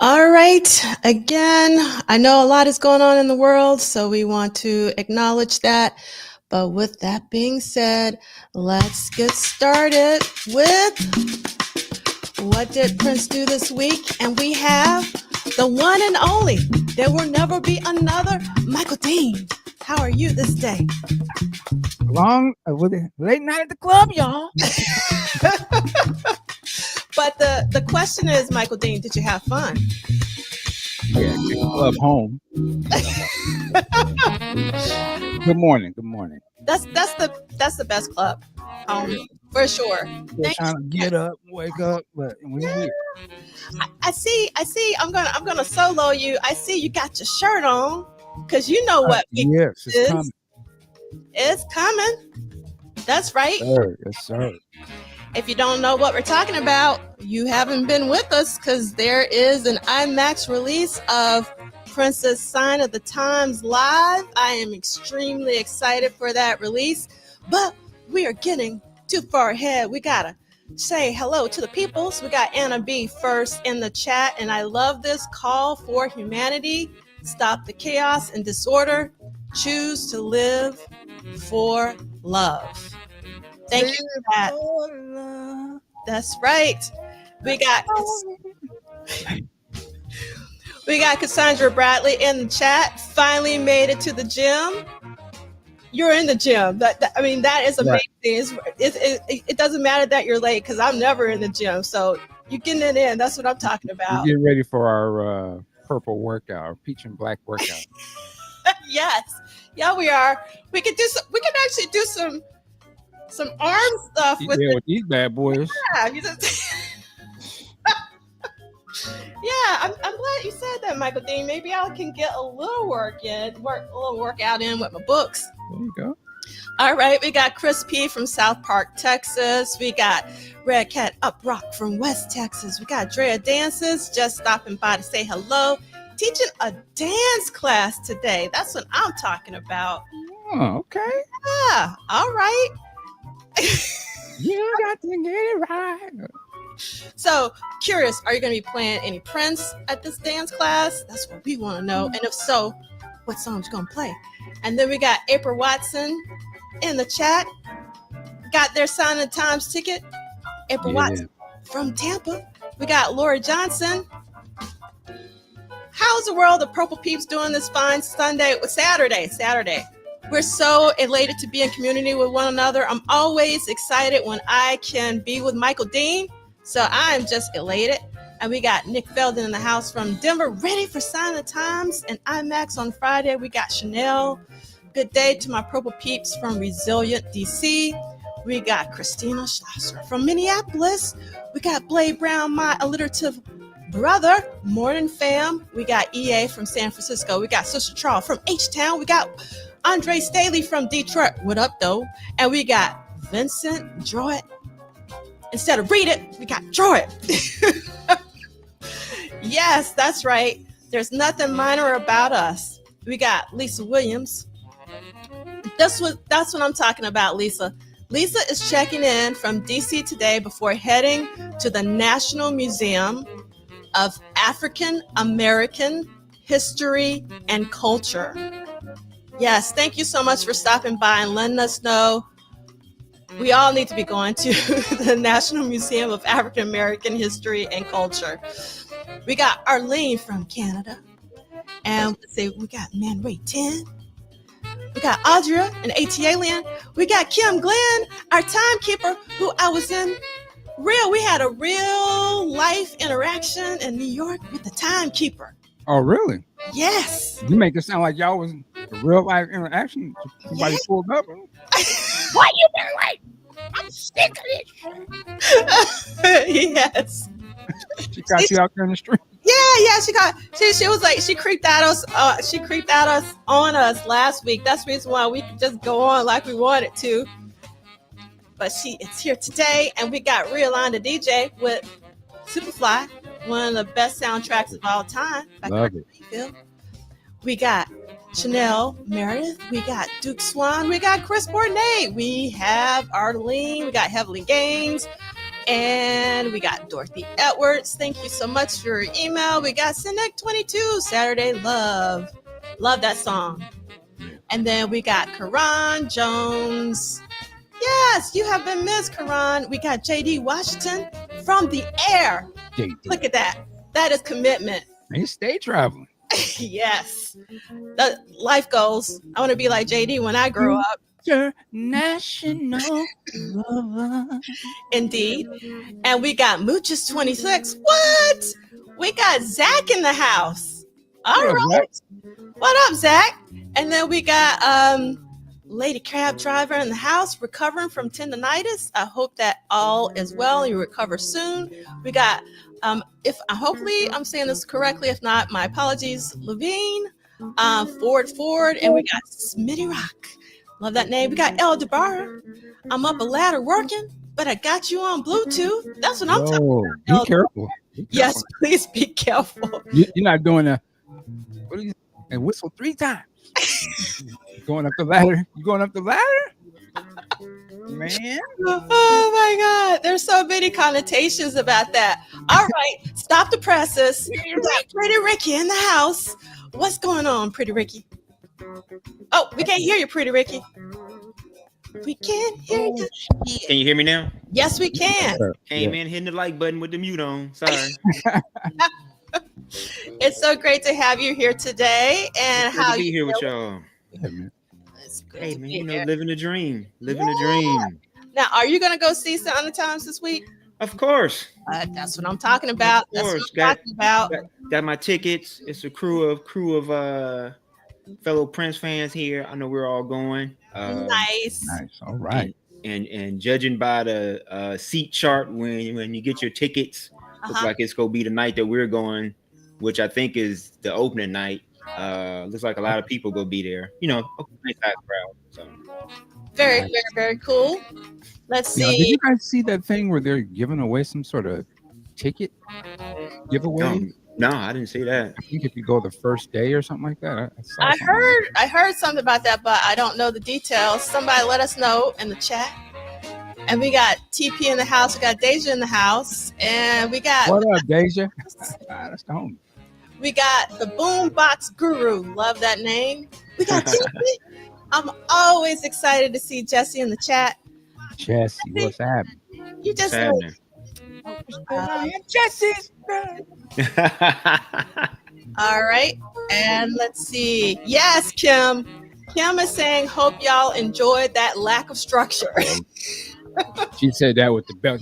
All right. Again, I know a lot is going on in the world, so we want to acknowledge that. But with that being said, let's get started with what did Prince do this week? And we have the one and only, there will never be another, Michael Dean. How are you this day? Long with it, late night at the club, y'all. But the question is, Michael Dean, did you have fun? Yeah, take the club home. Good morning. Good morning. That's the best club, for sure. Still trying to get up, wake up, but we here. I see. I'm gonna solo you. I see you got your shirt on because you know what Yes, it's is. coming. It's coming. That's right. Yes, sir. If you don't know what we're talking about, you haven't been with us because there is an IMAX release of Prince's Sign of the Times live. I am extremely excited for that release, but we are getting too far ahead. We gotta say hello to the peoples. We got Anna B first in the chat, and I love this call for humanity. Stop the chaos and disorder. Choose to live for love. Thank you for that. That's right. We got Cassandra Bradley in the chat. Finally made it to the gym. You're in the gym. That is amazing. Right. It doesn't matter that you're late because I'm never in the gym. So you're getting it in. That's what I'm talking about. We're getting ready for our purple workout, our peach and black workout. Yes. Yeah, we are. We can actually do some arm stuff with these bad boys. Yeah, yeah, I'm glad you said that, Michael Dean. Maybe I can get a little workout in with my books. There you go. All right, we got Chris P from South Park, Texas. We got Red Cat Up Rock from West Texas. We got Drea Dances just stopping by to say hello. Teaching a dance class today. That's what I'm talking about. Oh, okay. Yeah, all right. You got to get it right. So, curious, are you going to be playing any Prince at this dance class? That's what we want to know. And if so, what songs you going to play? And then we got April Watson in the chat. Got their Sign of the Times ticket. April Watson from Tampa. We got Laura Johnson. How's the world of Purple Peeps doing this fine Saturday? We're so elated to be in community with one another. I'm always excited when I can be with Michael Dean. So I'm just elated. And we got Nick Felden in the house from Denver, ready for Sign of the Times and IMAX on Friday. We got Chanel. Good day to my Purple Peeps from Resilient, DC. We got Christina Schlosser from Minneapolis. We got Blade Brown, my alliterative brother, Morning Fam. We got EA from San Francisco. We got Sister Charles from H-Town. We got Andre Staley from Detroit. What up, though? And we got Vincent Droit. Instead of read it, we got Droit. Yes, that's right. There's nothing minor about us. We got Lisa Williams. That's what I'm talking about, Lisa. Lisa is checking in from DC today before heading to the National Museum of African American History and Culture. Yes, thank you so much for stopping by and letting us know. We all need to be going to the National Museum of African American History and Culture. We got Arlene from Canada. And let's see, we got Man Ray 10. We got Audra and ATA Land. We got Kim Glenn, our timekeeper, who I was in we had a real life interaction in New York with the timekeeper. Oh, really? Yes. You make it sound like y'all was a real life interaction. Somebody pulled up. Why you been late? I'm sick of this. Yes. She got you out there in the street. Yeah. She was like, she creeped at us. On us last week. That's the reason why we could just go on like we wanted to. But it's here today, and we got Realign the DJ with Superfly, one of the best soundtracks of all time. Love it. We got Chanel Meredith. We got Duke Swan. We got Chris Bournet. We have Arlene. We got Heavenly Games. And we got Dorothy Edwards. Thank you so much for your email. We got Cynic22, Saturday Love. Love that song. And then we got Karan Jones. Yes, you have been missed, Karan. We got JD Washington from the air. JD. Look at that. That is commitment. They stay traveling. Yes. Life goals. I want to be like JD when I grow up. International lover. Indeed. And we got Mooches 26. What? We got Zach in the house. All right. What up, Zach? And then we got Lady Cab Driver in the house recovering from tendonitis. I hope that all is well and you recover soon. We got hopefully I'm saying this correctly. If not, my apologies. Levine, Ford, and we got Smitty Rock. Love that name. We got El DeBarra. I'm up a ladder working, but I got you on Bluetooth. That's what I'm talking about. Be careful. Yes, please be careful. You're not doing and whistle 3 times. Going up the ladder. You going up the ladder? Man. Oh my God. There's so many connotations about that. All right. Stop the presses. We got Pretty Ricky in the house. What's going on, Pretty Ricky? Oh, we can't hear you, Pretty Ricky. We can't hear you. Can you hear me now? Yes, we can. Came in hitting the like button with the mute on. Sorry. It's so great to have you here today. And Good how to be you here with feel. y'all. It's good Hey to man, be you know, here. living the dream. Living the dream. Now, are you going to go see Sound of Times this week? Of course. That's what I'm talking about. Of course. That's what I'm talking about. Got my tickets. It's a crew of fellow Prince fans here. I know we're all going. Nice. All right. And judging by the seat chart when you get your tickets, looks like it's gonna be the night that we're going, which I think is the opening night. Looks like a lot of people gonna be there. You know, a nice size crowd. So Very, very, very cool. Let's Now, did see. you guys see that thing where they're giving away some sort of ticket giveaway? no, I didn't see that. I think if you go the first day or something like that. I saw I something. heard something about that, but I don't know the details. Somebody let us know in the chat. And we got TP in the house. We got Deja in the house. And we got What up, Deja? That's the homie. we got the Boombox Guru. Love that name. We got Jesse. I'm always excited to see Jesse in the chat. Jesse, what's happening? You just What's Jesse's. All right. And let's see. Yes, Kim. Kim is saying, hope y'all enjoyed that lack of structure. She said that with the belt.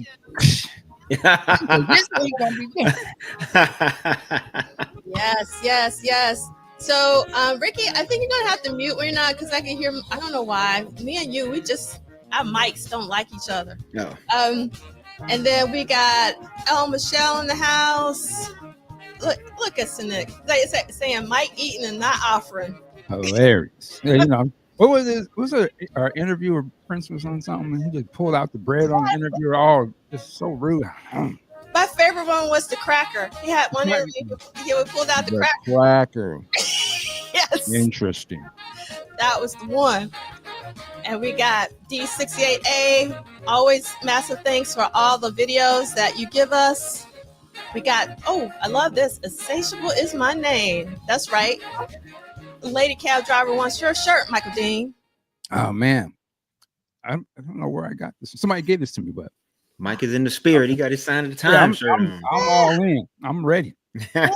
Yes. So, Ricky, I think you're gonna have to mute when you're not, because I can hear. I don't know why. Me and you, our mics don't like each other. No. And then we got El Michelle in the house. Look at Cynic. Saying Mike eating and not offering. Hilarious. Yeah, you know, what was it? Was it our interview where Prince was on something and he just pulled out the bread on the interview? All just so rude. My favorite one was the cracker. He had one interview. He would pull out the cracker. Cracker. Yes. Interesting. That was the one. And we got D68A. Always massive thanks for all the videos that you give us. We got, I love this. Insatiable is my name. That's right. Lady Cab Driver wants your shirt, Michael Dean. Oh, man. I don't know where I got this. Somebody gave this to me, but Mike is in the spirit. He got his sign of the time shirt on. I'm all in. I'm ready. Yeah.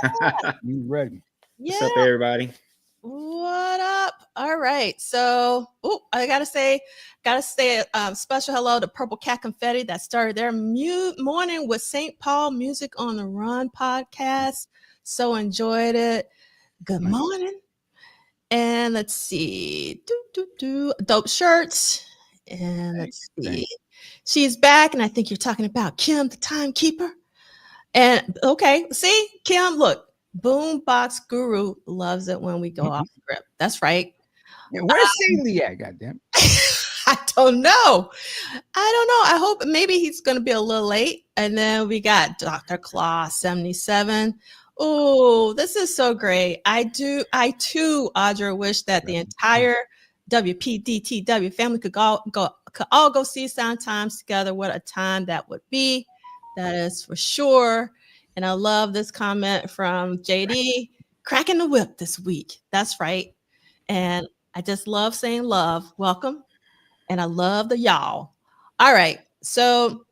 You ready? Yeah. What's up, everybody? What up? All right. So, I gotta say special hello to Purple Cat Confetti that started their morning with St. Paul Music on the Run podcast. So enjoyed it. Good morning. And let's see. Dope shirts. And let's see. She's back, and I think you're talking about Kim, the timekeeper. And okay, see, Kim, look. Boombox Guru loves it when we go off script. That's right. Yeah, where's Celie at, goddamn? I don't know. I hope maybe he's going to be a little late. And then we got Dr. Claw 77. Oh, this is so great. I too, Audra, wish that the entire WPDTW family could all go see Sound Times together. What a time that would be. That is for sure. And I love this comment from JD, cracking the whip this week. That's right. And I just love saying love. Welcome. And I love the y'all. All right. So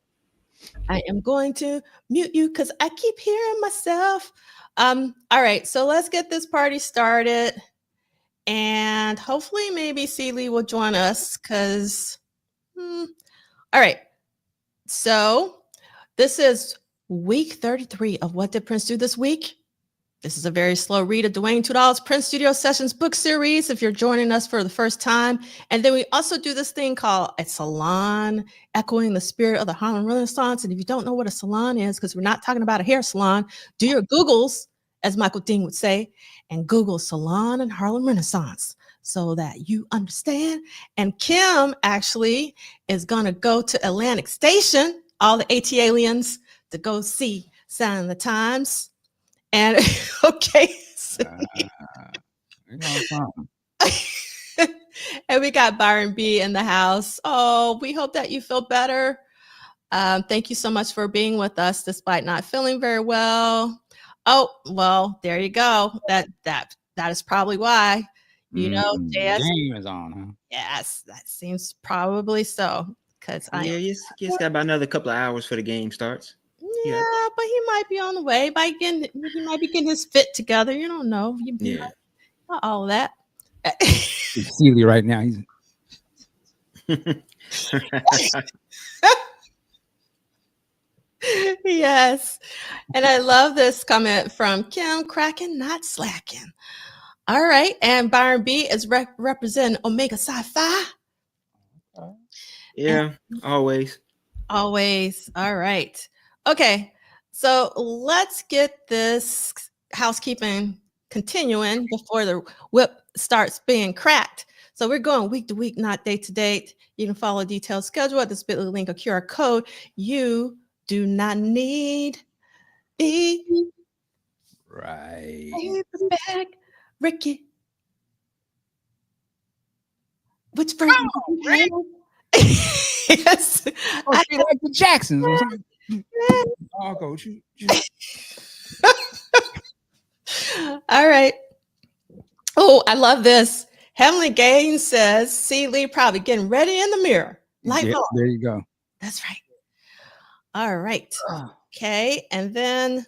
I am going to mute you because I keep hearing myself. All right. So let's get this party started. And hopefully maybe Celie will join us because, all right. So this is week 33 of What Did Prince Do This Week? This is a very slow read of Duane Tudahl's Prince Studio Sessions book series if you're joining us for the first time. And then we also do this thing called a salon, echoing the spirit of the Harlem Renaissance. And if you don't know what a salon is, because we're not talking about a hair salon, do your Googles, as Michael Dean would say, and Google salon and Harlem Renaissance so that you understand. And Kim actually is going to go to Atlantic Station, all the AT aliens, to go see Sign of the Times. And okay. And we got Byron B in the house. Oh, we hope that you feel better. Thank you so much for being with us despite not feeling very well. Oh, well, there you go. That is probably why. You know, JS, game is on, huh? Yes, that seems probably so. Because you just got about another couple of hours for the game starts. Yeah, but he might be on the way. He might be getting his fit together. You don't know. Not all of that. It's Celie right now. He's Yes. And I love this comment from Kim, cracking, not slacking. All right. And Byron B is representing Omega Sci-Fi. Yeah, always. Always. All right. Okay. So let's get this housekeeping continuing before the whip starts being cracked. So we're going week to week, not date to date. You can follow a detailed schedule at this bit.ly link or QR code. You do not need the paperback. Ricky, which version? Yes. I like the Jacksons. I'll go. All right. Oh, I love this. Heavenly Gaines says, Celie probably getting ready in the mirror. There you go. That's right. All right. Okay. And then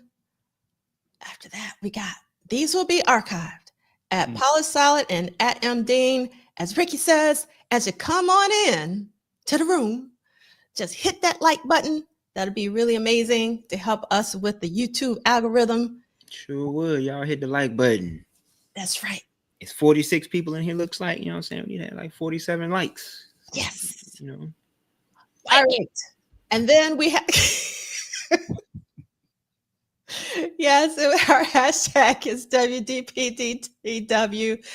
after that, we got these will be archived at Polysolid and at MDean. As Ricky says, as you come on in to the room, just hit that like button. That'll be really amazing to help us with the YouTube algorithm. Sure would. Y'all hit the like button. That's right. It's 46 people in here, looks like. You know what I'm saying? We had like 47 likes. Yes. You know. All right. And then we have yes, our hashtag is WDPDTW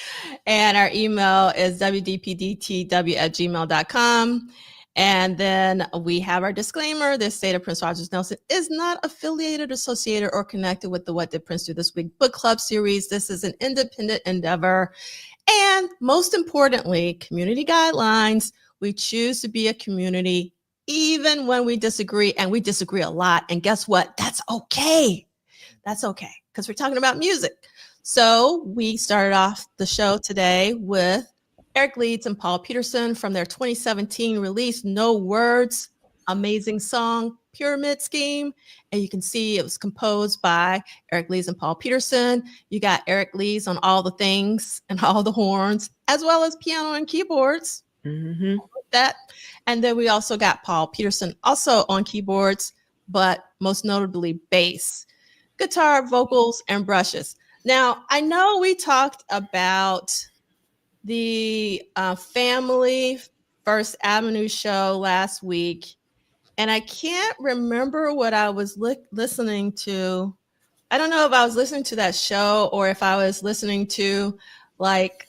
and our email is WDPDTW@gmail.com. And then we have our disclaimer. This state of Prince Rogers Nelson is not affiliated, associated, or connected with the What Did Prince Do This Week book club series. This is an independent endeavor. And most importantly, community guidelines. We choose to be a community even when we disagree, and we disagree a lot. And guess what? That's okay. That's okay, because we're talking about music. So we started off the show today with Eric Leeds and Paul Peterson from their 2017 release, No Words, amazing song, Pyramid Scheme. And you can see it was composed by Eric Leeds and Paul Peterson. You got Eric Leeds on all the things and all the horns, as well as piano and keyboards. That. And then we also got Paul Peterson also on keyboards, but most notably bass, guitar, vocals, and brushes. Now, I know we talked about the Family First Avenue show last week, and I can't remember what I was listening to. I don't know if I was listening to that show or if I was listening to like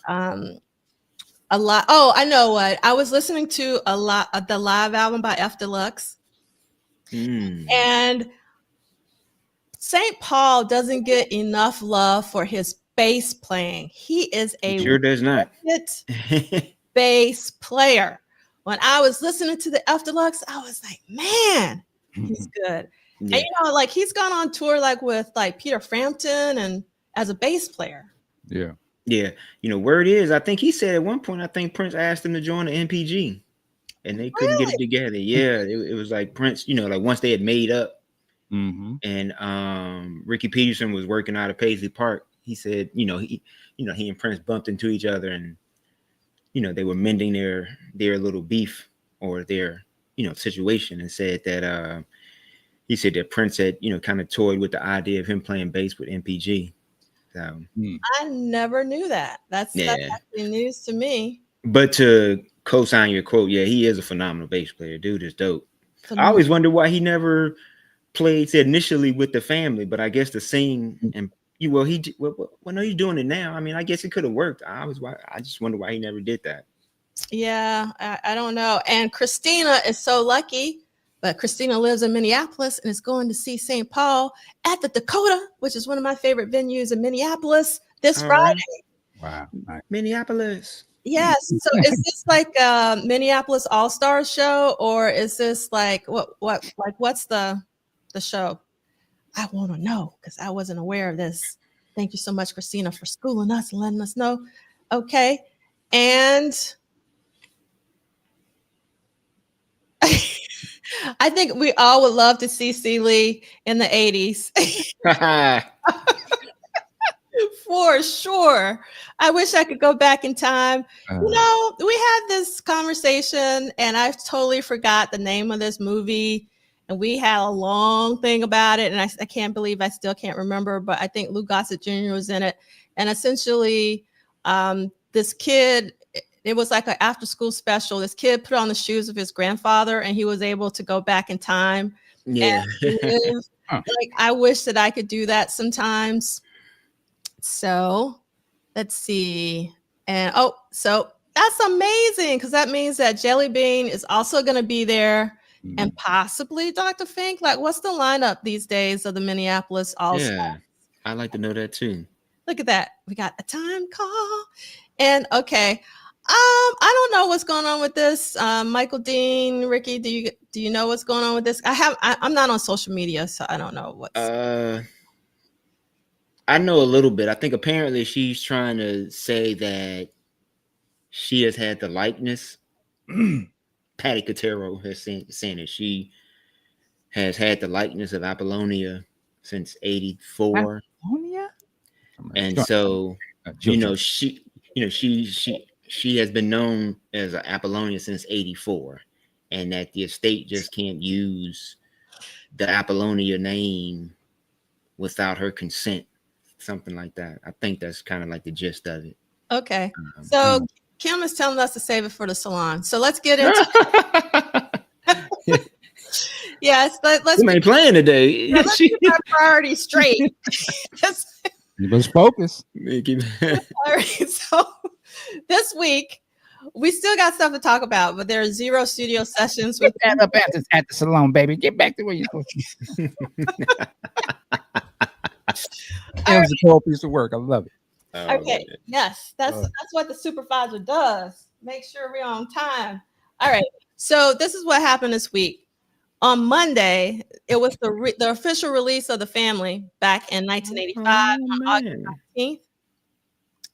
a lot. Oh, I know what. I was listening to a lot of the live album by F Deluxe. And St. Paul doesn't get enough love for his bass playing. He is a sure does not bass player. When I was listening to the F Deluxe, I was like, man, he's good. Yeah. And like he's gone on tour like with like Peter Frampton and as a bass player. Yeah. Yeah. Word is, I think he said at one point, I think Prince asked him to join the MPG and they couldn't get it together. Yeah. It was like Prince, like once they had made up and Ricky Peterson was working out of Paisley Park, he said, he and Prince bumped into each other and, they were mending their little beef or their, situation, and said that, he said that Prince had, kind of toyed with the idea of him playing bass with MPG. So I never knew that. That's actually news to me. But to co-sign your quote, yeah, he is a phenomenal bass player. Dude is dope. Phenomenal. I always wonder why he never played initially with the family, but I guess the sing and well, no, he's doing it now. I mean, I guess it could have worked. I just wonder why he never did that. Yeah, I don't know. And Christina is so lucky, but Christina lives in Minneapolis and is going to see St. Paul at the Dakota, which is one of my favorite venues in Minneapolis this Friday. Wow. Nice. Minneapolis. Yes. So is this like a Minneapolis All-Stars show, or is this like what's the show? I want to know because I wasn't aware of this. Thank you so much, Christina, for schooling us and letting us know. Okay. And I think we all would love to see Lee in the 80s. For sure. I wish I could go back in time. We had this conversation and I totally forgot the name of this movie. And we had a long thing about it. And I can't believe I still can't remember, but I think Lou Gossett Jr. was in it. And essentially, this kid, it was like an after school special. This kid put on the shoes of his grandfather and he was able to go back in time. Yeah. And live. Like, I wish that I could do that sometimes. So let's see. And so that's amazing because that means that Jelly Bean is also going to be there and possibly Dr. Fink. Like, what's the lineup these days of the Minneapolis All-Stars? Yeah, I'd like to know that too. Look at that. We got a time call. And okay. I don't know what's going on with this. Michael Dean, Ricky, do you know what's going on with this? I'm not on social media, so I don't know what's I know a little bit. I think apparently she's trying to say that she has had the likeness. Patty Cotero has saying that she has had the likeness of Apollonia since '84. Apollonia? And so, she has been known as an Apollonia since '84, and that the estate just can't use the Apollonia name without her consent. Something like that. I think that's kind of like the gist of it. Okay. So Kim is telling us to save it for the salon. So let's get into Yes, let's ain't playing today. Let's keep our priorities straight. Let's focus. All right. So this week we still got stuff to talk about, but there are 0 studio sessions with Get up at the salon, baby. Get back to where you're supposed to be. It was a cool piece of work. I love it. Okay. Yes, that's what the supervisor does. Make sure we're on time. All right. So this is what happened this week. On Monday, it was the official release of The Family back in 1985 on August 19th.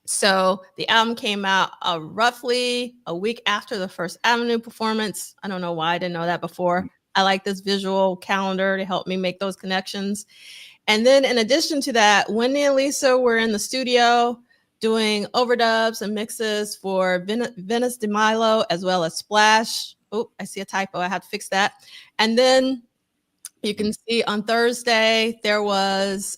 So the album came out roughly a week after the First Avenue performance. I don't know why I didn't know that before. I like this visual calendar to help me make those connections. And then in addition to that, Wendy and Lisa were in the studio doing overdubs and mixes for Venice de Milo as well as Splash. Oh, I see a typo. I have to fix that. And then you can see on Thursday, there was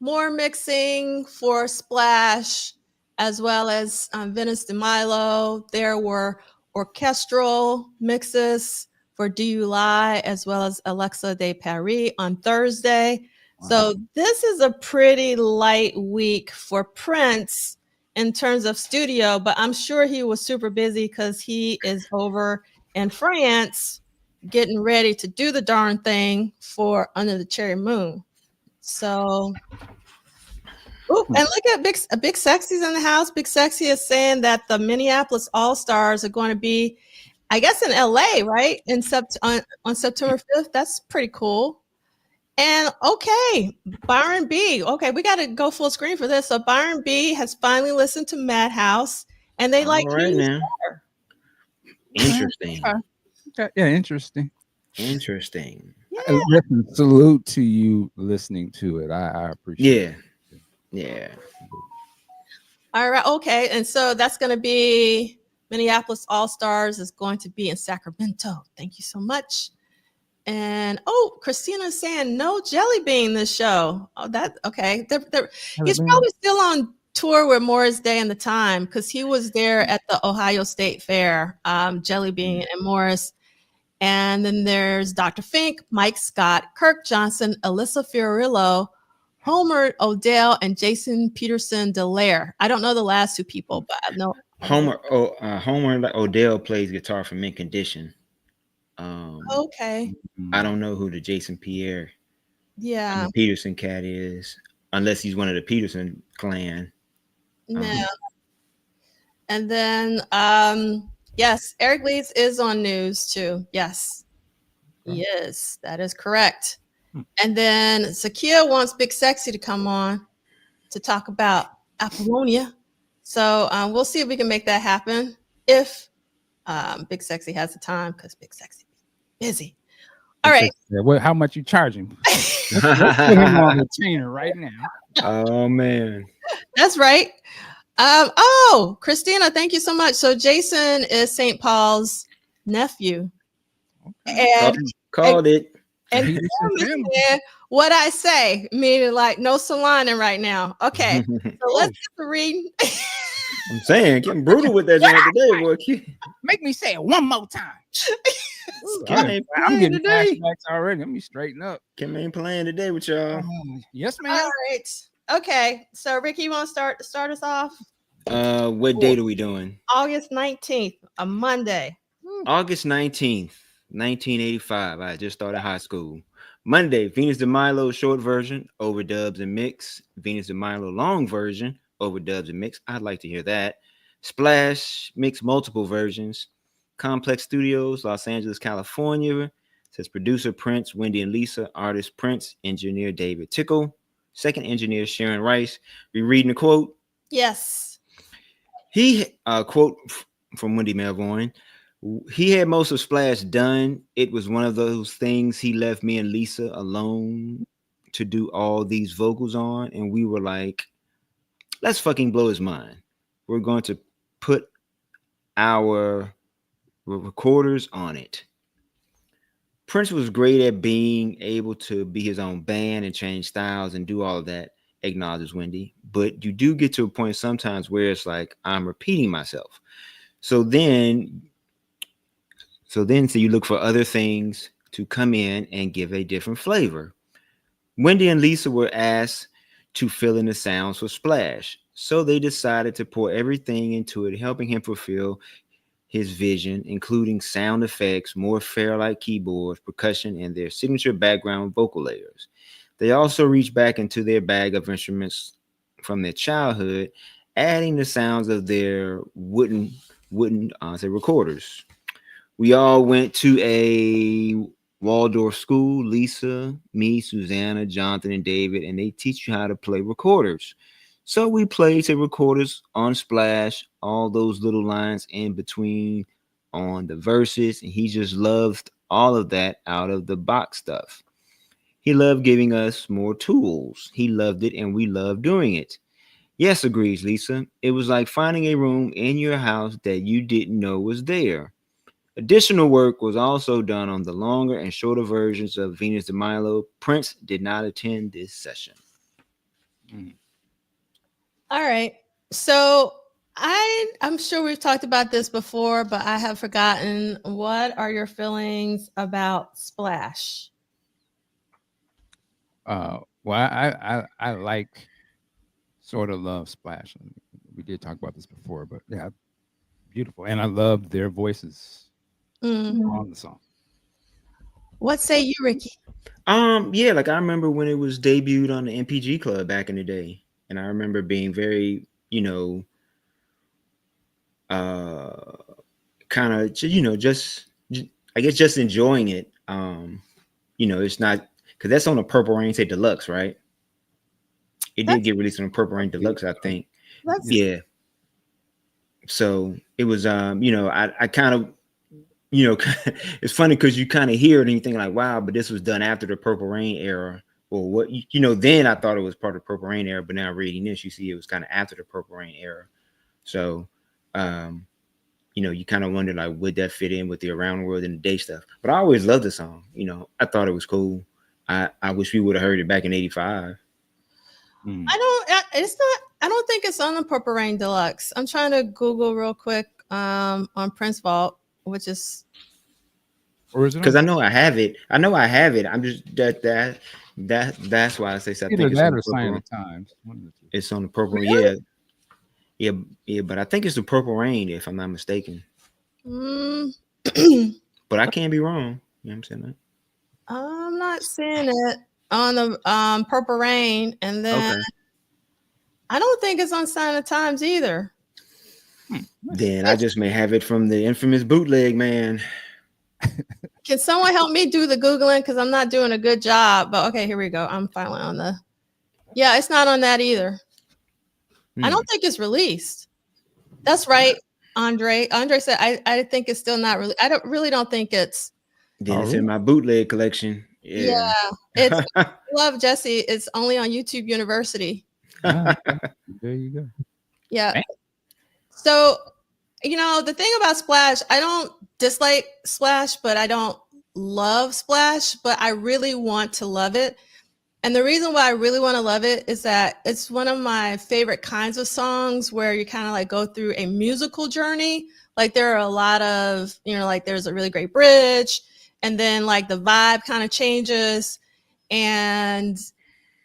more mixing for Splash as well as Venice de Milo. There were orchestral mixes for Do You Lie, as well as Alexa de Paris on Thursday. Wow. So this is a pretty light week for Prince in terms of studio, but I'm sure he was super busy because he is over in France getting ready to do the darn thing for Under the Cherry Moon. So, and look at Big Sexy's in the house. Big Sexy is saying that the Minneapolis All-Stars are going to be I guess in LA, right? On September 5th. That's pretty cool. And okay, Byron B. Okay, we got to go full screen for this. So Byron B has finally listened to Madhouse, and they like All right Hughes now. better. Interesting. Okay. Yeah, interesting. Interesting. Yeah. Listen, salute to you listening to it. I appreciate Yeah. Yeah. All right. Okay. And so that's going to be Minneapolis All Stars is going to be in Sacramento. Thank you so much. And Christina's saying no Jelly Bean this show. Oh, that okay. He's probably still on tour with Morris Day and the Time because he was there at the Ohio State Fair. Jelly Bean and Morris. And then there's Dr. Fink, Mike Scott, Kirk Johnson, Alyssa Fiorillo, Homer Odell, and Jason Peterson Delaire. I don't know the last two people, but I know Homer Odell plays guitar for Mint Condition. Okay. I don't know who the Jason Pierre Peterson cat is, unless he's one of the Peterson clan. No. And then yes, Eric Leeds is on news too. Yes. Yes, that is correct. And then Zakia wants Big Sexy to come on to talk about Apollonia. So we'll see if we can make that happen if Big Sexy has the time because Big Sexy is busy. All right. How much you charge him? Let's put him on retainer right now. Oh man. That's right. Christina, thank you so much. So Jason is St. Paul's nephew. Okay. And called it. And what I say, meaning like no salining right now. Okay, so let's get to reading. I'm saying, getting brutal with that joint today, boy. Make me say it one more time. I'm getting flashbacks already. Let me straighten up. Kim ain't playing today with y'all. Yes, ma'am. All right. Okay. So Ricky, you want to start us off? What date are we doing? August 19th, a Monday. August 19th, 1985. I just started high school. Monday, Venus de Milo short version, overdubs and mix. Venus de Milo long version, overdubs and mix. I'd like to hear that. Splash, mix multiple versions. Complex Studios, Los Angeles, California. Says producer Prince, Wendy and Lisa. Artist Prince, engineer David Tickle. Second engineer Sharon Rice. We reading the quote? Yes. He quote from Wendy Melvoin. He had most of Splash done. It was one of those things he left me and Lisa alone to do all these vocals on. And we were like, let's fucking blow his mind. We're going to put our recorders on it. Prince was great at being able to be his own band and change styles and do all of that, acknowledges Wendy. But you do get to a point sometimes where it's like, I'm repeating myself. So you look for other things to come in and give a different flavor. Wendy and Lisa were asked to fill in the sounds for Splash. So they decided to pour everything into it, helping him fulfill his vision, including sound effects, more Fairlight keyboards, percussion, and their signature background vocal layers. They also reached back into their bag of instruments from their childhood, adding the sounds of their wooden recorders. We all went to a Waldorf school, Lisa, me, Susanna, Jonathan, and David, and they teach you how to play recorders. So we played the recorders on Splash, all those little lines in between on the verses, and he just loved all of that out of the box stuff. He loved giving us more tools. He loved it, and we loved doing it. Yes, agrees Lisa. It was like finding a room in your house that you didn't know was there. Additional work was also done on the longer and shorter versions of Venus de Milo. Prince did not attend this session. All right. So I'm sure we've talked about this before, but I have forgotten. What are your feelings about Splash? Well, I like sort of love Splash. We did talk about this before, but yeah, beautiful. And I love their voices on the song. What say you, Ricky? Yeah, like I remember when it was debuted on the MPG Club back in the day. And I remember being very, kind of, I guess just enjoying it. It's not because that's on the Purple Rain say Deluxe, right? It did get released on the Purple Rain Deluxe, I think. Yeah. So it was, I kind of, it's funny because you kind of hear it and you think like, wow, but this was done after the Purple Rain era. Or what, then I thought it was part of the Purple Rain era, but now reading this, you see it was kind of after the Purple Rain era. So, you kind of wonder like, would that fit in with the Around the World in the Day stuff? But I always loved the song. I thought it was cool. I wish we would have heard it back in '85. I don't think it's on the Purple Rain Deluxe. I'm trying to Google real quick on Prince Vault, which is because I know I have it. I'm just that's why I say something. Either that or Sign of the Times. It's on the Purple. Really? Yeah, but I think it's the Purple Rain, if I'm not mistaken. But I can't be wrong. You know what I'm saying? I'm not seeing it on the Purple Rain, and then I don't think it's on Sign of the Times either. Then I just may have it from the infamous bootleg, man. Can someone help me do the Googling? Because I'm not doing a good job. But okay, here we go. I'm finally on the. Yeah, it's not on that either. I don't think it's released. That's right, Andre. Andre said, I think it's still not really. I don't think it's. Then it's in my bootleg collection. Yeah. It's love Jesse. It's only on YouTube University. There you go. Yeah. Man. So, the thing about Splash, I don't dislike Splash, but I don't love Splash, but I really want to love it. And the reason why I really want to love it is that it's one of my favorite kinds of songs where you kind of like go through a musical journey. Like there are a lot of, like there's a really great bridge and then like the vibe kind of changes. And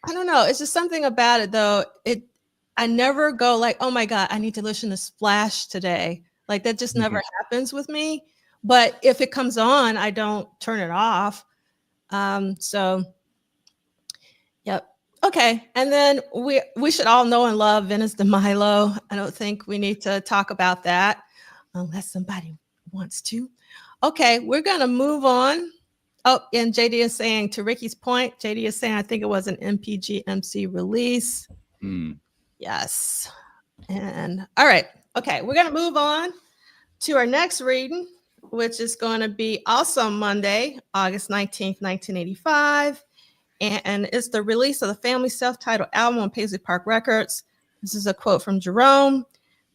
I don't know, it's just something about it though. I never go like, oh my God, I need to listen to Splash today. Like that just never happens with me. But if it comes on, I don't turn it off. Yep. Okay. And then we should all know and love Venice de Milo. I don't think we need to talk about that unless somebody wants to. Okay. We're going to move on. Oh, and JD is saying, to Ricky's point, JD is saying, I think it was an MPG-MC release. Yes. And all right. Okay. We're going to move on to our next reading, which is going to be also Monday, August 19th, 1985. And it's the release of the family self-titled album on Paisley Park Records. This is a quote from Jerome.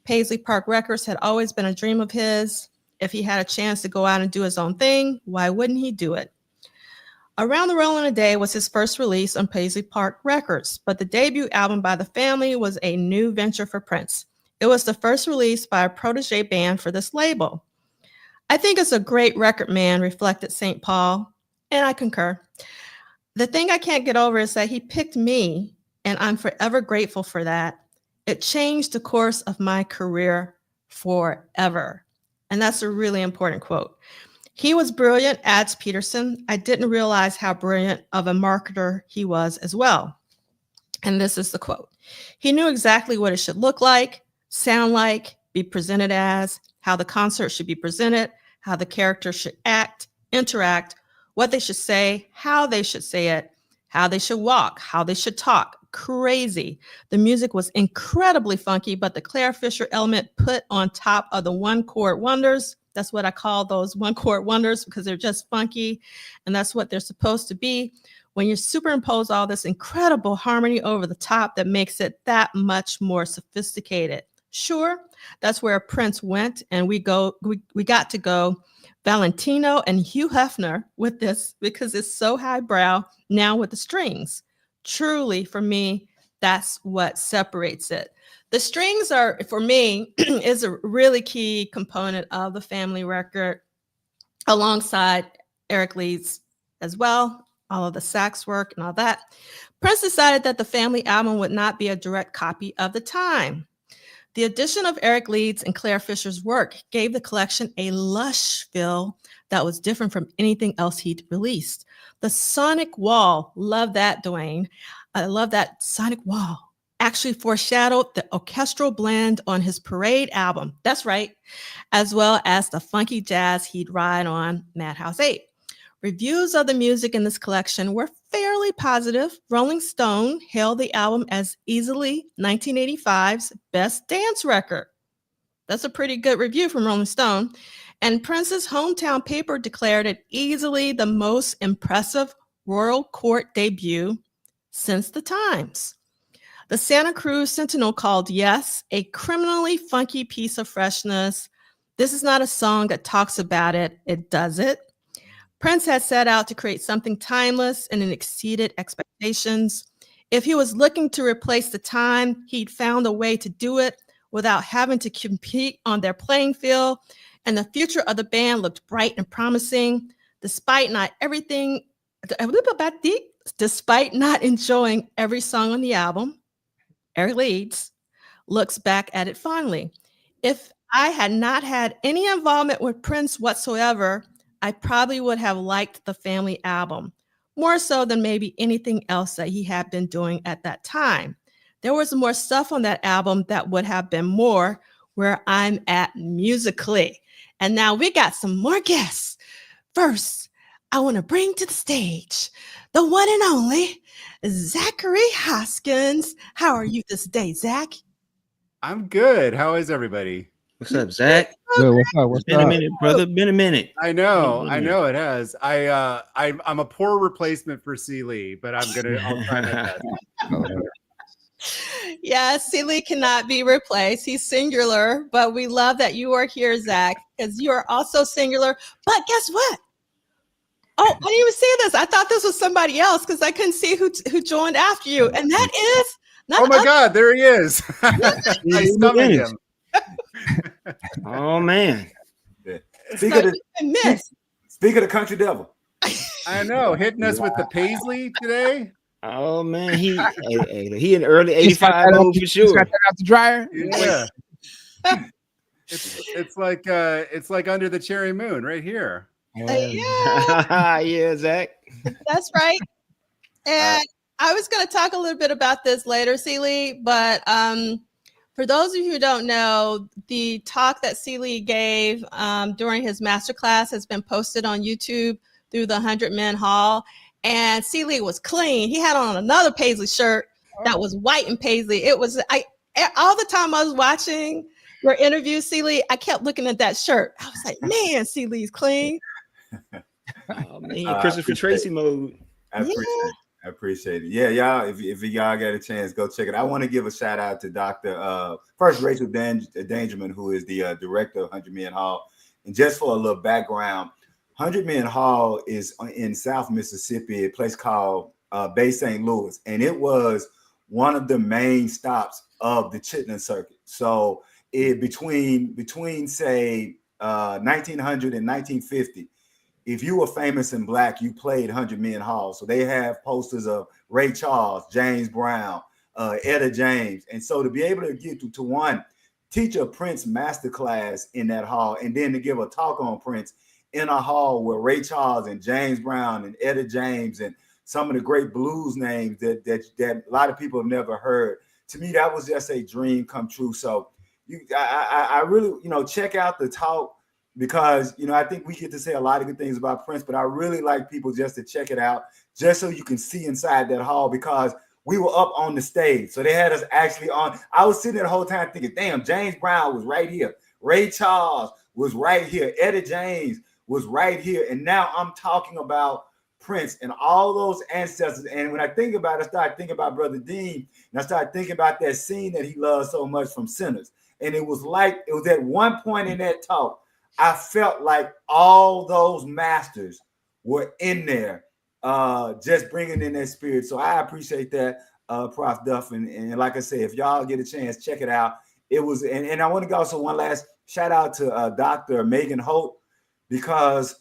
Paisley Park Records had always been a dream of his. If he had a chance to go out and do his own thing, why wouldn't he do it? Around the World in a Day was his first release on Paisley Park Records, but the debut album by the family was a new venture for Prince. It was the first release by a protege band for this label. I think it's a great record, man, reflected St. Paul, and I concur. The thing I can't get over is that he picked me, and I'm forever grateful for that. It changed the course of my career forever. And that's a really important quote. He was brilliant, adds Peterson. I didn't realize how brilliant of a marketer he was as well. And this is the quote. He knew exactly what it should look like, sound like, be presented as, how the concert should be presented, how the characters should act, interact, what they should say, how they should say it, how they should walk, how they should talk. Crazy. The music was incredibly funky, but the Claire Fisher element put on top of the one-chord wonders. That's what I call those one-chord wonders because they're just funky, and that's what they're supposed to be. When you superimpose all this incredible harmony over the top, that makes it that much more sophisticated. Sure, that's where Prince went, and we got to go Valentino and Hugh Hefner with this because it's so highbrow now with the strings. Truly, for me, that's what separates it. The strings are, for me, is a really key component of the family record alongside Eric Leeds as well, all of the sax work and all that. Prince decided that the family album would not be a direct copy of the time. The addition of Eric Leeds and Claire Fisher's work gave the collection a lush feel that was different from anything else he'd released. The sonic wall, love that, Duane. I love that sonic wall. actually foreshadowed the orchestral blend on his Parade album. That's right, as well as the funky jazz he'd ride on Madhouse 8. Reviews of the music in this collection were fairly positive. Rolling Stone hailed the album as easily 1985's best dance record. That's a pretty good review from Rolling Stone. And Prince's hometown paper declared it easily the most impressive royal court debut since the Times. The Santa Cruz Sentinel called Yes a criminally funky piece of freshness. This is not a song that talks about it, it does it. Prince had set out to create something timeless and it exceeded expectations. If he was looking to replace the time, he'd found a way to do it without having to compete on their playing field, and the future of the band looked bright and promising, despite not enjoying every song on the album. Eric Leeds looks back at it fondly. If I had not had any involvement with Prince whatsoever, I probably would have liked the Family album, more so than maybe anything else that he had been doing at that time. There was more stuff on that album that would have been more where I'm at musically. And now we got some more guests. First, I want to bring to the stage the one and only Zachary Hoskins. How are you this day, Zach? I'm good. How is everybody? What's up, Zach? Good, what's up? What's Been up? a minute, brother. Been a minute. I know it has. I'm a poor replacement for C. Lee, but I'll try my best. Yeah, Seeley cannot be replaced. He's singular, but we love that you are here, Zach, because you are also singular. But guess what? Oh, I didn't even see this. I thought this was somebody else because I couldn't see who joined after you. And that is Oh my God, there he is. I summoned him. Oh man. Speak of the country devil. I know, hitting us with the Paisley today. Oh man, he in early 85 mode for sure. Got that out the dryer. Yeah. it's like under the cherry moon right here. Yeah, Zach. That's right. And I was going to talk a little bit about this later, Seeley, but for those of you who don't know, the talk that Seeley gave during his masterclass has been posted on YouTube through the 100 Men Hall. And Seeley was clean. He had on another Paisley shirt that was white and Paisley. It was all the time I was watching your interview, Seeley, I kept looking at that shirt. I was like, man, Seeley's clean. Oh man, Christopher Tracy mode. I appreciate it. Yeah, y'all. If y'all get a chance, go check it. I want to give a shout out to Dr. First Rachel Dangerman, who is the director of 100 Men Hall. And just for a little background, 100 Men Hall is in South Mississippi, a place called Bay St. Louis, and it was one of the main stops of the Chitlin Circuit. So between say 1900 and 1950. If you were famous and black, you played 100 Men Hall. So they have posters of Ray Charles, James Brown, Etta James. And so to be able to get to one, teach a Prince masterclass in that hall, and then to give a talk on Prince in a hall where Ray Charles and James Brown and Etta James and some of the great blues names that a lot of people have never heard. To me, that was just a dream come true. So I really, check out the talk, because, I think we get to say a lot of good things about Prince, but I really like people just to check it out, just so you can see inside that hall, because we were up on the stage. So they had us actually on. I was sitting there the whole time thinking, damn, James Brown was right here. Ray Charles was right here. Etta James was right here. And now I'm talking about Prince and all those ancestors. And when I think about it, I start thinking about Brother Dean, and I started thinking about that scene that he loved so much from Sinners. And it was at one point in that talk, I felt like all those masters were in there, just bringing in their spirit. So I appreciate that, Prof. Duff. And like I said, if y'all get a chance, check it out. It was, and I want to go also one last shout out to Dr. Megan Holt, because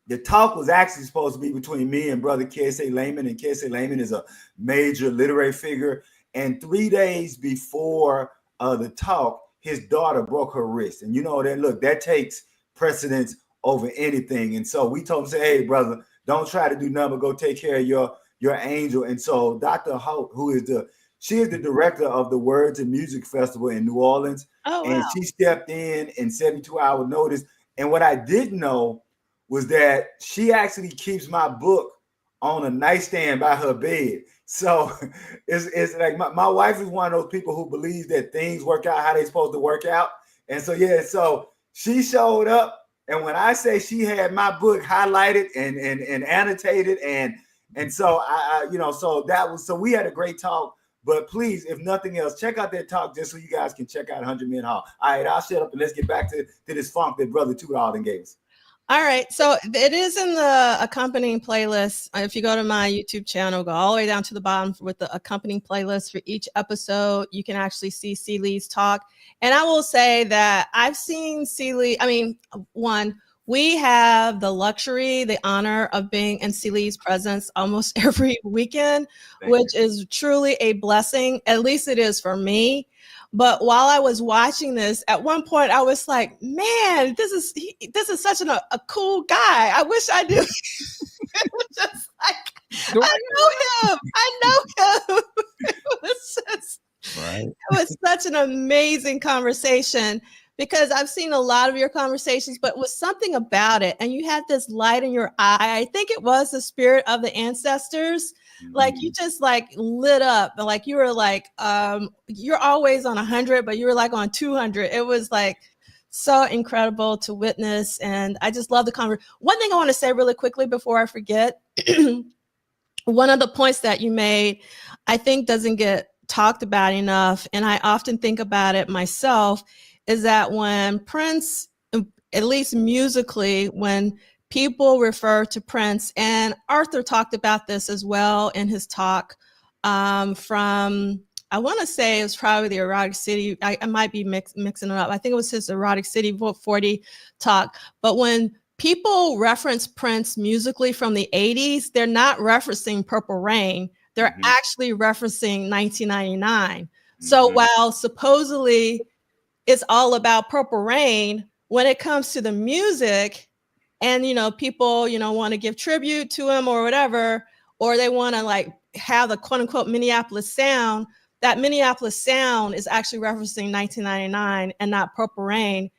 the talk was actually supposed to be between me and Brother K.S.A. Lehman, and K.S.A. Lehman is a major literary figure. And 3 days before the talk, his daughter broke her wrist. And that takes precedence over anything. And so we told him, say, hey, brother, don't try to do nothing, but go take care of your angel. And so Dr. Holt, who is the She is the director of the Words and Music Festival in New Orleans. Oh, wow. And she stepped in 72-hour notice. And what I didn't know was that she actually keeps my book on a nightstand by her bed. So it's like my wife is one of those people who believes that things work out how they're supposed to work out. And so, yeah, so she showed up. And when I say she had my book highlighted and annotated, and so I so we had a great talk. But please, if nothing else, check out that talk just so you guys can check out 100 Men Hall. All right, I'll shut up and let's get back to this funk that Brother Tudahl gave us. All right, so it is in the accompanying playlist. If you go to my YouTube channel, go all the way down to the bottom with the accompanying playlist for each episode. You can actually see C. Lee's talk. And I will say that I've seen C. Lee. I mean, we have the luxury, the honor of being in C. Lee's presence almost every weekend, which is truly a blessing. At least it is for me. But while I was watching this, at one point I was like, "Man, this is such a cool guy. I wish I knew." Just like I know him. It was just right. It was such an amazing conversation. Because I've seen a lot of your conversations, but with something about it, and you had this light in your eye. I think it was the spirit of the ancestors. Like you just like lit up, like you were like, you're always on 100, but you were like on 200. It was like so incredible to witness, and I just love the conversation. One thing I want to say really quickly before I forget, one of the points that you made, I think doesn't get talked about enough, and I often think about it myself. Is that when Prince, at least musically, when people refer to Prince, and Arthur talked about this as well in his talk from, I want to say it was probably the Erotic City. I might be mixing it up. I think it was his Erotic City 40 talk. But when people reference Prince musically from the 80s, they're not referencing Purple Rain. They're actually referencing 1999. So while supposedly it's all about Purple Rain, when it comes to the music and, people, want to give tribute to him or whatever, or they want to like have the quote unquote Minneapolis sound, that Minneapolis sound is actually referencing 1999 and not Purple Rain.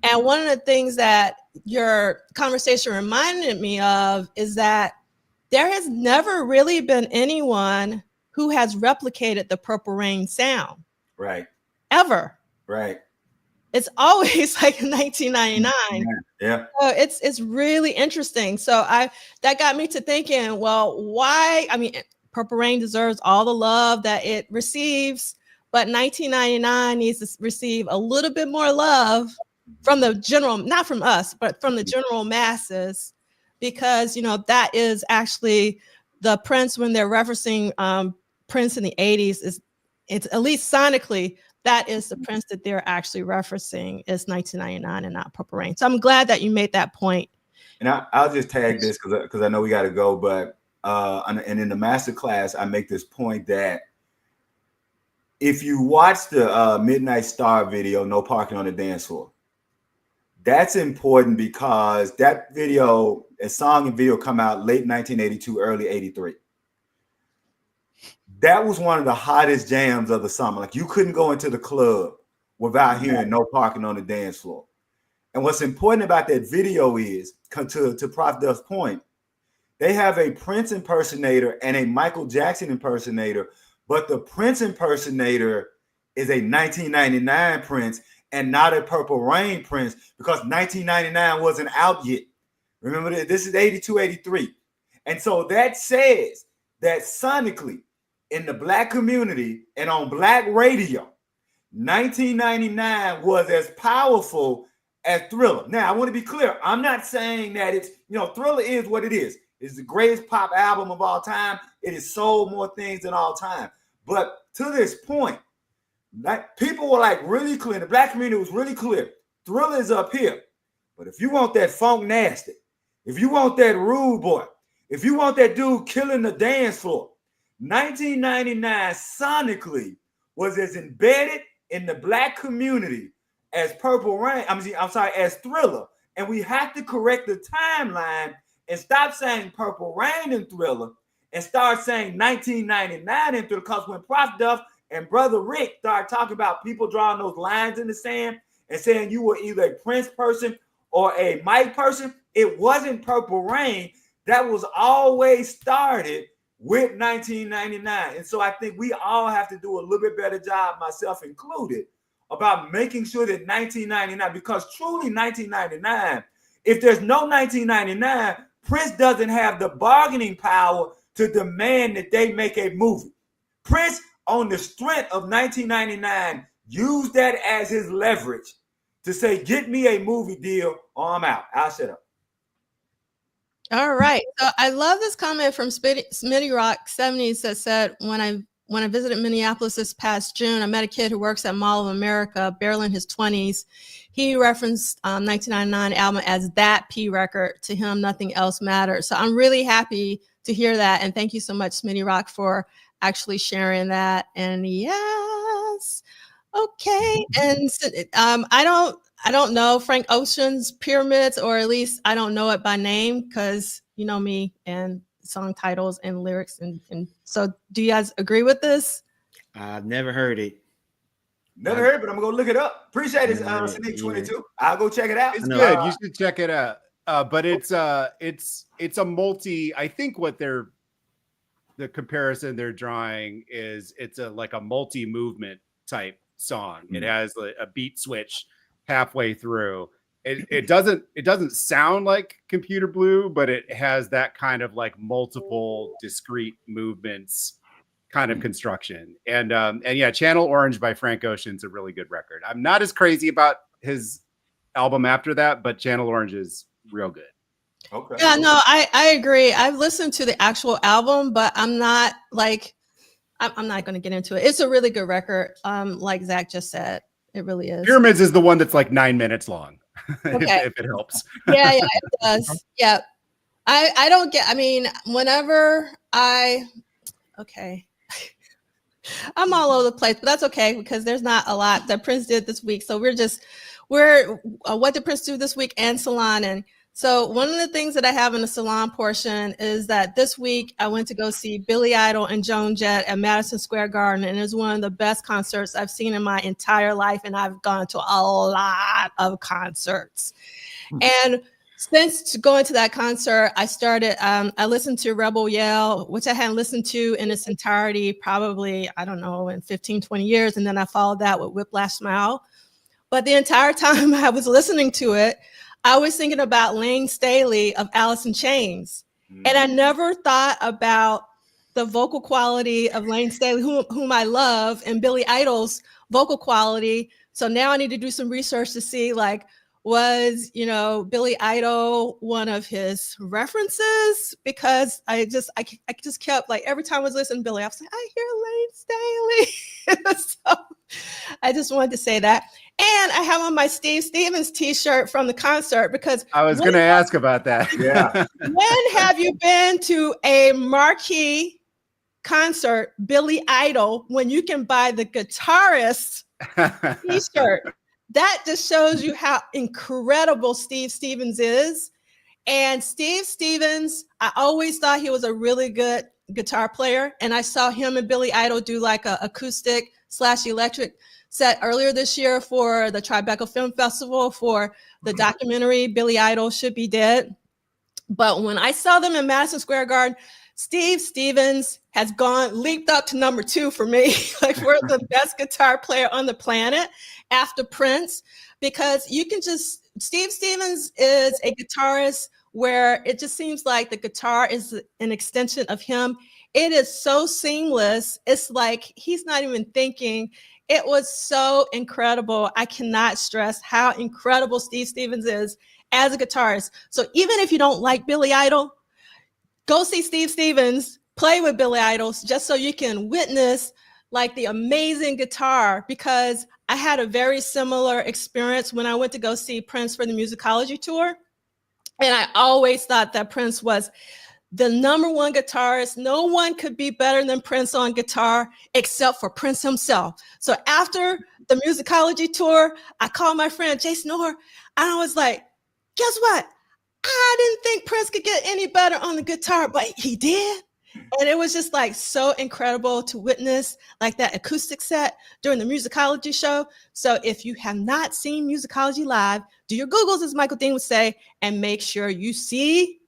And one of the things that your conversation reminded me of is that there has never really been anyone who has replicated the Purple Rain sound. Right. Ever. Right. It's always like 1999. Yeah. So it's really interesting. So that got me to thinking, well, why? I mean, Purple Rain deserves all the love that it receives, but 1999 needs to receive a little bit more love from the general, not from us, but from the general masses, because that is actually the Prince when they're referencing Prince in the 80s. It's at least sonically. That is the Prince that they're actually referencing is 1999 and not Purple Rain. So I'm glad that you made that point. And I'll just tag this because I know we got to go. But and in the master class, I make this point that if you watch the Midnight Star video, No Parking on the Dance Floor, that's important because that video, a song and video come out late 1982, early 83. That was one of the hottest jams of the summer. Like you couldn't go into the club without hearing No Parking on the Dance Floor. And what's important about that video is, to Prof. Duff's point, they have a Prince impersonator and a Michael Jackson impersonator, but the Prince impersonator is a 1999 Prince and not a Purple Rain Prince because 1999 wasn't out yet. Remember, this is 82, 83. And so that says that sonically, in the Black community and on Black radio, 1999 was as powerful as Thriller. Now, I want to be clear. I'm not saying that it's, Thriller is what it is. It's the greatest pop album of all time. It has sold more things than all time. But to this point, like people were like really clear. The Black community was really clear. Thriller is up here. But if you want that funk nasty, if you want that rude boy, if you want that dude killing the dance floor, 1999 sonically was as embedded in the Black community as Purple Rain. As Thriller. And we have to correct the timeline and stop saying Purple Rain and Thriller and start saying 1999 and Thriller. Because when Prof. Duff And Brother Rick started talking about people drawing those lines in the sand and saying you were either a Prince person or a Mike person. It wasn't Purple Rain. That was always started with 1999. And so I think we all have to do a little bit better job, myself included, about making sure that 1999, because truly 1999, if there's no 1999, Prince doesn't have the bargaining power to demand that they make a movie. Prince, on the strength of 1999, used that as his leverage to say, get me a movie deal or I'm out. I'll shut up. All right. So I love this comment from Smitty Rock 70s that said, when I visited Minneapolis this past June, I met a kid who works at Mall of America, barely in his 20s. He referenced 1999 album as that P record. To him, nothing else matters. So I'm really happy to hear that. And thank you so much, Smitty Rock, for actually sharing that. And yes, okay. And I don't know Frank Ocean's Pyramids, or at least I don't know it by name, because you know me and song titles and lyrics. And so do you guys agree with this? I've never heard it. Never heard it, but I'm gonna go look it up. Appreciate it, Sneak 22. I'll go check it out. It's good. You should check it out. But it's a multi. I think what the comparison they're drawing is it's like a multi-movement type song. It has a beat switch halfway through. It doesn't sound like Computer Blue, but it has that kind of like multiple discrete movements kind of construction. And yeah, Channel Orange by Frank Ocean's a really good record. I'm not as crazy about his album after that, but Channel Orange is real good. Okay. Yeah, no, I agree. I've listened to the actual album, but I'm not like, I'm not going to get into it. It's a really good record. Like Zach just said, it really is. Pyramids is the one that's like 9 minutes long. Okay. if it helps. Yeah, it does. Yeah. I don't get, I mean, whenever okay. I'm all over the place, but that's okay because there's not a lot that Prince did this week. So what did Prince do this week and Salon? And so one of the things that I have in the Salon portion is that this week I went to go see Billy Idol and Joan Jett at Madison Square Garden. And it's one of the best concerts I've seen in my entire life. And I've gone to a lot of concerts. And since going to that concert, I listened to Rebel Yell, which I hadn't listened to in its entirety, probably, I don't know, in 15, 20 years. And then I followed that with Whiplash Smile. But the entire time I was listening to it, I was thinking about Lane Staley of Alice in Chains. And I never thought about the vocal quality of Lane Staley, whom I love, and Billy Idol's vocal quality. So now I need to do some research to see, like, was, Billy Idol one of his references? Because I just kept, like, every time I was listening to Billy, I was like, I hear Lane Staley. So I just wanted to say that. And I have on my Steve Stevens t-shirt from the concert because I was going to ask about that. Yeah. When have you been to a marquee concert, Billy Idol, when you can buy the guitarist t-shirt? That just shows you how incredible Steve Stevens is. And Steve Stevens, I always thought he was a really good guitar player. And I saw him and Billy Idol do like a acoustic/electric set earlier this year for the Tribeca Film Festival for the documentary Billy Idol Should Be Dead. But when I saw them in Madison Square Garden, Steve Stevens has leaped up to number 2 for me. Like, we're the best guitar player on the planet after Prince, because Steve Stevens is a guitarist where it just seems like the guitar is an extension of him. It is so seamless. It's like he's not even thinking. It was so incredible. I cannot stress how incredible Steve Stevens is as a guitarist. So even if you don't like Billy Idol, go see Steve Stevens play with Billy Idol just so you can witness like the amazing guitar, because I had a very similar experience when I went to go see Prince for the musicology tour. And I always thought that Prince was the number one guitarist. No one could be better than Prince on guitar except for Prince himself. So after the musicology tour, I called my friend Jason Orr and I was like, guess what? I didn't think Prince could get any better on the guitar, but he did. And it was just like so incredible to witness like that acoustic set during the musicology show. So if you have not seen musicology live, do your Googles, as Michael Dean would say, and make sure you see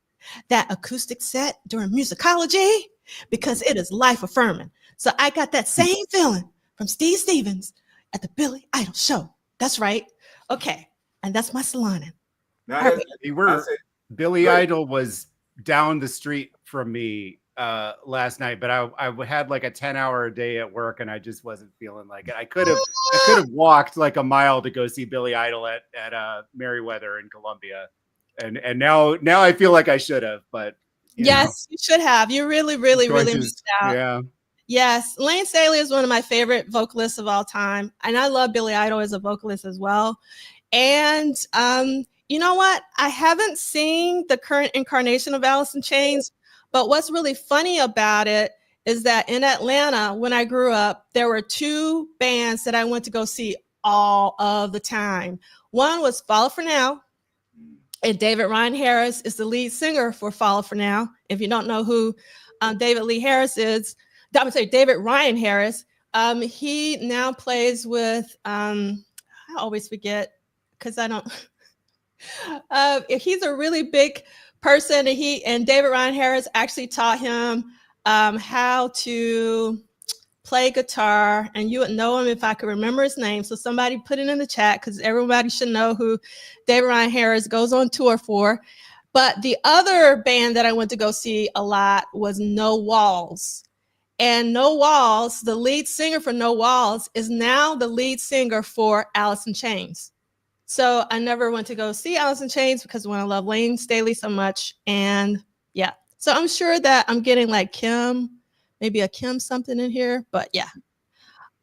that acoustic set during musicology, because it is life affirming. So I got that same feeling from Steve Stevens at the Billy Idol show. That's right. Okay. And that's my saloning. Now All that's, right. We were I said, Billy Good. Idol was down the street from me last night, but I had like a 10-hour a day at work and I just wasn't feeling like it. I could have walked like a mile to go see Billy Idol at Merriweather in Columbia. And now I feel like I should have, but Yes, you should have. You really, really, really missed out. Yeah. Yes, Lane Staley is one of my favorite vocalists of all time, and I love Billy Idol as a vocalist as well. And you know what? I haven't seen the current incarnation of Alice in Chains, but what's really funny about it is that in Atlanta, when I grew up, there were two bands that I went to go see all of the time. One was Follow For Now, and David Ryan Harris is the lead singer for Follow For Now. If you don't know who David Lee Harris is, David Ryan Harris, he now plays with, I always forget because I don't, he's a really big person, and David Ryan Harris actually taught him how to play guitar, and you would know him if I could remember his name. So somebody put it in the chat because everybody should know who David Ryan Harris goes on tour for. But the other band that I went to go see a lot was No Walls. And No Walls, the lead singer for No Walls, is now the lead singer for Alice in Chains. So I never went to go see Alice in Chains because when I love Lane Staley so much. And yeah, so I'm sure that I'm getting like Kim, maybe a Kim something in here, but yeah.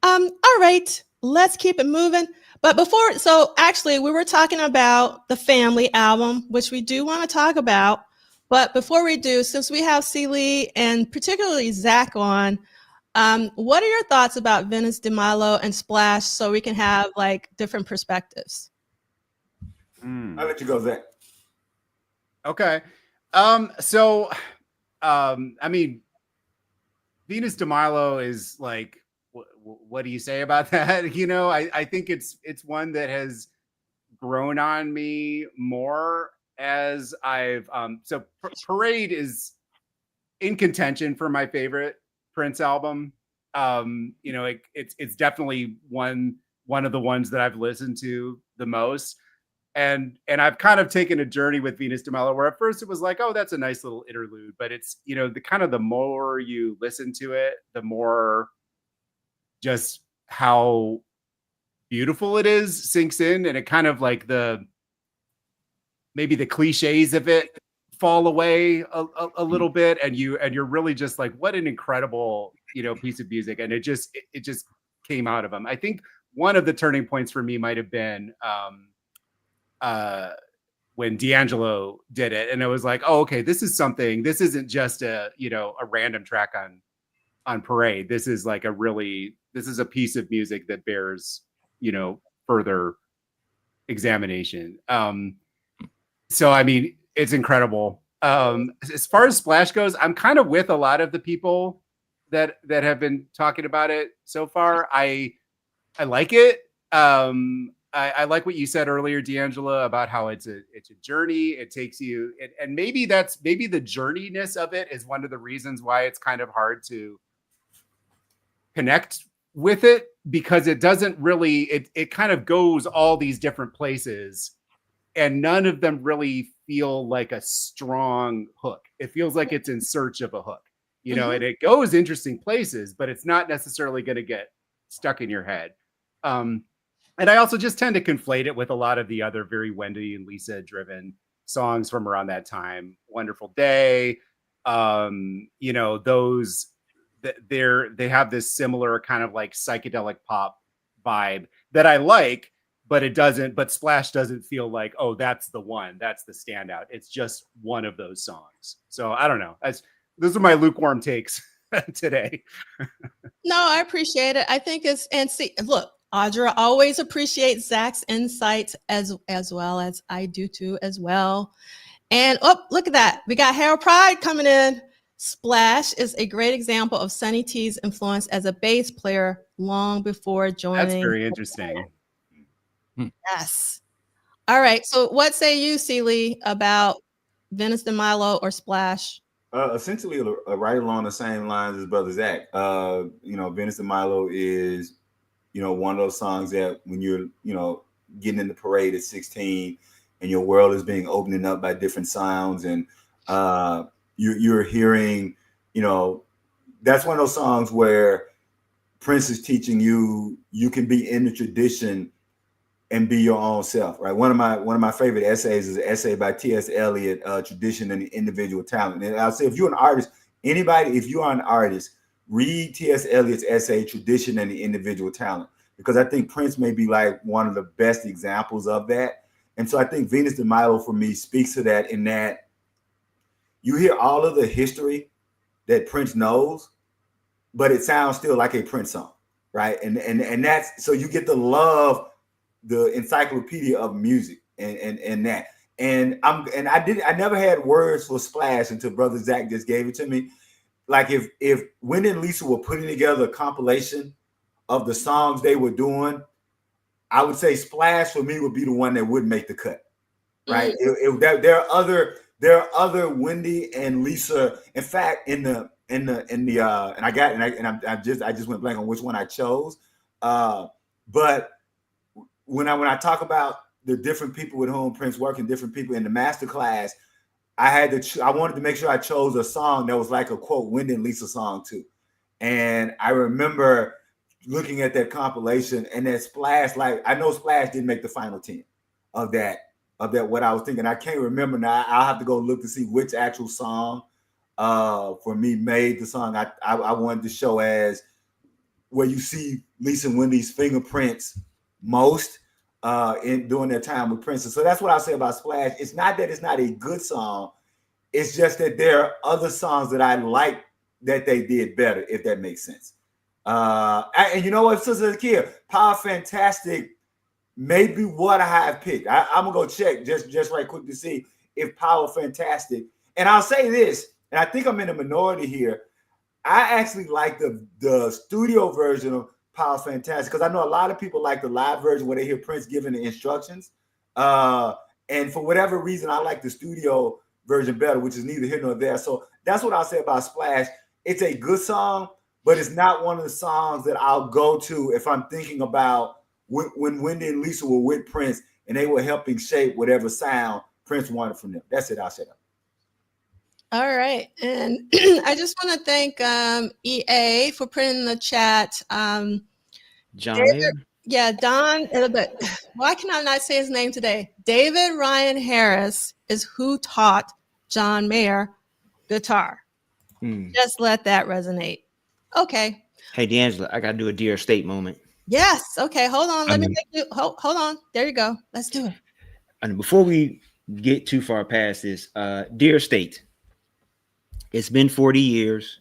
All right, let's keep it moving. But so actually we were talking about the Family album, which we do want to talk about. But before we do, since we have Celie and particularly Zach on, what are your thoughts about Venice de Milo and Splash so we can have like different perspectives? I'll let you go, Zach. Okay. I mean, Venus de Milo is like, what do you say about that? You know, I think it's one that has grown on me more as I've Parade is in contention for my favorite Prince album. You know, it's definitely one of the ones that I've listened to the most. And I've kind of taken a journey with Venus de Milo where at first it was like, oh, that's a nice little interlude, but it's, you know, the more you listen to it, the more just how beautiful it is sinks in, and it kind of like maybe the cliches of it fall away a little bit, and you're really just like, what an incredible, you know, piece of music. And it just came out of him. I think one of the turning points for me might have been when D'Angelo did it, and it was like, oh, okay, this is something. This isn't just a random track on Parade. This is like this is a piece of music that bears, you know, further examination. So I mean, it's incredible. As far as Splash goes, I'm kind of with a lot of the people that have been talking about it so far. I like it. I like what you said earlier, D'Angelo, about how it's a journey. It takes you, and maybe the journeyness of it is one of the reasons why it's kind of hard to connect with it, because it doesn't really, it kind of goes all these different places and none of them really feel like a strong hook. It feels like it's in search of a hook, you know, and it goes interesting places, but it's not necessarily going to get stuck in your head. And I also just tend to conflate it with a lot of the other very Wendy and Lisa driven songs from around that time. Wonderful Day, you know, those they have this similar kind of like psychedelic pop vibe that I like, but Splash doesn't feel like, oh, that's the one, that's the standout. It's just one of those songs. So I don't know. Those are my lukewarm takes today. No, I appreciate it. I think look, Audra always appreciates Zach's insights as well as I do too as well. And look at that. We got Harold Pride coming in. Splash is a great example of Sonny T's influence as a bass player long before joining. That's very interesting. Yes. All right. So what say you, Celie, about Venice de Milo or Splash? Essentially, right along the same lines as Brother Zach. Venice de Milo is, one of those songs that when you're, getting in the parade at 16 and your world is being opening up by different sounds and you're hearing, that's one of those songs where Prince is teaching you can be in the tradition and be your own self, right? One of my favorite essays is an essay by T.S. Eliot, Tradition and the Individual Talent. And I'll say, if you're an artist, if you are an artist, read T.S. Eliot's essay, Tradition and the Individual Talent, because I think Prince may be like one of the best examples of that. And so I think Venus de Milo for me speaks to that, in that you hear all of the history that Prince knows, but it sounds still like a Prince song, right? And that's, so you get to love the encyclopedia of music and that. And I never had words for Splash until Brother Zach just gave it to me. Like if Wendy and Lisa were putting together a compilation of the songs they were doing, I would say Splash for me would be the one that wouldn't make the cut. Right. There are other Wendy and Lisa. In fact, I just went blank on which one I chose. But when I talk about the different people with whom Prince worked and different people in the master class, I wanted to make sure I chose a song that was like a quote Wendy and Lisa song too. And I remember looking at that compilation and that Splash, like I know Splash didn't make the final 10 of that what I was thinking. I can't remember now. I'll have to go look to see which actual song for me made the song I wanted to show as where you see Lisa and Wendy's fingerprints most in during their time with Prince. So that's what I'll say about Splash. It's not that it's not a good song. It's just that there are other songs that I like that they did better, if that makes sense. And you know what, Sister Zakia, Power Fantastic may be what I have picked. I'm gonna go check just right quick to see if Power Fantastic. And I'll say this, and I think I'm in a minority here. I actually like the studio version of Power Fantastic because I know a lot of people like the live version where they hear Prince giving the instructions. And for whatever reason, I like the studio version better, which is neither here nor there. So that's what I'll say about Splash. It's a good song, but it's not one of the songs that I'll go to if I'm thinking about when Wendy and Lisa were with Prince and they were helping shape whatever sound Prince wanted from them. That's it. I'll say that. All right. And I just want to thank EA for putting in the chat. John David, Mayer? Yeah, Don. Why can I not say his name today? David Ryan Harris is who taught John Mayer guitar. Just let that resonate. Okay. Hey, D'Angela, I got to do a Dear State moment. Yes. Okay. Hold on. Let me take you. Hold on. There you go. Let's do it. And before we get too far past this, Dear State, it's been 40 years.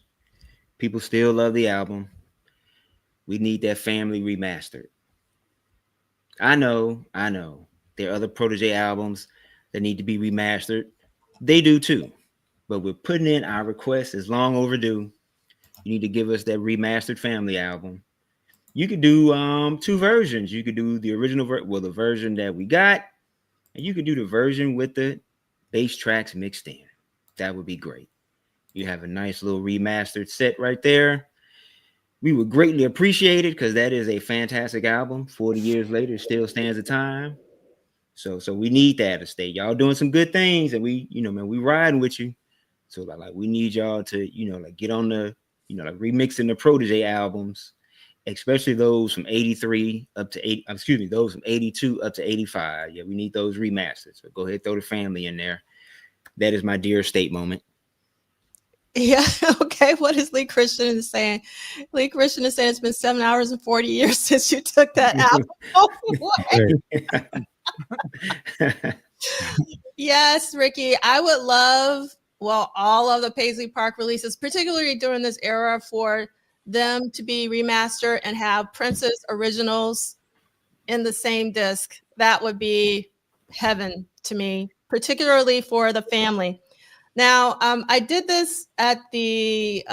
People still love the album. We need that family remastered. I know. There are other Protege albums that need to be remastered. They do too. But we're putting in our request. It's long overdue. You need to give us that remastered family album. You could do 2 versions. You could do the original the version that we got, and you could do the version with the bass tracks mixed in. That would be great. You have a nice little remastered set right there. We would greatly appreciate it because that is a fantastic album. 40 years later, it still stands the time. So we need that to stay. Y'all doing some good things, and we riding with you. So like we need y'all to, get on the, remixing the Protege albums, especially those from 83 up to 8. Those from 82 up to 85. Yeah, we need those remastered. So go ahead, throw the family in there. That is my Dear State moment. Yeah. Okay. What is Lee Christian saying? Lee Christian is saying it's been 7 hours and 40 years since you took that album away. Yes, Ricky. I would love, all of the Paisley Park releases, particularly during this era, for them to be remastered and have Prince's originals in the same disc. That would be heaven to me, particularly for the family. Now, I did this at the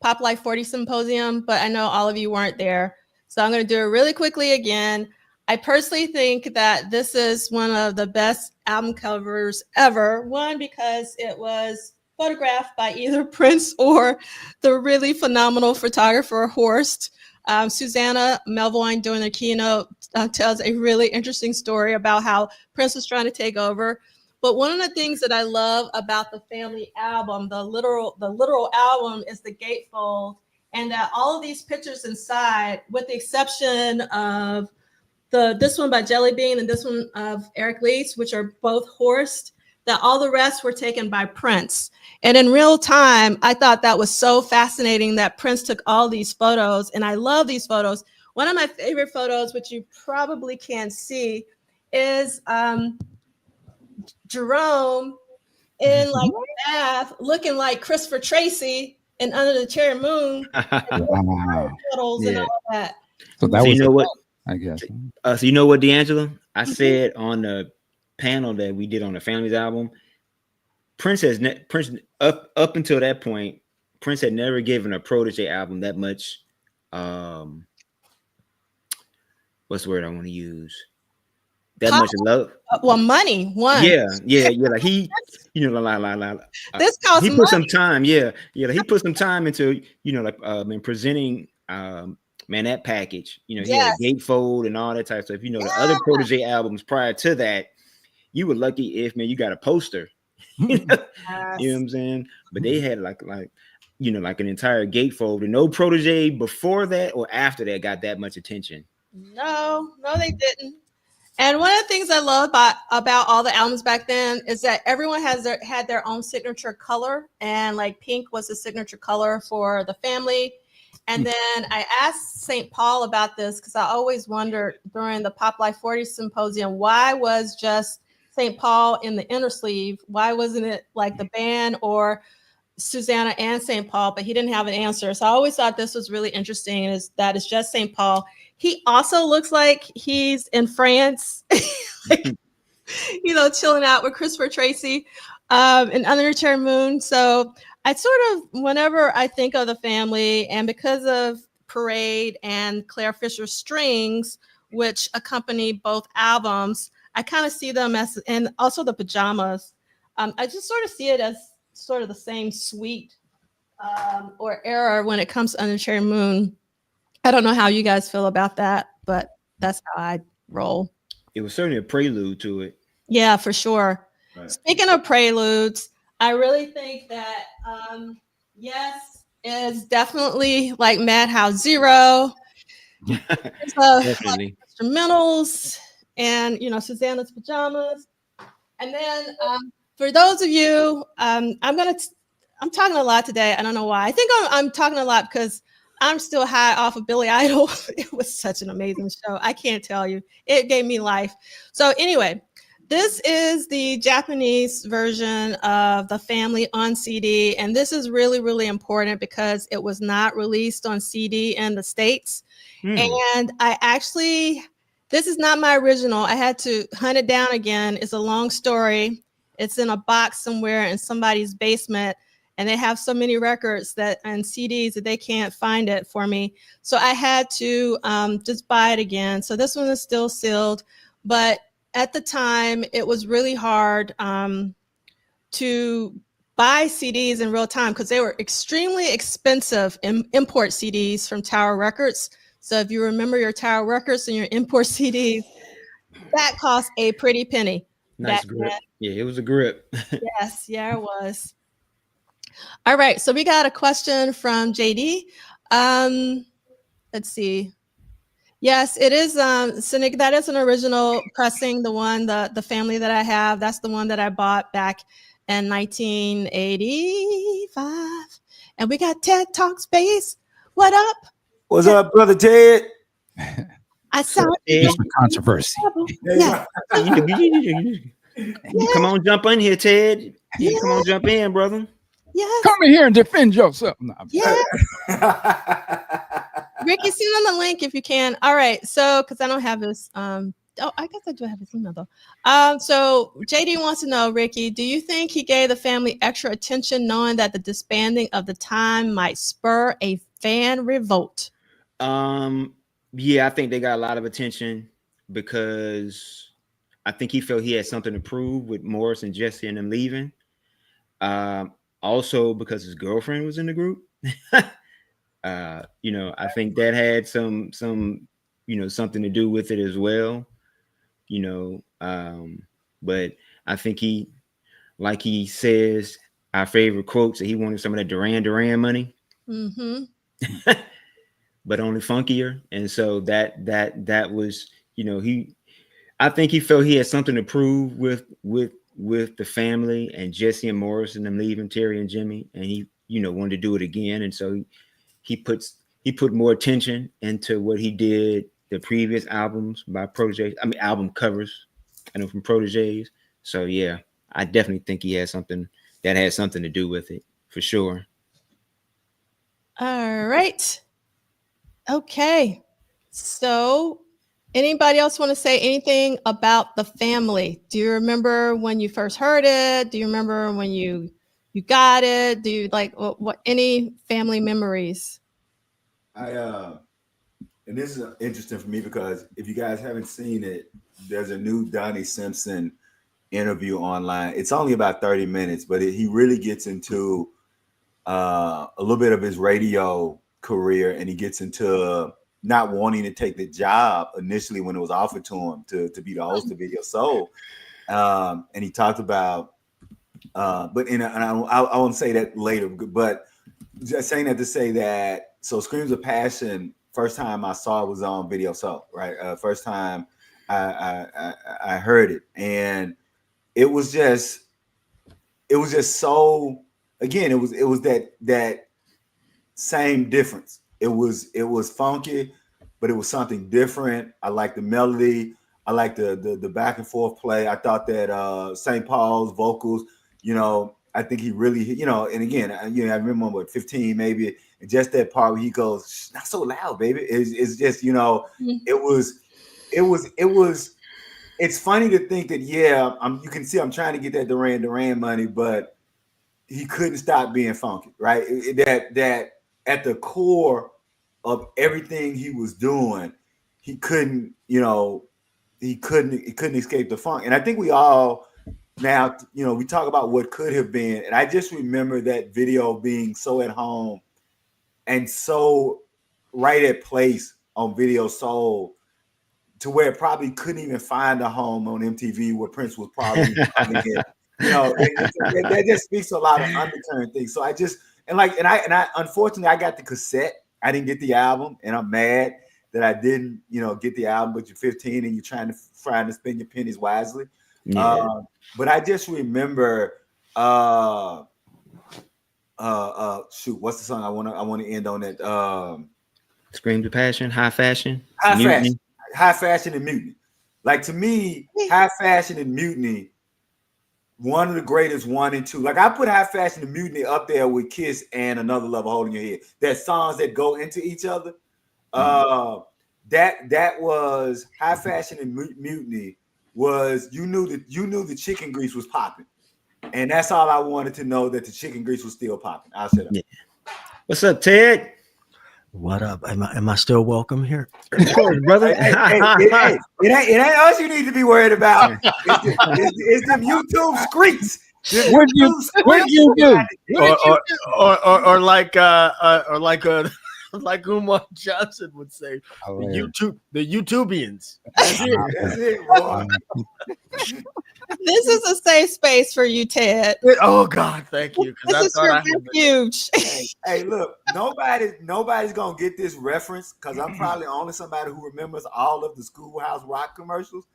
Pop Life 40 Symposium, but I know all of you weren't there. So I'm going to do it really quickly again. I personally think that this is one of the best album covers ever. One, because it was photographed by either Prince or the really phenomenal photographer Horst. Susanna Melvoin, during the keynote, tells a really interesting story about how Prince was trying to take over. But one of the things that I love about the family album, the literal album, is the gatefold, and that all of these pictures inside, with the exception of this one by Jelly Bean and this one of Eric Leeds, which are both Horst, that all the rest were taken by Prince. And in real time, I thought that was so fascinating that Prince took all these photos, and I love these photos. One of my favorite photos, which you probably can't see, is Jerome in like a bath, looking like Christopher Tracy and Under the Cherry Moon, and Wow. photos and all that. So that So was you know what? I guess. So you know what, D'Angelo? I said on the panel that we did on the Family's album, Prince up until that point, Prince had never given a protege album that much. What's the word I want to use? That much love. Well, money. One. Yeah. Like he, you know, This costs he money. put some time. Yeah. He put some time into, you know, like in presenting, man, that package. You know, he had a gatefold and all that type of stuff. You know, the other protege albums prior to that, you were lucky if, man, you got a poster. You know what I'm saying? But they had like you know, like an entire gatefold, and no protege before that or after that got that much attention. No, they didn't. And one of the things I love about all the albums back then is that everyone had their own signature color, and like pink was the signature color for the family. And then I asked St. Paul about this because I always wondered during the Pop Life 40 Symposium, why was just St. Paul in the inner sleeve? Why wasn't it like the band or Susanna and St. Paul? But he didn't have an answer. So I always thought this was really interesting, is that it's just St. Paul. He also looks like he's in France, like, you know, chilling out with Christopher Tracy and Under the Cherry Moon. So I sort of, whenever I think of the family, and because of Parade and Claire Fisher strings, which accompany both albums, I kind of see them as, and also the pajamas, I just sort of see it as sort of the same suite or era when it comes to Under the Cherry Moon. I don't know how you guys feel about that, but that's how I roll. It was certainly a prelude to it. Yeah, for sure. Right. Speaking of preludes, I really think that Yes is definitely like Madhouse Zero. Definitely. Instrumentals and, you know, Susanna's Pajamas. And then for those of you, I'm talking a lot today. I don't know why. I think I'm talking a lot because I'm still high off of Billy Idol. It was such an amazing show. I can't tell you. It gave me life. So anyway, this is the Japanese version of The Family on CD. And this is really, really important because it was not released on CD in the States. And this is not my original. I had to hunt it down again. It's a long story. It's in a box somewhere in somebody's basement. And they have so many records and CDs that they can't find it for me. So I had to just buy it again. So this one is still sealed. But at the time, it was really hard to buy CDs in real time because they were extremely expensive import CDs from Tower Records. So if you remember your Tower Records and your import CDs, that cost a pretty penny. Nice grip. Yeah, it was a grip. Yes, yeah, it was. All right, so we got a question from JD. Let's see. Yes, it is. Cynic, that is an original pressing, the family that I have. That's the one that I bought back in 1985. And we got TED Talk Space. What up? What's up, brother Ted? I saw It's the controversy. Yeah. Come on, jump in here, Ted. Yeah. Come on, jump in, brother. Yes. Come in here and defend yourself. No, Yeah. Ricky, send on the link if you can. All right. So, because I don't have his Oh, I guess I do have his email though. So JD wants to know, Ricky, do you think he gave the family extra attention knowing that the disbanding of the time might spur a fan revolt? Yeah, I think they got a lot of attention because I think he felt he had something to prove with Morris and Jesse and them leaving. Also because his girlfriend was in the group. I think that had some something to do with it as well. But I think he, like he says, our favorite quotes, that he wanted some of that Duran money. Mm-hmm. But only funkier. And so that was, I think he felt he had something to prove with the family and Jesse and Morris and them leaving, Terry and Jimmy, and he, wanted to do it again. And so he put more attention into what he did the previous albums by Protege. I mean, album covers, from Proteges. So yeah, I definitely think he had something to do with it for sure. All right. Okay. So anybody else want to say anything about the family? Do you remember when you first heard it? Do you remember when you got it? Do you like what any family memories? And this is interesting for me because if you guys haven't seen it, there's a new Donnie Simpson interview online. It's only about 30 minutes, but he really gets into a little bit of his radio career, and he gets into not wanting to take the job initially when it was offered to him to be the host of Video Soul. And he talked about, I won't say that later, but just saying that to say that, so Screams of Passion, first time I saw it was on Video Soul, right? First time I heard it, and it was just so, again, it was that same difference. It was funky, but it was something different. I like the melody. I like the back and forth play. I thought that St. Paul's vocals, I think he really, and again, I remember what 15 maybe, and just that part where he goes, not so loud, baby. It's just, it was. It's funny to think that, you can see I'm trying to get that Duran money, but he couldn't stop being funky, right? That at the core of everything he was doing, he couldn't escape the funk. And I think we all now, we talk about what could have been. And I just remember that video being so at home and so right at place on Video Soul, to where it probably couldn't even find a home on MTV where Prince was probably coming in. That just speaks to a lot of undercurrent things. So I unfortunately I got the cassette. I didn't get the album, and I'm mad that I didn't, get the album. But you're 15 and you're trying to spend your pennies wisely. Yeah. But I just remember, shoot, what's the song I want to end on that? Scream to Passion, High Fashion, High Fashion and Mutiny. Like, to me, High Fashion and Mutiny, one of the greatest 1 and 2. Like, I put High Fashion and Mutiny up there with Kiss and Another Love Holding Your Head. That songs that go into each other. That was High Fashion and Mutiny. Was you knew the chicken grease was popping, and that's all I wanted to know, that the chicken grease was still popping. I'll shut up. Yeah. What's up, Ted? What up? Am I still welcome here? Of course, brother. It ain't us you need to be worried about. It's them YouTube screens. What you do? Like Umar Johnson would say, the YouTubians. That's it, boy. This is a safe space for you, Ted. Oh God, thank you. This is your refuge. Hey, look, nobody's gonna get this reference because I'm probably only somebody who remembers all of the Schoolhouse Rock commercials.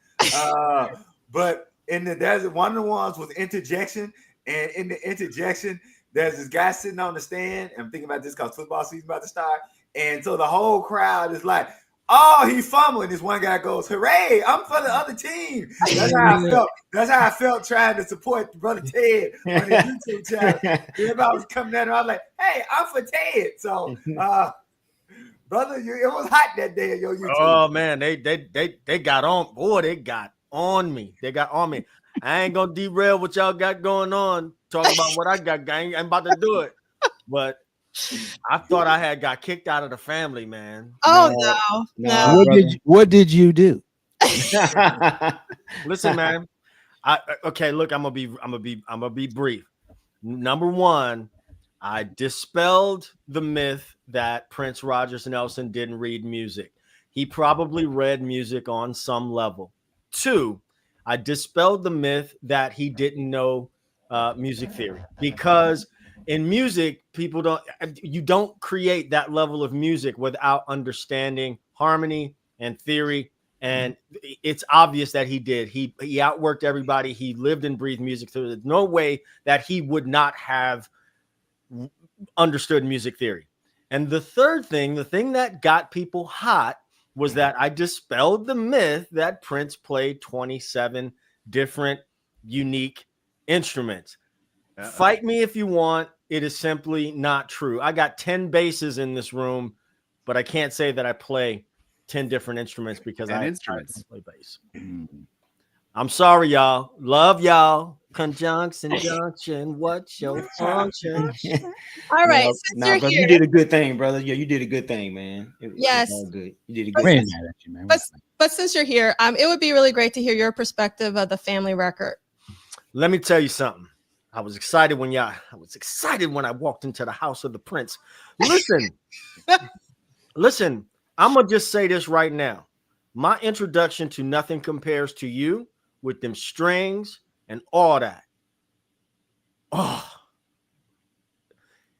But there's one of the ones was interjection, and in the interjection, there's this guy sitting on the stand. I'm thinking about this because football season about to start, and so the whole crowd is like, "Oh, he fumbling." This one guy goes, "Hooray! I'm for the other team." That's how I felt. That's how I felt trying to support Brother Ted on his YouTube channel. Everybody was coming at him. I was like, "Hey, I'm for Ted." So, brother. It was hot that day on your YouTube. Oh man, they got on. Boy, they got on me. They got on me. I ain't gonna derail what y'all got going on. Talk about what I got. I ain't about to do it. But I thought I had got kicked out of the family, man. Oh no. What did you do? Listen, man. Okay, look, I'm gonna be brief. Number one, I dispelled the myth that Prince Rogers Nelson didn't read music. He probably read music on some level. Two, I dispelled the myth that he didn't know music theory, because in music, you don't create that level of music without understanding harmony and theory. And it's obvious that he did. He outworked everybody. He lived and breathed music. So there's no way that he would not have understood music theory. And the third thing, the thing that got people hot, was that I dispelled the myth that Prince played 27 different unique instruments. Fight me if you want. It is simply not true. I got 10 basses in this room, but I can't say that I play 10 different instruments because I play bass. I'm sorry, y'all. Love y'all. Conjunction, junction. What's your function? All right. Brother, you did a good thing, brother. Yeah, you did a good thing, man. Yes. All good. You did a good thing. But since you're here, it would be really great to hear your perspective of the family record. Let me tell you something. I was excited when I walked into the house of the Prince. Listen, I'm going to just say this right now. My introduction to Nothing Compares to You with them strings and all that. Oh,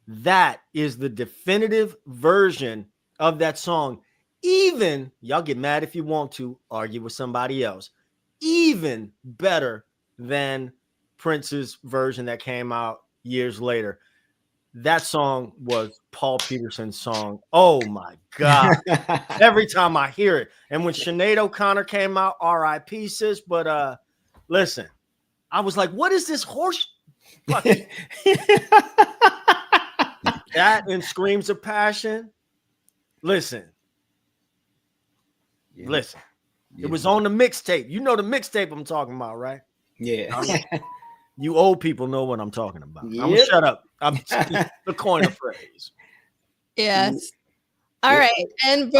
that is the definitive version of that song. Even, y'all get mad if you want to, argue with somebody else, even better than Prince's version that came out years later. That song was Paul Peterson's song. Oh my God. Every time I hear it. And when Sinead O'Connor came out, R.I.P. sis. But listen, I was like, what is this horse? That and Screams of Passion. Listen. It was on the mixtape. You know the mixtape I'm talking about, right? Yeah. You old people know what I'm talking about. Yep. I'm gonna shut up. I'm the coin of phrase. Yes. All right. And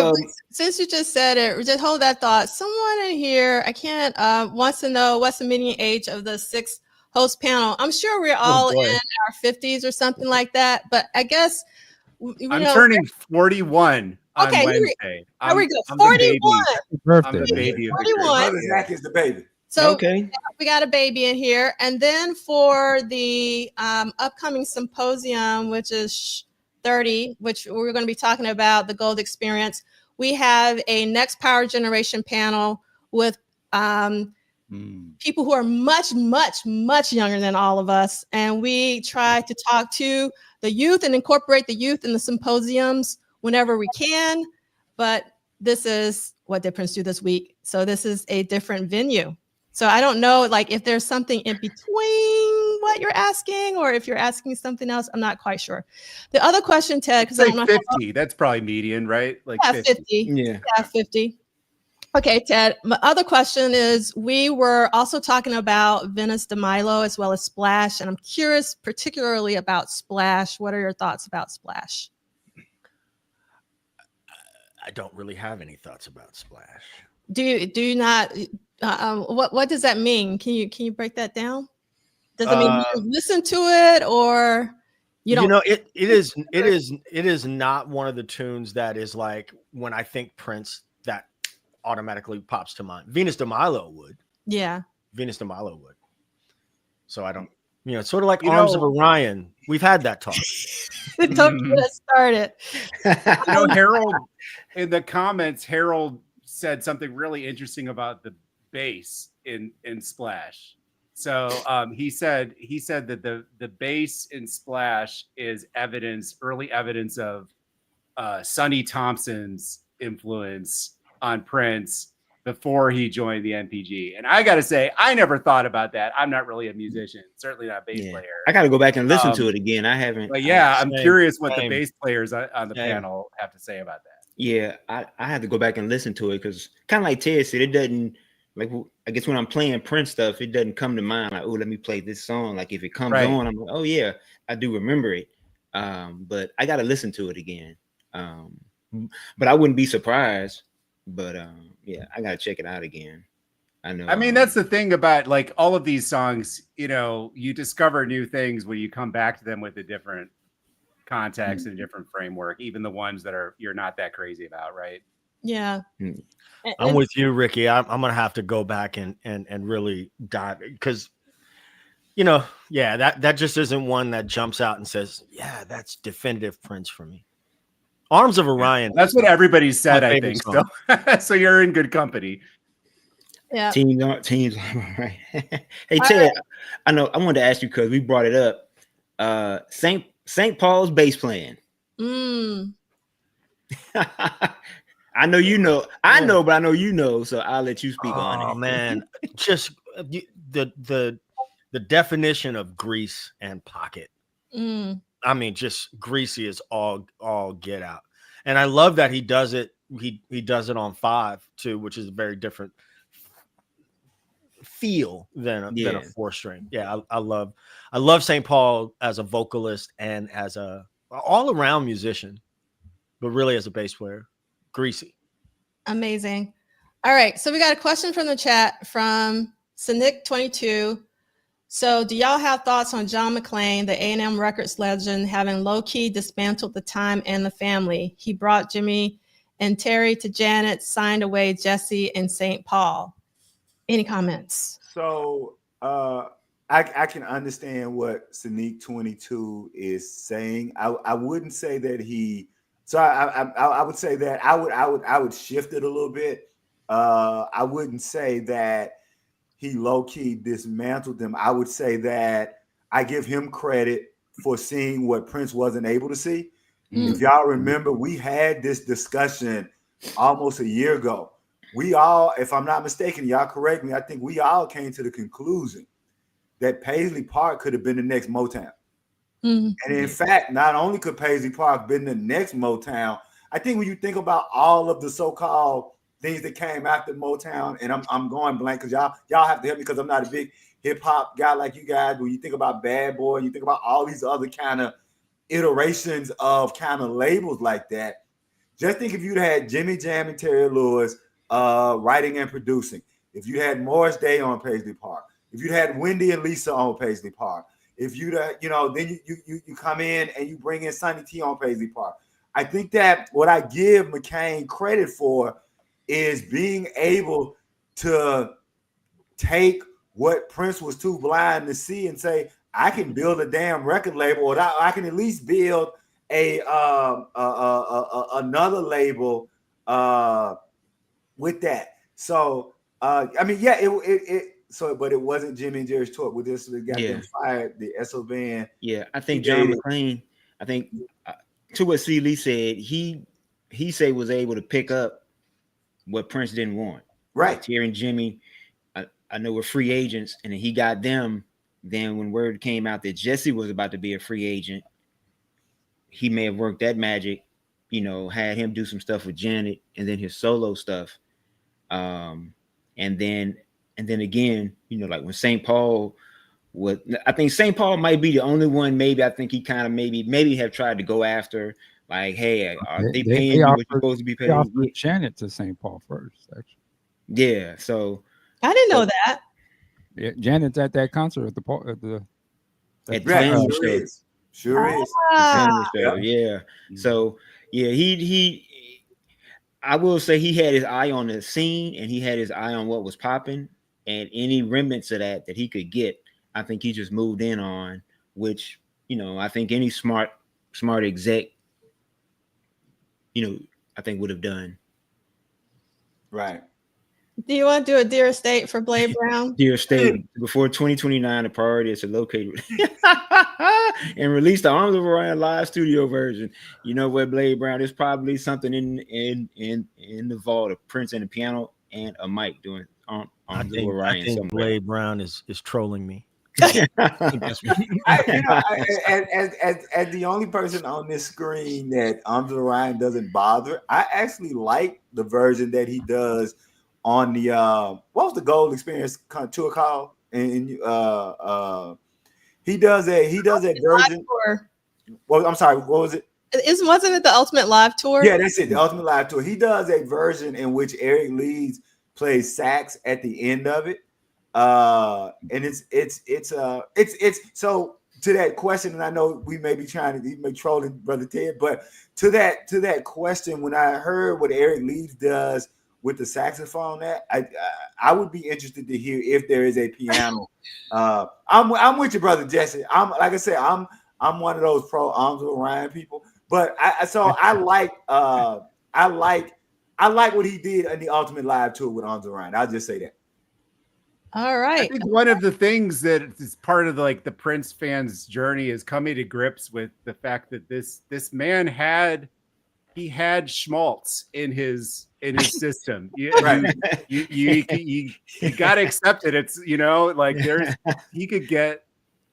since you just said it, just hold that thought. Someone in here, I can't, wants to know what's the median age of the 6 host panel. I'm sure we're all in our 50s or something like that. But I guess I'm turning 41 on Wednesday. There we go. 41. I'm the baby of the group. Brother Zach is the baby. So we got a baby in here. And then for the upcoming symposium, which is 30, which we're going to be talking about the Gold Experience, we have a next power generation panel with people who are much, much, much younger than all of us. And we try to talk to the youth and incorporate the youth in the symposiums whenever we can. But this is what did Prince do this week. So this is a different venue. So I don't know, like, if there's something in between what you're asking, or if you're asking something else, I'm not quite sure. The other question, Ted, because like 50, that's probably median, right? Like 50. Yeah, 50. Okay, Ted. My other question is, we were also talking about Venice de Milo as well as Splash, and I'm curious particularly about Splash. What are your thoughts about Splash? I don't really have any thoughts about Splash. Do you not? What does that mean? Can you break that down? Does it mean you listen to it, or you don't? You know, it is not one of the tunes that is like, when I think Prince, that automatically pops to mind. Venus de Milo would. Yeah. Venus de Milo would. So I don't. You know, it's sort of like Arms of Orion. We've had that talk. Don't get us started. Harold, in the comments, Harold said something really interesting about the bass in Splash. So he said that the bass in Splash is early evidence of Sonny Thompson's influence on Prince before he joined the NPG. And I gotta say, I never thought about that. I'm not really a musician, certainly not a bass player. I gotta go back and listen to it again. I haven't. But yeah, I'm curious what the bass players on the panel have to say about that. Yeah, I had to go back and listen to it because kind of like Ted said, it doesn't like I guess when I'm playing Prince stuff, it doesn't come to mind like, oh, let me play this song. Like if it comes Right. on, I'm like, oh yeah, I do remember it. But I gotta listen to it again. But I wouldn't be surprised. But yeah, I gotta check it out again. I know. I mean, that's the thing about like all of these songs, you know, you discover new things when you come back to them with a different context and a different framework, even the ones that you're not that crazy about, right? Yeah. I'm with you, Ricky. I'm gonna have to go back and really dive because you know, yeah, that just isn't one that jumps out and says, yeah, that's definitive Prince for me. Arms of Orion. That's what everybody said, I think. Song. So, so you're in good company. Yeah. Teams. Right. Hey Ted, I know I wanted to ask you because we brought it up. St. Paul's bass playing. I know you know. I know, but I know you know. So I'll let you speak on it. Oh man, just the definition of grease and pocket. I mean, just greasy is all get out. And I love that he does it. He does it on 5 too, which is a very different feel than a 4-string. Yeah, I love St. Paul as a vocalist and as a all around musician, but really as a bass player. Greasy. Amazing. All right. So we got a question from the chat from Cynic22. So do y'all have thoughts on John McClain, the A&M Records legend, having low-key dismantled the Time and the Family? He brought Jimmy and Terry to Janet, signed away Jesse and St. Paul. Any comments? So I can understand what Sneak 22 is saying. I wouldn't say that he. So I would say that I would shift it a little bit. I wouldn't say that he low-key dismantled them. I would say that I give him credit for seeing what Prince wasn't able to see. If y'all remember, we had this discussion almost a year ago. We all, if I'm not mistaken, y'all correct me, I think we all came to the conclusion that Paisley Park could have been the next Motown. And in fact, not only could Paisley Park been the next Motown, I think when you think about all of the so-called things that came after Motown, and I'm going blank because y'all have to help me because I'm not a big hip-hop guy like you guys. When you think about Bad Boy, you think about all these other kind of iterations of kind of labels like that. Just think if you'd had Jimmy Jam and Terry Lewis writing and producing, if you had Morris Day on Paisley Park, if you had Wendy and Lisa on Paisley Park, if you'd then you come in and you bring in Sonny T on Paisley Park. I think that what I give McCain credit for is being able to take what Prince was too blind to see and say, I can build a damn record label, or I can at least build another label with that. So I mean, yeah, but it wasn't Jimmy and Jerry's tour with this. Got them fired. The SO band. Yeah, I think John McClain. I think to what C. Lee said, he was able to pick up what Prince didn't want. Right. Like Terry and Jimmy, I know were free agents, and then he got them. Then when word came out that Jesse was about to be a free agent, he may have worked that magic, had him do some stuff with Janet and then his solo stuff. And then again, like when St. Paul I think St. Paul might be the only one, maybe I think he kind of maybe have tried to go after, like, hey, are they paying you what you're supposed to be paying? They offered Janet to St. Paul first, actually. Yeah, so I didn't know that. Yeah, Janet's at that concert at the Sure is. Yeah. So yeah, he I will say he had his eye on the scene and he had his eye on what was popping, and any remnants of that he could get, I think he just moved in on, which, I think any smart exec, I think would have done. Right. Do you want to do a Dear Estate for Blade Brown? Dear Estate, before 2029, the priority is to locate and release the Arms of Orion live studio version. You know what, Blade Brown? There's probably something in the vault of Prince and a piano and a mic doing Arms of Orion. I think Blade Brown is trolling me. That's as the only person on this screen that Arms of Orion doesn't bother, I actually like the version that he does on the what was the Gold Experience tour called? And he does that version. Well, I'm sorry, what was it? Wasn't it the Ultimate Live Tour? Yeah, that's it. The Ultimate Live Tour. He does a version in which Eric Leeds plays sax at the end of it. And it's so to that question, and I know we may be trying to be trolling Brother Ted, but to that question, when I heard what Eric Leeds does with the saxophone, that I would be interested to hear if there is a piano. I'm with you, Brother Jesse. I'm like I said, I'm one of those pro Arms of Orion people. But I like what he did in the Ultimate Live Tour with Arms of Orion. I'll just say that. All right. I think one of the things that is part of the Prince fans' journey is coming to grips with the fact that this man had schmaltz in his system. You got to accept it. It's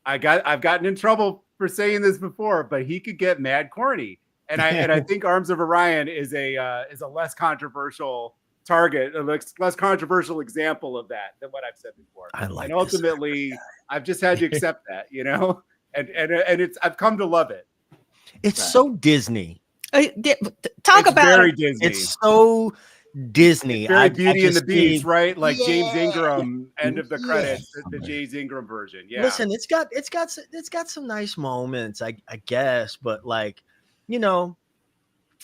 I've gotten in trouble for saying this before, but he could get mad corny. And I think Arms of Orion is a less controversial target, a less controversial example of that than what I've said before. And ultimately, I've just had to accept that, and it's I've come to love it. It's so Disney. Talk about very Disney. It's so Disney. It's very Beauty and the Beast, right? Like Yeah. James Ingram, end of the credits, the James Ingram version. Yeah. Listen, it's got some nice moments, I guess, but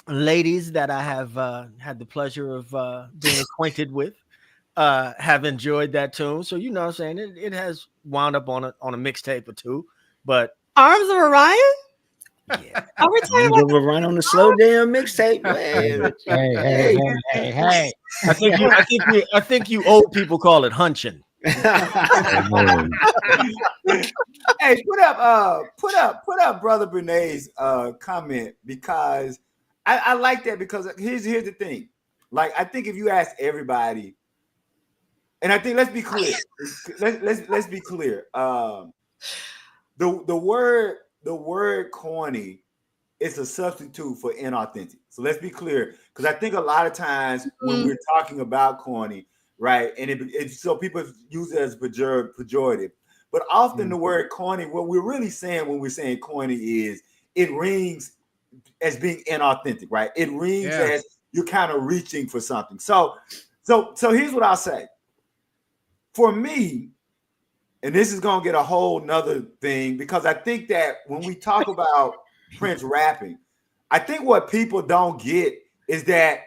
ladies that I have had the pleasure of being acquainted with have enjoyed that tune. So what I'm saying, it has wound up on a mixtape or two, but Arms of Orion. yeah. Are we talking about We'll run on the slow damn mixtape. Hey. I think you old people call it hunching. Hey, put up Brother Bernays' comment, because I like that, because here's the thing. Like, I think if you ask everybody, and I think let's be clear. Let's be clear. The word corny is a substitute for inauthentic. So let's be clear, because I think a lot of times when we're talking about corny, right, and so people use it as pejorative, but often the word corny, what we're really saying when we're saying corny is it rings as being inauthentic, right? It rings as you're kind of reaching for something. So here's what I'll say. For me, and this is gonna get a whole nother thing, because I think that when we talk about Prince rapping, I think what people don't get is that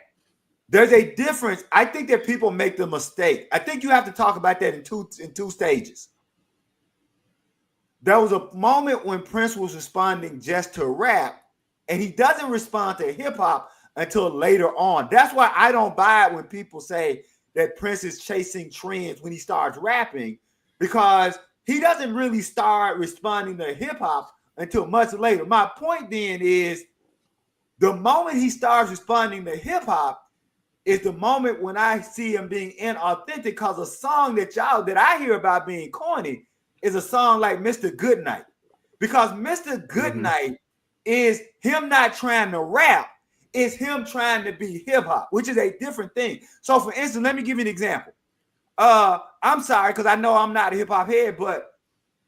there's a difference. I think that people make the mistake. I think you have to talk about that in two stages. There was a moment when Prince was responding just to rap, and he doesn't respond to hip hop until later on. That's why I don't buy it when people say that Prince is chasing trends when he starts rapping, because he doesn't really start responding to hip hop until much later. My point then is, the moment he starts responding to hip hop is the moment when I see him being inauthentic, because a song that I hear about being corny is a song like Mr. Goodnight. Because Mr. Goodnight is him not trying to rap, it's him trying to be hip hop, which is a different thing. So for instance, let me give you an example. I'm sorry, because I know I'm not a hip hop head, but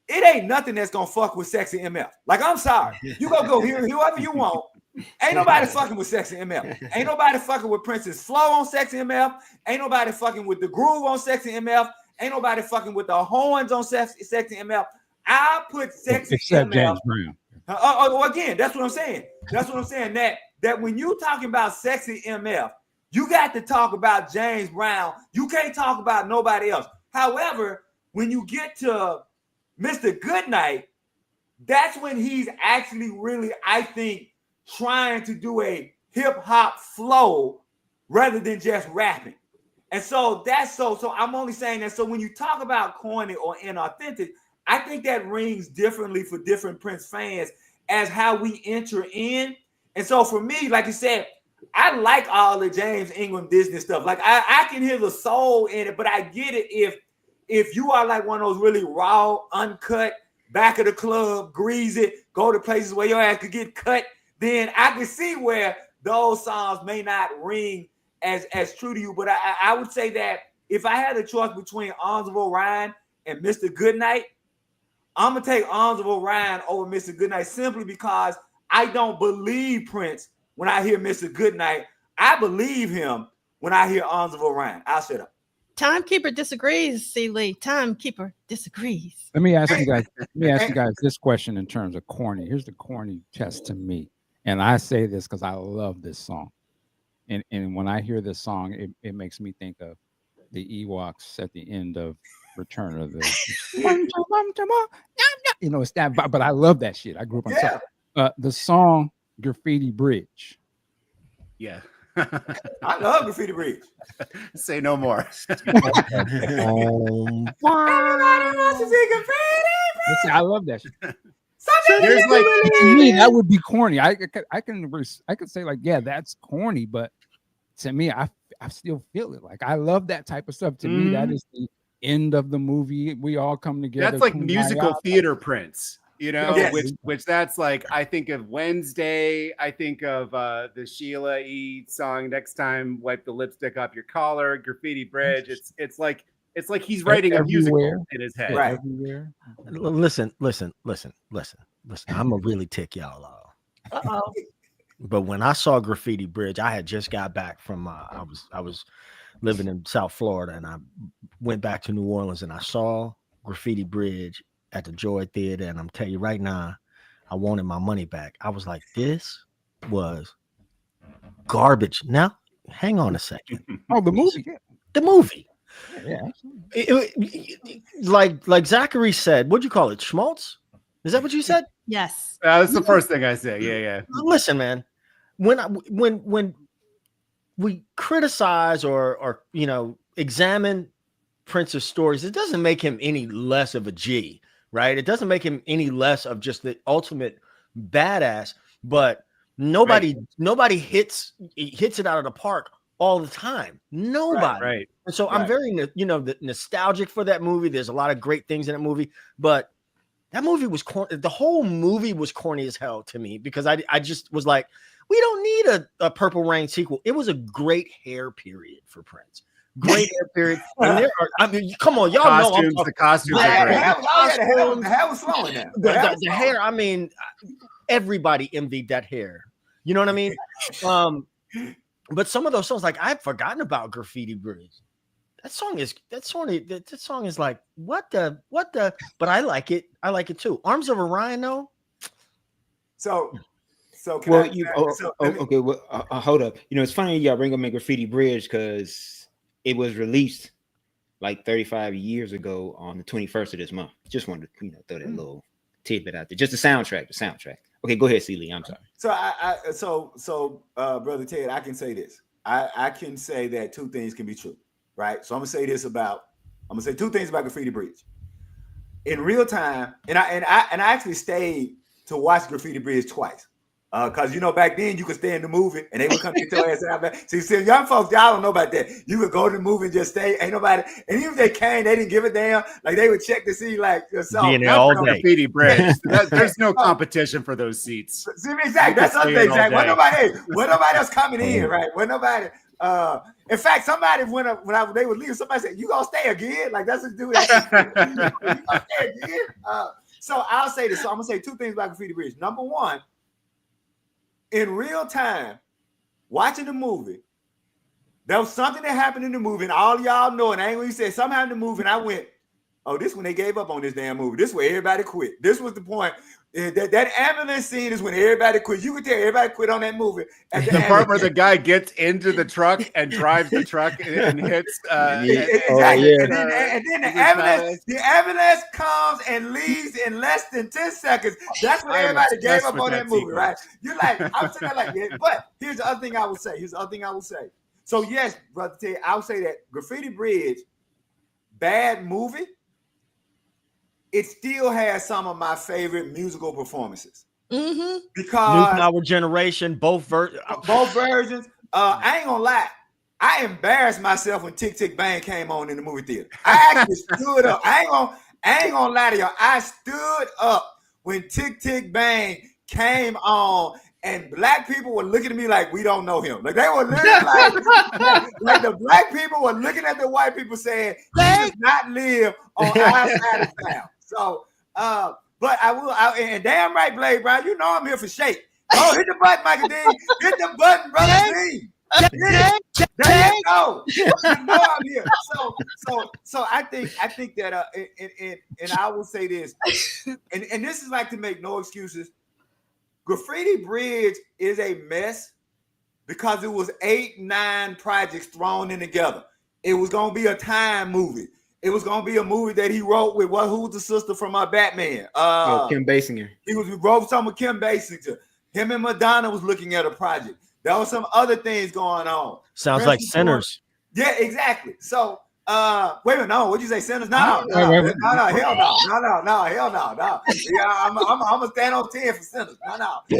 it ain't nothing that's gonna fuck with Sexy MF. Like, I'm sorry, you go hear whoever you want. Ain't nobody fucking with Sexy MF. Ain't nobody fucking with Prince's flow on Sexy MF. Ain't nobody fucking with the groove on Sexy MF. Ain't nobody fucking with the horns on Sexy MF. I put Sexy except MF. James Brown. Again, that's what I'm saying. That's what I'm saying. That when you talking about Sexy MF, you got to talk about James Brown. You can't talk about nobody else. However, when you get to Mr. Goodnight, that's when he's actually really, I think, trying to do a hip hop flow rather than just rapping. And so that's so I'm only saying that. So when you talk about corny or inauthentic, I think that rings differently for different Prince fans as how we enter in. And so for me, like you said, I like all the James Ingram Disney stuff. Like, I can hear the soul in it, but I get it if you are like one of those really raw, uncut, back of the club, greasy, go to places where your ass could get cut, then I can see where those songs may not ring as true to you. But I would say that if I had a choice between Arms of Orion and Mr. Goodnight, I'm gonna take Arms of Orion over Mr. Goodnight simply because I don't believe Prince when I hear Mr. Goodnight. I believe him when I hear Arms of Orion. I'll shut up. Timekeeper disagrees, C. Lee. Timekeeper disagrees. Let me ask you guys this question in terms of corny. Here's the corny test to me. And I say this because I love this song. And when I hear this song, it makes me think of the Ewoks at the end of Return of the it's that, but I love that shit. I grew up on the song Graffiti Bridge. Yeah. I love Graffiti Bridge. Say no more. Everybody wants to see graffiti. Listen, I love that shit. There's like, To me, that would be corny. I could say like, yeah, that's corny, but to me, I still feel it. Like I love that type of stuff. To me, that is the end of the movie. We all come together. that's like musical theater Prince. You know, Yes. which that's like, I think of Wednesday, I think of the Sheila E. song, Next Time Wipe the Lipstick Off Your Collar, Graffiti Bridge. It's like he's writing a musical in his head. Right. Everywhere. Listen. I'm gonna really tick y'all off. Uh-oh. But when I saw Graffiti Bridge, I had just got back from I was living in South Florida, and I went back to New Orleans, and I saw Graffiti Bridge at the Joy Theater, and I'm telling you right now, I wanted my money back. I was like, this was garbage. Now, hang on a second. Oh, the movie. Yeah. The movie. Yeah. Like Zachary said, what'd you call it? Schmaltz? Is that what you said? Yes. That's the first thing I say. Yeah. Listen, man, when we criticize or examine Prince's stories, it doesn't make him any less of a G, right? It doesn't make him any less of just the ultimate badass, but nobody hits it out of the park all the time. Nobody. Right. And so I'm very nostalgic for that movie. There's a lot of great things in that movie, but that movie was corny. The whole movie was corny as hell to me because I just was like, we don't need a Purple Rain sequel. It was a great hair period for Prince. Great hair period. And come on, y'all Costumes, know the costumes The are great. hair was flowing now. the hair. I mean, everybody envied that hair. You know what I mean? But some of those songs, like I've forgotten about Graffiti Bridge. That song is like what the, but I like it. I like it too. Arms of Orion, though. So can Well, I, Well, hold up. It's funny y'all bring up Graffiti Bridge because it was released like 35 years ago on the 21st of this month. Just wanted to throw that little tidbit out there. Just the soundtrack. Okay, go ahead, Celie. I'm sorry. So Brother Ted, I can say this. I can say that two things can be true, right? So I'm gonna say two things about Graffiti Bridge. In real time, and I actually stayed to watch Graffiti Bridge twice. Because back then you could stay in the movie and they would come get your ass out. See, young folks, y'all don't know about that. You could go to the movie and just stay. Ain't nobody. And even if they came, they didn't give a damn. Like they would check to see like your song. Being there all day. Graffiti Bridge. There's no competition for those seats. See, exactly. That's other thing. Exactly. When nobody else coming in, right? When nobody. In fact, somebody when they would leave, somebody said, "You gonna stay again?" Like that's what do that. You gonna stay again? So I'll say this. So I'm gonna say two things about Graffiti Bridge. Number one. In real time, watching the movie, there was something that happened in the movie, and all y'all know, and I ain't when you said something happened in the movie, and I went, oh, this when they gave up on this damn movie. This where everybody quit. This was the point. That ambulance scene is when everybody quit. You could tell everybody quit on that movie. The part where the guy gets into the truck and drives the truck and hits. Exactly. And then the ambulance comes and leaves in less than 10 seconds. That's when everybody gave up on that movie, right? You're like, I'm saying like, yeah, but here's the other thing I will say. So yes, Brother Ted, I would say that Graffiti Bridge, bad movie. It still has some of my favorite musical performances because New Power Generation, both versions. I ain't gonna lie. I embarrassed myself when Tick Tick Bang came on in the movie theater. I actually stood up. I ain't gonna lie to y'all. I stood up when Tick Tick Bang came on, and black people were looking at me like we don't know him. Like they were literally like the black people were looking at the white people saying he does not live on our side of town. So, but I will. And damn right, Blade Brown, you know I'm here for shake. Oh, hit the button, Michael D. Hit the button, brother D. There you go. You know I'm here. So I think that and I will say this, and this is like to make no excuses. Graffiti Bridge is a mess because it was 8-9 projects thrown in together. It was gonna be a time movie. It was gonna be a movie that he wrote with who's the sister from Batman? Kim Basinger. He wrote something with Kim Basinger. Him and Madonna was looking at a project. There was some other things going on. Sounds like Sinners. Yeah, exactly. So, wait a minute, no, what'd you say, Sinners? No, hell no. Yeah, I'm gonna stand on 10 for Sinners. No. So,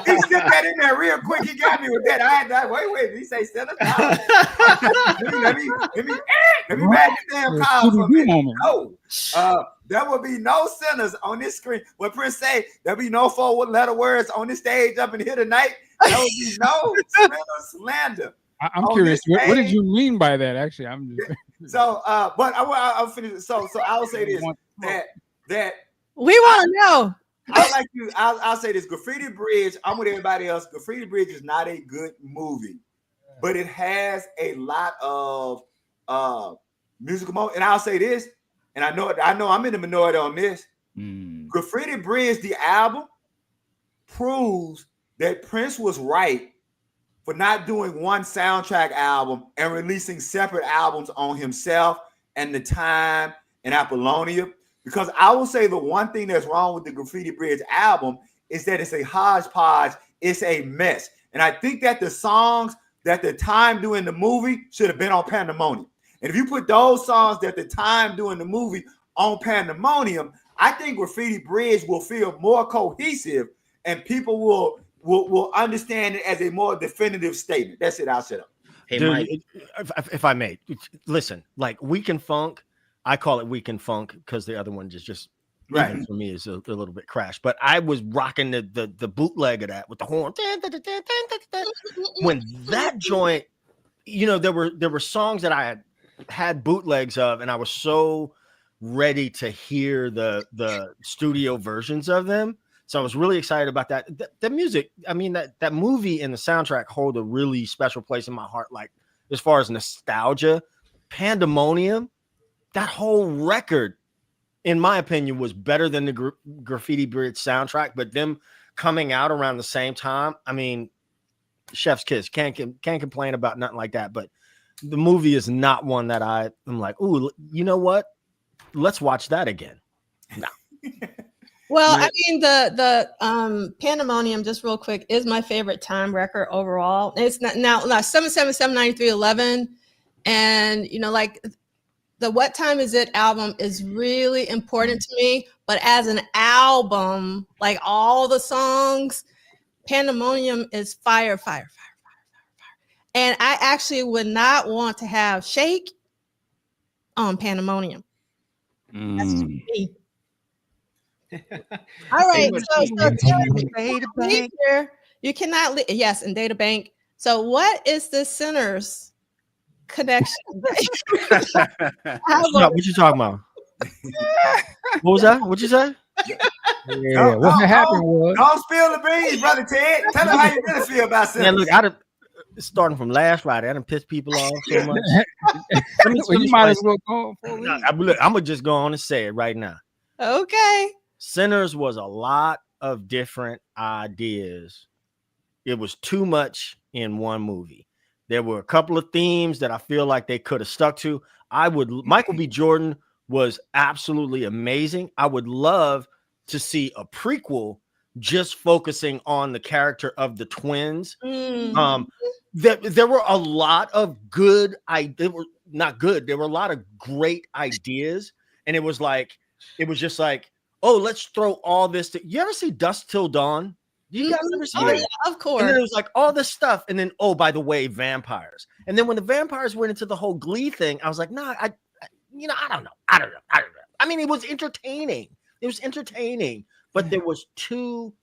he slipped that in there real quick. He got me with that. I had that. Wait, did he say Sinners? No. let me back this damn call for a minute. No. There will be no sinners on this screen. What Prince say, there'll be no 4-letter words on this stage up in here tonight. There will be no slander. I'm curious. What did you mean by that? Actually, I'm just so. But I'll finish. So I will say this that we want to know. I'll say this. Graffiti Bridge. I'm with everybody else. Graffiti Bridge is not a good movie, but it has a lot of musical moments. And I'll say this. And I know I'm in the minority on this. Graffiti Bridge, the album, proves that Prince was right for not doing one soundtrack album and releasing separate albums on himself and The Time and Apollonia. Because I will say the one thing that's wrong with the Graffiti Bridge album is that it's a hodgepodge, it's a mess. And I think that the songs that The Time doing the movie should have been on Pandemonium. And if you put those songs that The Time doing the movie on Pandemonium, I think Graffiti Bridge will feel more cohesive and people will understand it as a more definitive statement. That's it. I'll shut up. Hey, dude, Mike. If I may, listen, like Weekend Funk, I call it Weekend Funk because the other one just right for me is a little bit crash. But I was rocking the bootleg of that with the horn. When that joint, there were songs that I had bootlegs of, and I was so ready to hear the studio versions of them. So I was really excited about that. The music, I mean, that movie and the soundtrack hold a really special place in my heart. Like as far as nostalgia, Pandemonium, that whole record, in my opinion, was better than the Graffiti Bridge soundtrack. But them coming out around the same time, I mean, chef's kiss. Can't complain about nothing like that. But the movie is not one that I'm like, ooh, you know what? Let's watch that again. No. Well, I mean, the Pandemonium, just real quick, is my favorite Time record overall. It's not now 7779311, and like the What Time Is It album is really important to me. But as an album, like all the songs, Pandemonium is fire. And I actually would not want to have Shake on Pandemonium. That's just me. All right. So you cannot. Yes, in Data Bank. So what is the Sinners connection? What you talking about? What was that? What you say? Yeah, what happened was don't spill the beans, brother Ted. Tell them how you really feel about Sinners. Yeah, look, starting from last Friday, I done pissed people off so much. You might as well go. I'm gonna just go on and say it right now. Okay. Sinners was a lot of different ideas. It was too much in one movie. There were a couple of themes that I feel like they could have stuck to. Michael B. Jordan was absolutely amazing. I would love to see a prequel just focusing on the character of the twins. There were a lot of good ideas. Not good. There were a lot of great ideas. And it was just like, oh, let's throw all this. You ever see Dusk Till Dawn? Do you guys ever see Oh, that? yeah, of course. And then it was like all this stuff, and then by the way, vampires. And then when the vampires went into the whole Glee thing, I was like, nah, I don't know. I mean, it was entertaining. But there was too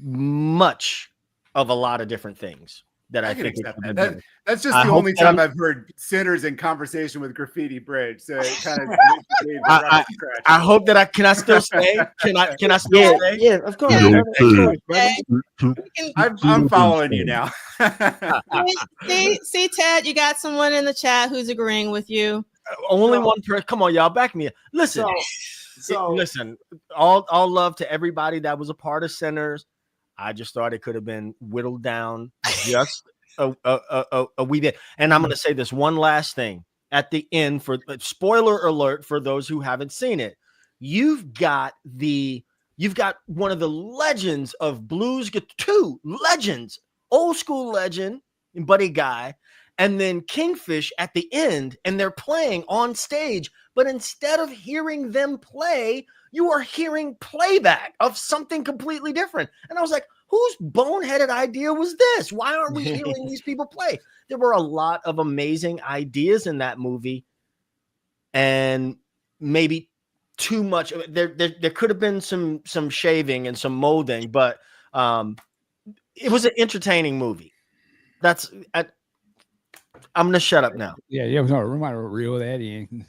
much of a lot of different things that I think accept that. That's just the only time I've heard sinners in conversation with Graffiti Bridge. So it kind of I hope that can I still stay? Can I still stay? Yeah, of course. I'm following you now. see, Ted, you got someone in the chat who's agreeing with you. Only one person. Come on, y'all, back me up. Listen, listen. All love to everybody that was a part of Sinners. I just thought it could have been whittled down just a wee bit. And I'm going to say this one last thing at the end for spoiler alert for those who haven't seen it. You've got one of the legends of blues, two legends, old school legend, Buddy Guy, and then Kingfish at the end, and they're playing on stage. But instead of hearing them play, you are hearing playback of something completely different. And I was like, whose boneheaded idea was this? Why aren't we hearing these people play? There were a lot of amazing ideas in that movie, and maybe too much. There could have been some shaving and some molding, but it was an entertaining movie. I'm gonna shut up now. Yeah, we might reel that in.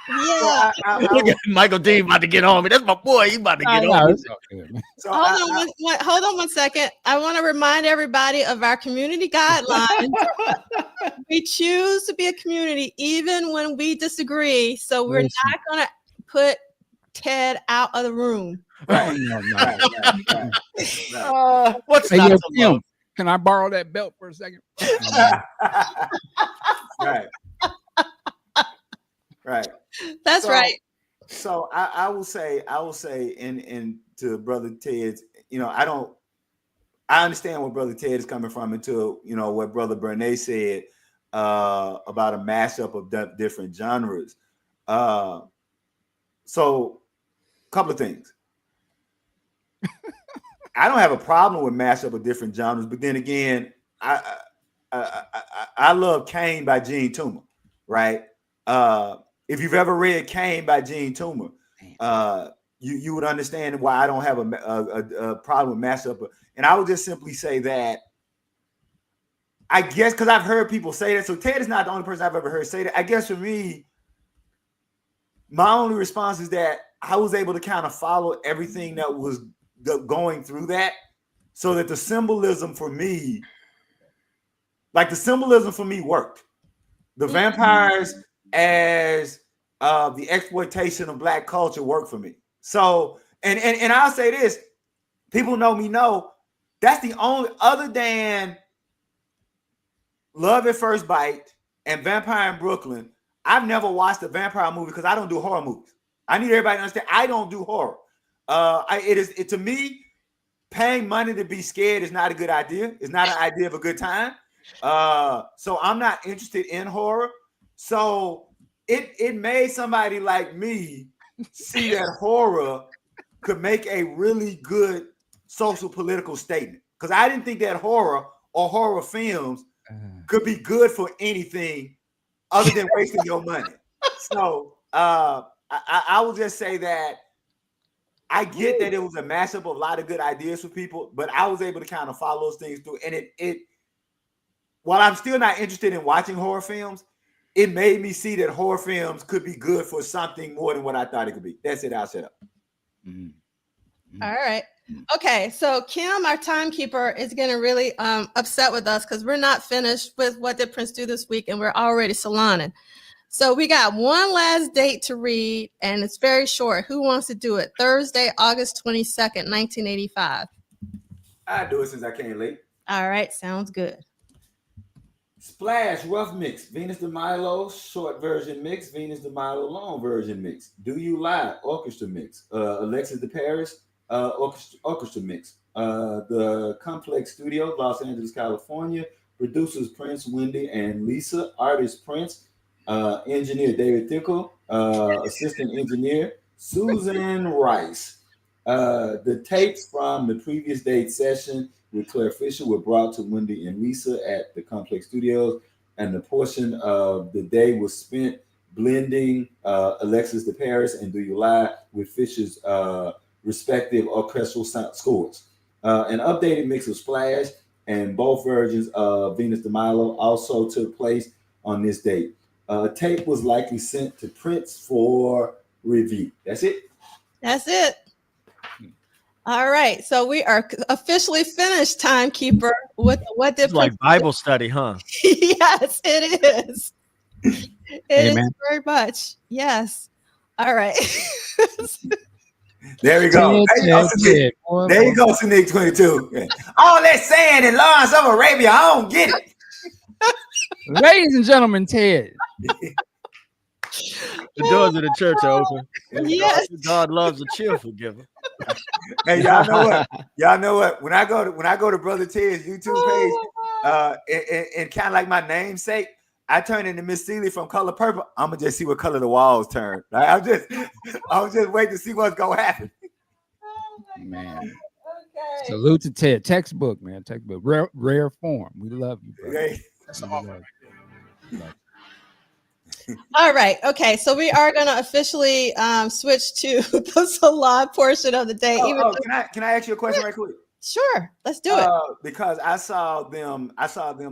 Yeah. Look at Michael D about to get on me. That's my boy. He about to get on me. Hold on one second. I want to remind everybody of our community guidelines. We choose to be a community even when we disagree. So we're not going to put Ted out of the room. Right. What's hey, that? Kim, can I borrow that belt for a second? Right. That's right. So I will say, in to Brother Ted's, I understand where Brother Ted is coming from, into what Brother Bernays said about a mashup of different genres. So, a couple of things. I don't have a problem with mashup of different genres, but then again, I love Cain by Gene Toomer, right? If you've ever read Cain by Gene Toomer, you would understand why I don't have a problem with mashup. And I would just simply say that, I guess, because I've heard people say that. So Ted is not the only person I've ever heard say that. I guess for me, my only response is that I was able to kind of follow everything that was going through that, so that the symbolism for me worked. The vampires as the exploitation of Black culture worked for me. So, and I'll say this, people know me know, that's the only, other than Love at First Bite and Vampire in Brooklyn, I've never watched a vampire movie because I don't do horror movies. I need everybody to understand I don't do horror. To me, paying money to be scared is not a good idea. It's not an idea of a good time. So I'm not interested in horror. So it made somebody like me see that horror could make a really good social political statement. Because I didn't think that horror or horror films could be good for anything other than wasting your money. So I will just say that I get that it was a mashup of a lot of good ideas for people, but I was able to kind of follow those things through. And it while I'm still not interested in watching horror films, it made me see that horror films could be good for something more than what I thought it could be. That's it. I'll shut up. All right. Okay. So Kim, our timekeeper, is getting really upset with us because we're not finished with What Did Prince Do This Week, and we're already saloning. So we got one last date to read, and it's very short. Who wants to do it? Thursday, August 22nd, 1985. I'll do it since I came late. All right. Sounds good. Splash, rough mix. Venus de Milo, short version mix. Venus de Milo, long version mix. Do You Lie, orchestra mix. Alexis de Paris, orchestra mix. The Complex Studio, Los Angeles, California. Producers Prince, Wendy, and Lisa. Artist Prince. Engineer David Tickle. Assistant engineer Susan Rice. The tapes from the previous day's session with Claire Fisher were brought to Wendy and Lisa at the Complex Studios, and the portion of the day was spent blending Alexis de Paris and Do You Lie with Fisher's respective orchestral scores. An updated mix of Splash and both versions of Venus de Milo also took place on this date. Tape was likely sent to Prince for review. That's it. That's it. All right. So we are officially finished, Timekeeper, with what did It's like Bible study, huh? Yes, it is. It Amen. is very much. Yes. All right. There we go. There you go, Sneak 22. All that sand in Lawrence of Arabia, I don't get it. Ladies and gentlemen, Ted. The doors of the church are open. Yes. God loves a cheerful giver. Hey, y'all know what? Y'all know what? When I go to Brother Ted's YouTube page, and kind of like my namesake, I turn into Miss Seeley from Color Purple. I'm gonna just see what color the walls turn. Right? I'm just waiting to see what's gonna happen. Man. Okay. Salute to Ted. Textbook, man. Textbook. Rare form. We love you, bro. Hey. That's all. All right. Okay. So we are going to officially switch to the salon portion of the day. Can I ask you a question right quick? Sure. Let's do it. Because I saw them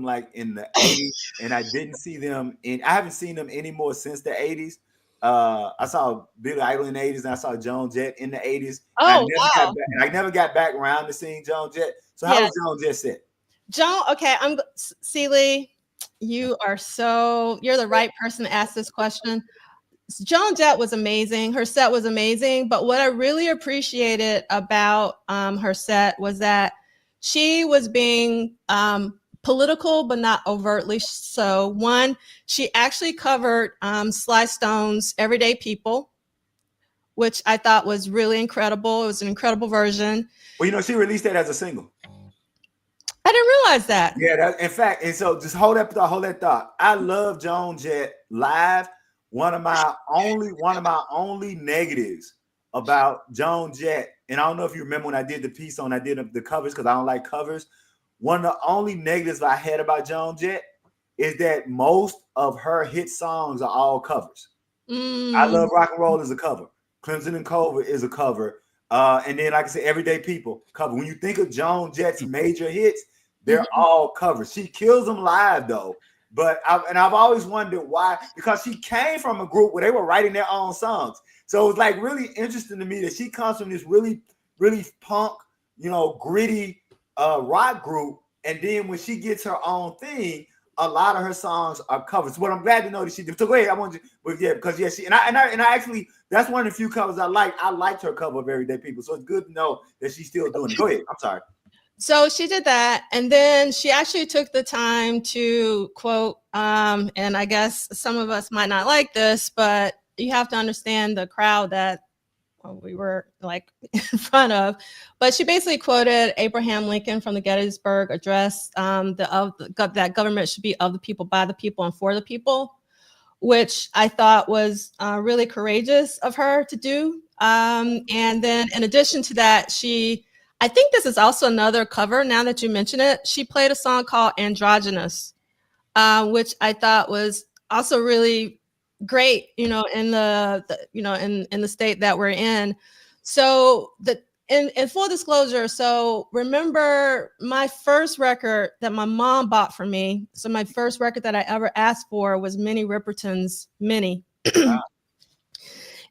like in the 80s, and I didn't see them I haven't seen them anymore since the 80s. I saw Billy Idol in the 80s, and I saw Joan Jett in the 80s. Oh, wow. I never got back around to seeing Joan Jett. So how was Joan Jett set? Joan, okay, Seeley, you're the right person to ask this question. Joan Jett was amazing. Her set was amazing. But what I really appreciated about her set was that she was being political, but not overtly so. One, she actually covered Sly Stone's Everyday People, which I thought was really incredible. It was an incredible version. Well, she released that as a single. I didn't realize that. Yeah, in fact, and so just hold that thought. I love Joan Jett live. One of my only negatives about Joan Jett, and I don't know if you remember when I did the covers, because I don't like covers. One of the only negatives I had about Joan Jett is that most of her hit songs are all covers. I Love Rock and Roll is a cover. Crimson and Clover is a cover. And then, like I said, Everyday People cover. When you think of Joan Jett's major hits, they're all covers. She kills them live, though. But I've always wondered why, because she came from a group where they were writing their own songs. So it was like really interesting to me that she comes from this really, really punk, gritty rock group. And then when she gets her own thing, a lot of her songs are covers. But I'm glad to know that she did. So go ahead, I want you, but yeah, because she and I actually, that's one of the few covers I like. I liked her cover of Everyday People. So it's good to know that she's still doing it. Go ahead. I'm sorry. So she did that, and then she actually took the time to quote, and I guess some of us might not like this, but you have to understand the crowd that we were like in front of. But she basically quoted Abraham Lincoln from the Gettysburg Address, that government should be of the people, by the people, and for the people, which I thought was really courageous of her to do. And then in addition to that, I think this is also another cover, now that you mention it. She played a song called Androgynous, which I thought was also really great, in the state that we're in. So in full disclosure, so remember my first record that my mom bought for me. So my first record that I ever asked for was Minnie Riperton's Minnie.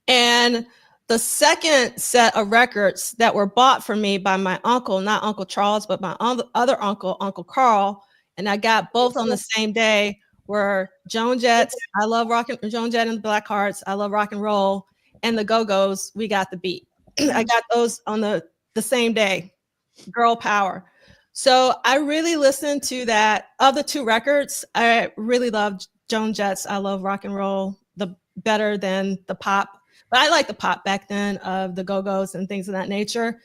And the second set of records that were bought for me by my uncle, not Uncle Charles, but my other uncle, Uncle Carl, and I got both on the same day, were Joan Jett's Joan Jett and the Blackhearts, I Love Rock and Roll, and the Go-Go's, We Got the Beat. I got those on the same day, girl power. So I really listened to that. Of the two records, I really loved Joan Jett's I Love Rock and Roll better than the pop. But I liked the pop back then of the Go-Go's and things of that nature.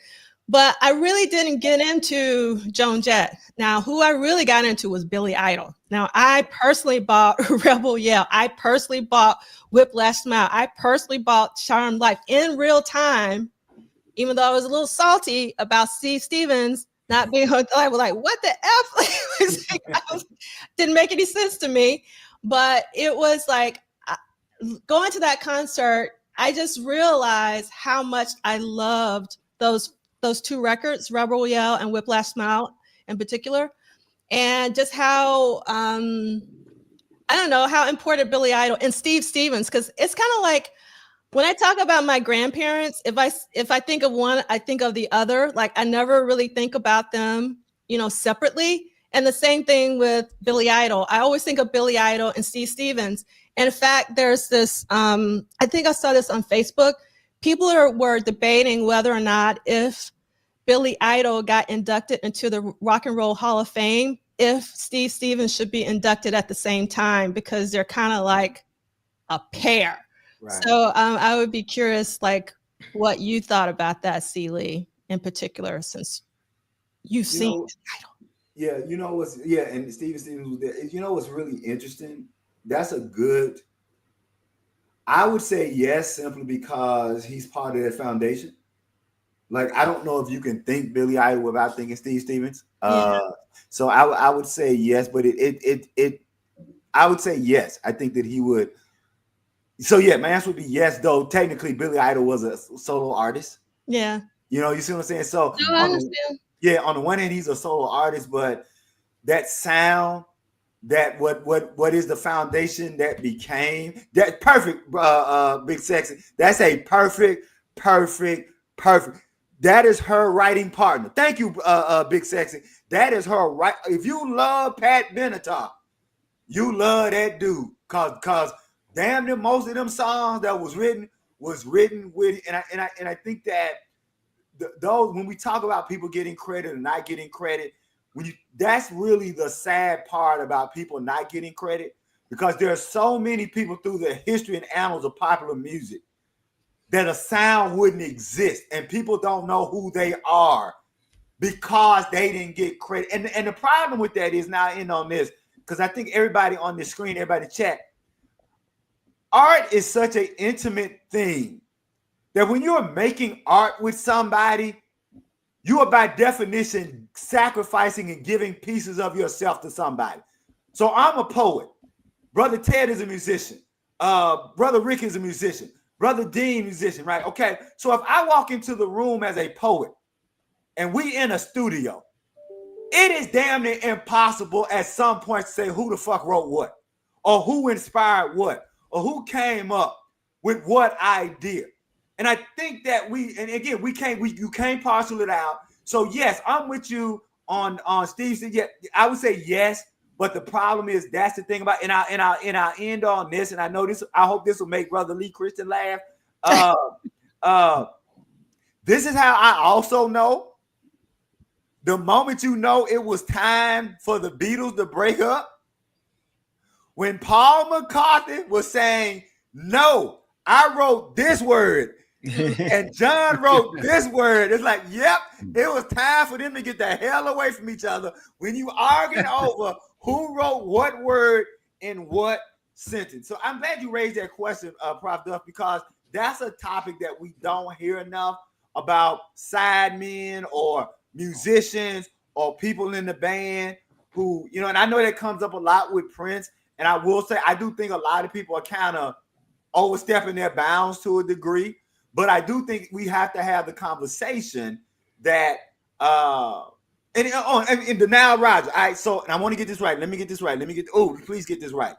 But I really didn't get into Joan Jett. Now, who I really got into was Billy Idol. Now, I personally bought Rebel Yell. I personally bought Whiplash Smile. I personally bought Charmed Life in real time even though I was a little salty about Steve Stevens not being hooked. I was like, what the F? Didn't make any sense to me. But it was like going to that concert, I just realized how much I loved those two records, Rebel Yell and Whiplash Smile in particular. And just how, I don't know, how important Billy Idol and Steve Stevens, because it's kind of like, when I talk about my grandparents, if I think of one, I think of the other. Like I never really think about them, separately. And the same thing with Billy Idol. I always think of Billy Idol and Steve Stevens. And in fact, there's this, I think I saw this on Facebook. People were debating whether or not if Billy Idol got inducted into the Rock and Roll Hall of Fame, if Steve Stevens should be inducted at the same time, because they're kind of like a pair. Right. So I would be curious, like, what you thought about that, C. Lee, in particular, since you've seen Idol. Yeah, and Steven Stevens was there. What's really interesting? That's a good. I would say yes, simply because he's part of that foundation. Like, I don't know if you can think Billy Idol without thinking Steve Stevens. So I would say yes, but I would say yes. I think that he would. So yeah, my answer would be yes, though technically Billy Idol was a solo artist. Yeah. You see what I'm saying? So no, I understand. On the one hand, he's a solo artist, but that sound, that what is the foundation that became that perfect, Big Sexy. That's a perfect. That is her writing partner. Thank you, Big Sexy. That is her right. If you love Pat Benatar, you love that dude, cause damn near most of them songs that was written with, and I think that those, when we talk about people getting credit or not getting credit, that's really the sad part about people not getting credit, because there are so many people through the history and annals of popular music that a sound wouldn't exist, and people don't know who they are because they didn't get credit. And the problem with that is, now in on this, because I think everybody on this screen, everybody chat, art is such an intimate thing that when you're making art with somebody, you are by definition sacrificing and giving pieces of yourself to somebody. So I'm a poet. Brother Ted is a musician. Brother Rick is a musician. Brother Dean, musician, right? Okay. So if I walk into the room as a poet and we in a studio, it is damn near impossible at some point to say who the fuck wrote what, or who inspired what, or who came up with what idea. And I think that you can't parcel it out. So yes, I'm with you on Steve. Yeah, I would say yes, but the problem is, that's the thing about, and I'll end on this, and I know this, I hope this will make Brother Lee Christian laugh. This is how I also know. The moment you know it was time for the Beatles to break up, when Paul McCartney was saying, no, I wrote this word, and John wrote this word. It's like, yep, it was time for them to get the hell away from each other when you arguing over who wrote what word in what sentence. So I'm glad you raised that question, Prof. Duff, because that's a topic that we don't hear enough about, sidemen or musicians or people in the band who, and I know that comes up a lot with Prince. And I will say, I do think a lot of people are kind of overstepping their bounds to a degree, but I do think we have to have the conversation that, and the Nile Rodgers. All right, so, and I want to get this right. Let me get this right. Please get this right.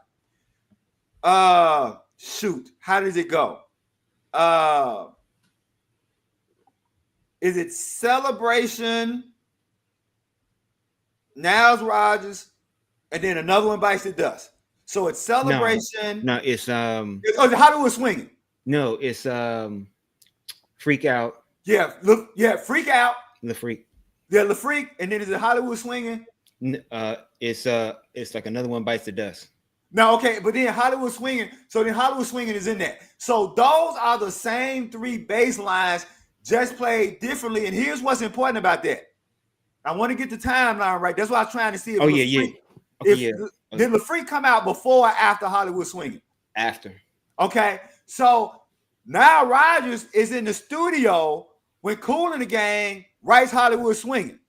Shoot, how does it go? Is it Celebration, Nile Rodgers, and then another one bites the dust? So it's Celebration. No, it's Hollywood Swinging. No, it's Freak Out. Yeah, Freak Out. The Freak. Yeah, the Freak, and then is it Hollywood Swinging? It's like another one bites the dust. No, okay, but then Hollywood Swinging. So then Hollywood Swinging is in there. So those are the same three bass lines, just played differently. And here's what's important about that. I want to get the timeline right. That's what I was trying to see. Did the Freak come out before or after Hollywood Swinging? After. Okay, so Nile Rodgers is in the studio when Kool and the Gang writes Hollywood Swinging.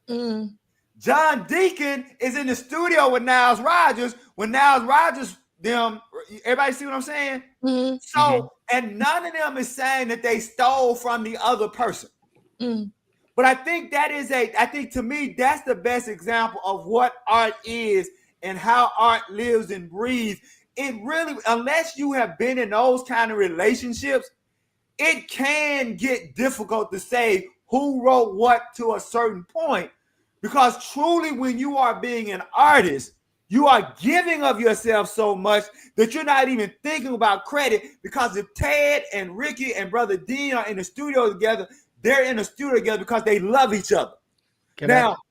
Mm. John Deacon is in the studio with Niles Rodgers when Niles Rodgers, everybody see what I'm saying? Mm-hmm. So, and none of them is saying that they stole from the other person. Mm. But I think I think to me, that's the best example of what art is and how art lives and breathes. It really, unless you have been in those kind of relationships, it can get difficult to say who wrote what to a certain point. Because truly, when you are being an artist, you are giving of yourself so much that you're not even thinking about credit. Because if Ted and Ricky and Brother Dean are in the studio together, they're in the studio together because they love each other.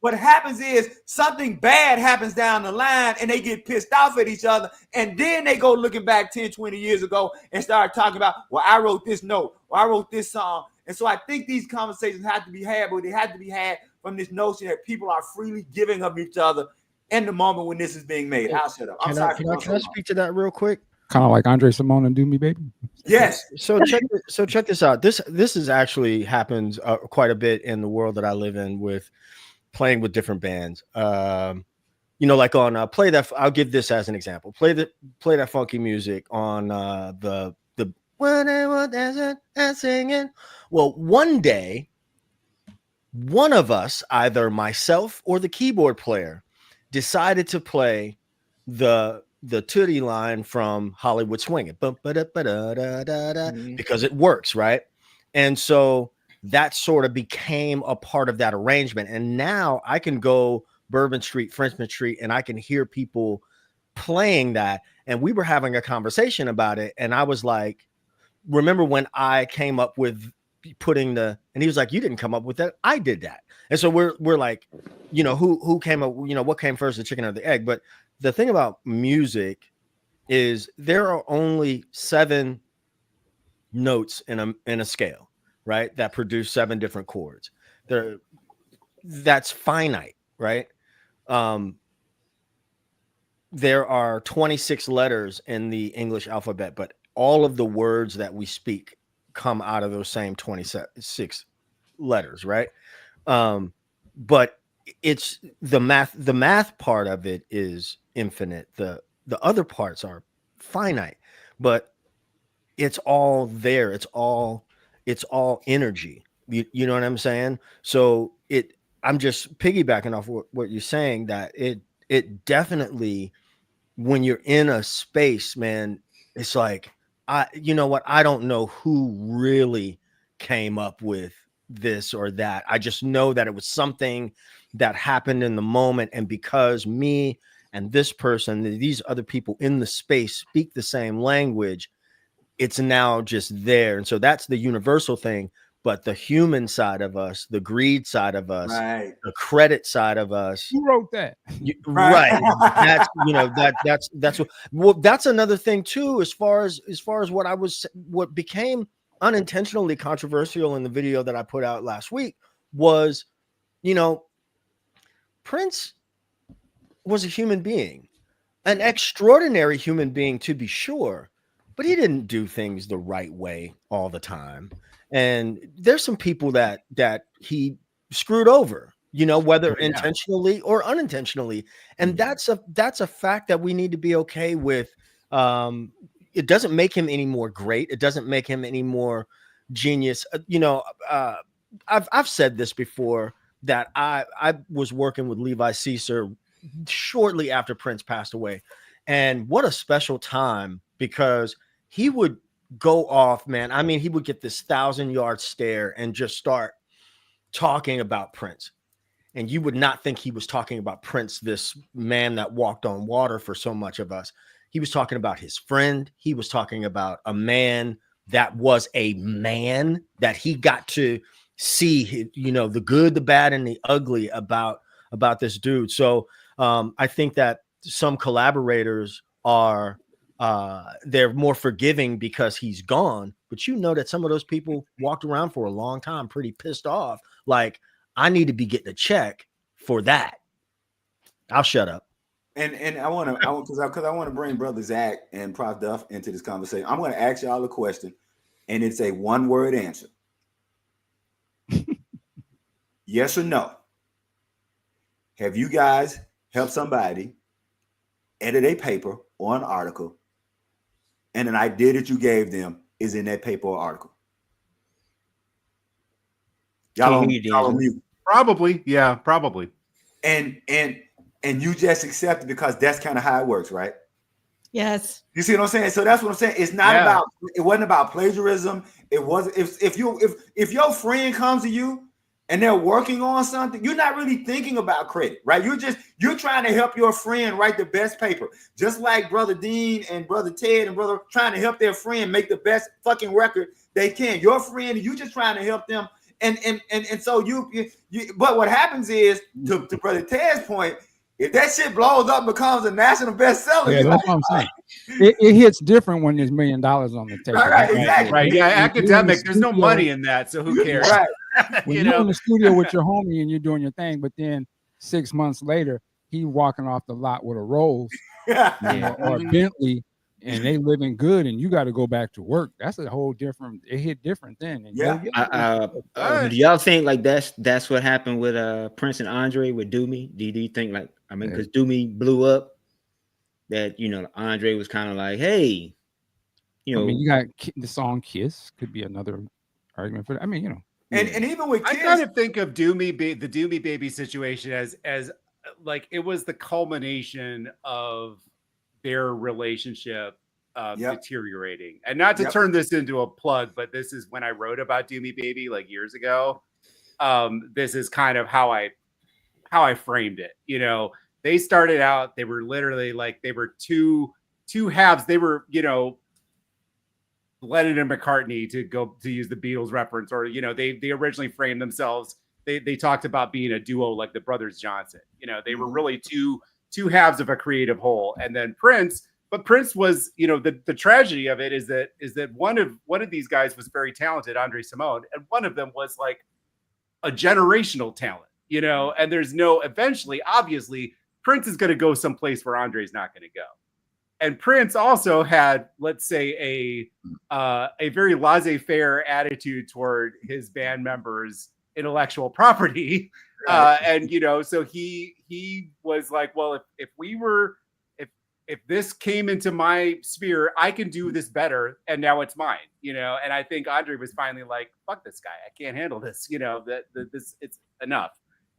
What happens is something bad happens down the line and they get pissed off at each other. And then they go looking back 10, 20 years ago and start talking about, well, I wrote this note, or I wrote this song. And so I think these conversations have to be had, but they have to be had from this notion that people are freely giving of each other in the moment when this is being made. I'll shut up. Can I speak to that real quick? Kind of like Andre Simone and Do Me Baby. Yes. So check this out. This is actually happens quite a bit in the world that I live in with playing with different bands. Like on Play That. I'll give this as an example. Play That Funky Music on the when they were dancing and singing. Well, one day, one of us, either myself or the keyboard player, decided to play the Tootie line from Hollywood Swinging, because it works, right? And so that sort of became a part of that arrangement. And now I can go Bourbon Street, Frenchman Street, and I can hear people playing that. And we were having a conversation about it. And I was like, remember when I came up with putting and he was like, you didn't come up with that. I did that. And so we're like, who came up, what came first, the chicken or the egg? But the thing about music is there are only 7 notes in a scale, right? That produce 7 different chords. That's finite, right? There are 26 letters in the English alphabet, but all of the words that we speak come out of those same 26 letters, right? But it's the math part of it is infinite. The other parts are finite, but it's all there. It's all energy. You know what I'm saying? So I'm just piggybacking off what you're saying, that it definitely, when you're in a space, man, it's like, you know what? I don't know who really came up with this or that. I just know that it was something that happened in the moment. And because me and this person, these other people in the space speak the same language, it's now just there. And so that's the universal thing. But the human side of us, the greed side of us, right, the credit side of us. Who wrote that? Right. That's another thing too, as far as what became unintentionally controversial in the video that I put out last week was, Prince was a human being, an extraordinary human being, to be sure, but he didn't do things the right way all the time. And there's some people that he screwed over, whether intentionally or unintentionally. And that's a fact that we need to be okay with. It doesn't make him any more great. It doesn't make him any more genius. I've said this before, that I was working with Levi Caesar shortly after Prince passed away. And what a special time, because he would go off, man. I mean, he would get this 1,000-yard stare and just start talking about Prince. And you would not think he was talking about Prince, this man that walked on water for so much of us. He was talking about his friend. He was talking about a man that was a man, that he got to see, the good, the bad, and the ugly about this dude. So I think that some collaborators are, they're more forgiving because he's gone, but that some of those people walked around for a long time pretty pissed off. Like, I need to be getting a check for that. I'll shut up. And I want to bring Brother Zach and Prof Duff into this conversation. I'm going to ask y'all a question, and it's a 1-word answer. Yes or no? Have you guys helped somebody edit a paper or an article, and an idea that you gave them is in that paper or article? Y'all on mute. Probably, yeah, probably. And you just accept it because that's kind of how it works, right? Yes. You see what I'm saying? So that's what I'm saying. It's not about. It wasn't about plagiarism. It wasn't. If your friend comes to you and they're working on something, you're not really thinking about credit, right? You're trying to help your friend write the best paper, just like Brother Dean and Brother Ted and Brother trying to help their friend make the best fucking record they can. Your friend, you just trying to help them. And so you but what happens is, to Brother Ted's point, if that shit blows up and becomes a national bestseller, yeah, that's what I'm saying. It hits different when there's $1 million on the table. Right, exactly. Right. Yeah, academic, there's no money in that, so who cares? Right. When you're in the studio with your homie and you're doing your thing, but then 6 months later, he walking off the lot with a Rolls or a Bentley, and they living good, and you got to go back to work. That's a whole different. It hit different then. And do y'all think like that's what happened with Prince and Andre with Do Me? Do you think like, I mean, because Do Me blew up, that Andre was kind of like, hey, I mean, you got the song Kiss could be another argument for that. I mean, and even with Kiss, I kind of think of the Do Me Baby situation as like it was the culmination of their relationship deteriorating. And not to turn this into a plug, but this is when I wrote about Do Me Baby like years ago. This is kind of how I framed it. They started out, they were literally like, they were two halves. They were, Lennon and McCartney, to use the Beatles reference, or, they originally framed themselves. They talked about being a duo like the Brothers Johnson. They were really two halves of a creative whole. And then Prince was, the tragedy of it is that one of these guys was very talented, Andre Simone, and one of them was like a generational talent, and there's eventually, obviously, Prince is going to go someplace where Andre's not going to go. And Prince also had, let's say, a very laissez-faire attitude toward his band members' intellectual property. Right. And, so he was like, well, if this came into my sphere, I can do this better. And now it's mine, and I think Andre was finally like, fuck this guy. I can't handle this, this it's enough.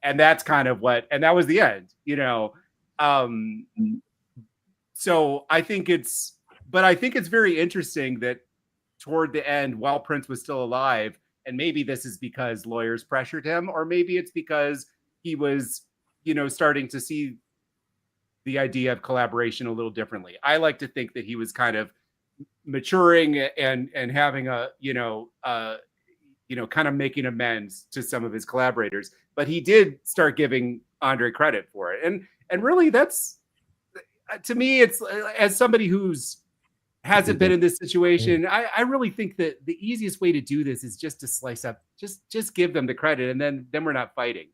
And that's kind of and that was the end, So I think it's very interesting that toward the end, while Prince was still alive, and maybe this is because lawyers pressured him, or maybe it's because he was, starting to see the idea of collaboration a little differently. I like to think that he was kind of maturing and having kind of making amends to some of his collaborators, but he did start giving Andre credit for it. And really, that's, to me, it's, as somebody who's hasn't been in this situation, I really think that the easiest way to do this is just to slice up, just give them the credit, and then we're not fighting.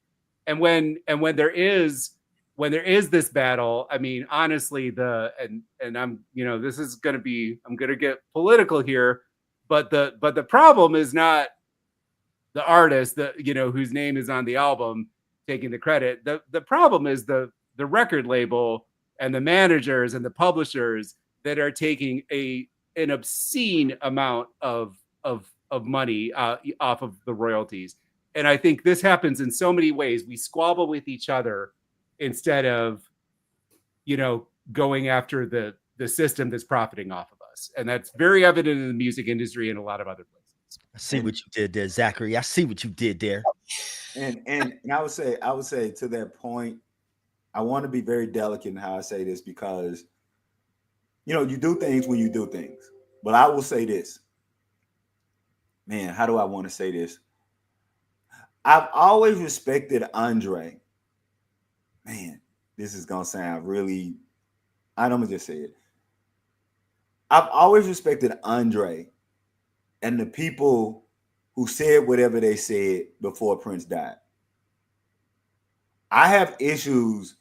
And when there is this battle, I mean, honestly, and I'm, this is going to be, I'm going to get political here, but the problem is not the artist that, whose name is on the album taking the credit. The problem is the record label and the managers and the publishers that are taking an obscene amount of money off of the royalties. And I think this happens in so many ways. We squabble with each other instead of, going after the system that's profiting off of us. And that's very evident in the music industry and a lot of other places. I see what you did there, Zachary. I see what you did there. And I would say to that point, I want to be very delicate in how I say this, because, you do things when you do things. But I will say this. Man, how do I want to say this? I've always respected Andre. Man, this is going to sound really, I'm going to just say it. I've always respected Andre and the people who said whatever they said before Prince died. I have issues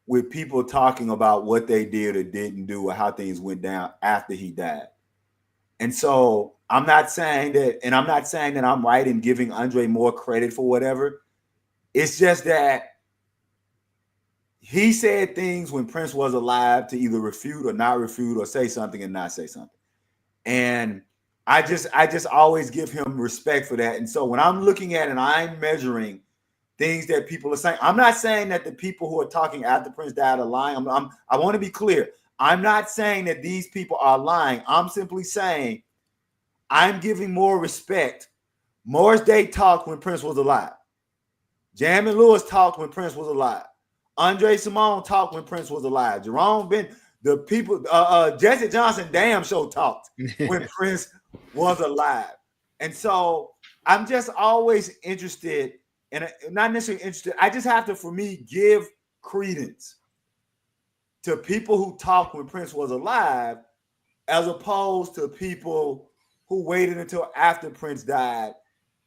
with people talking about what they did or didn't do or how things went down after he died. And so I'm not saying that, and I'm not saying that I'm right in giving Andre more credit for whatever. It's just that he said things when Prince was alive to either refute or not refute or say something and not say something. And I just always give him respect for that. And so when I'm looking at and I'm measuring things that people are saying, I'm not saying that the people who are talking after Prince died are lying. I want to be clear. I'm not saying that these people are lying. I'm simply saying I'm giving more respect. Morris Day talked when Prince was alive. Jammin Lewis talked when Prince was alive. Andre Simone talked when Prince was alive. Jerome Ben, the people, Jesse Johnson damn sure talked when Prince was alive. And so I'm just always interested, and not necessarily interested, I just have to, for me, give credence to people who talked when Prince was alive, as opposed to people who waited until after Prince died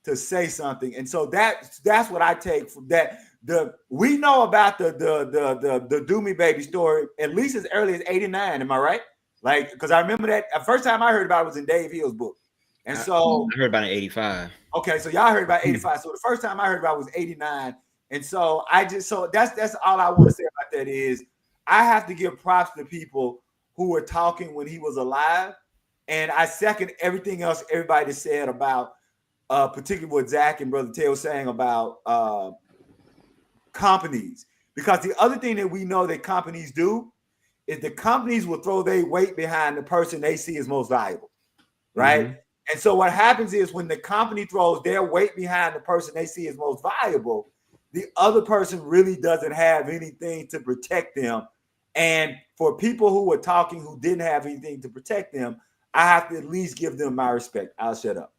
to say something. And so that's what I take from that. We know about the Do Me Baby story at least as early as 89. Am I right? Like, because I remember that the first time I heard about it was in Dave Hill's book. And so I heard about it in 85. Okay, so y'all heard about 85. So the first time I heard about it was 89. And so that's all I want to say about that is I have to give props to people who were talking when he was alive. And I second everything else everybody said about particularly what Zach and Brother Tay was saying about companies. Because the other thing that we know that companies do is the companies will throw their weight behind the person they see as most valuable, right? Mm-hmm. And so what happens is when the company throws their weight behind the person they see as most valuable, the other person really doesn't have anything to protect them. And for people who were talking who didn't have anything to protect them, I have to at least give them my respect. I'll shut up.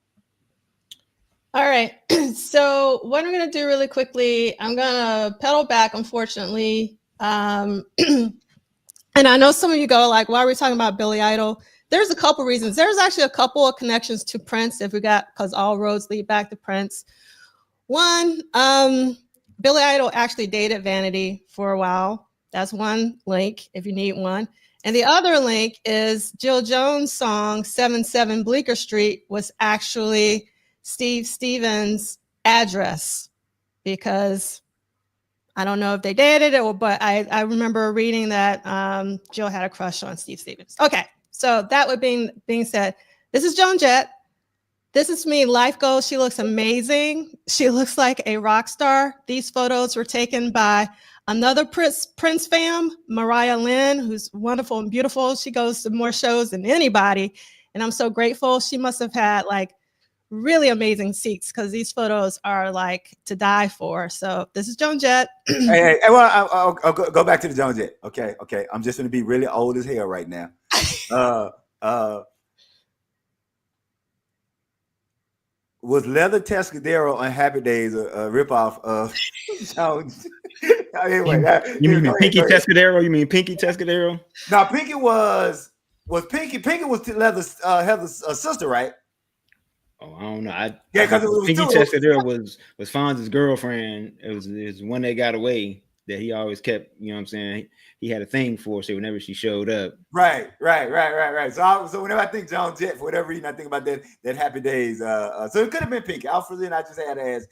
All right. So what I'm going to do really quickly, I'm going to pedal back, unfortunately. And I know some of you go like, why are we talking about Billy Idol? There's a couple reasons. There's actually a couple of connections to Prince because all roads lead back to Prince. One, Billy Idol actually dated Vanity for a while. That's one link if you need one. And the other link is Jill Jones' song 77 Bleecker Street was actually Steve Stevens' address, because I don't know if they dated it, but I remember reading that Jill had a crush on Steve Stevens. Okay, so that would being said, this is Joan Jett. This is me, life goals. She looks amazing. She looks like a rock star. These photos were taken by another Prince fam, Mariah Lynn, who's wonderful and beautiful. She goes to more shows than anybody, and I'm so grateful. She must have had like really amazing seats because these photos are like to die for. So this is Joan Jett. hey, well, I'll go back to the Joan Jett. Okay. I'm just going to be really old as hell right now. Was Leather Tescadero on Happy Days a ripoff of Jones? Anyway, you mean Pinky Tescadero? You mean Pinky Tescadero? No, Pinky was Pinky. Pinky was Heather's sister, right? Oh, I don't know. Because Pinky Tescadero was Fonz's girlfriend. It was one that got away that he always kept. You know what I'm saying? He had a thing for her whenever she showed up. Right. So whenever I think Joan Jett, for whatever reason, I think about that Happy Days. So it could have been Pinky. Alfred, and I just had it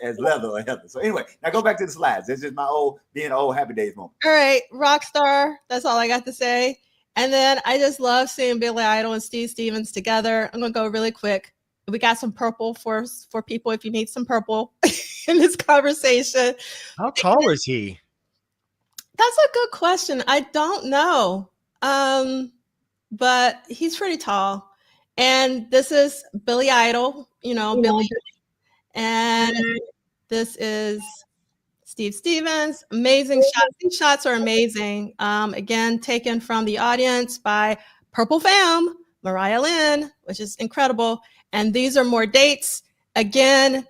as Leather or Heather. So anyway, now go back to the slides. That's just my old Happy Days moment. All right, rock star. That's all I got to say. And then I just love seeing Billy Idol and Steve Stevens together. I'm gonna go really quick. We got some purple for people if you need some purple in this conversation. How tall is he? That's a good question. I don't know, but he's pretty tall. And this is Billy Idol, Billy. And this is Steve Stevens. Amazing shots. These shots are amazing. Again, taken from the audience by Purple Fam, Mariah Lynn, which is incredible. And these are more dates. Again,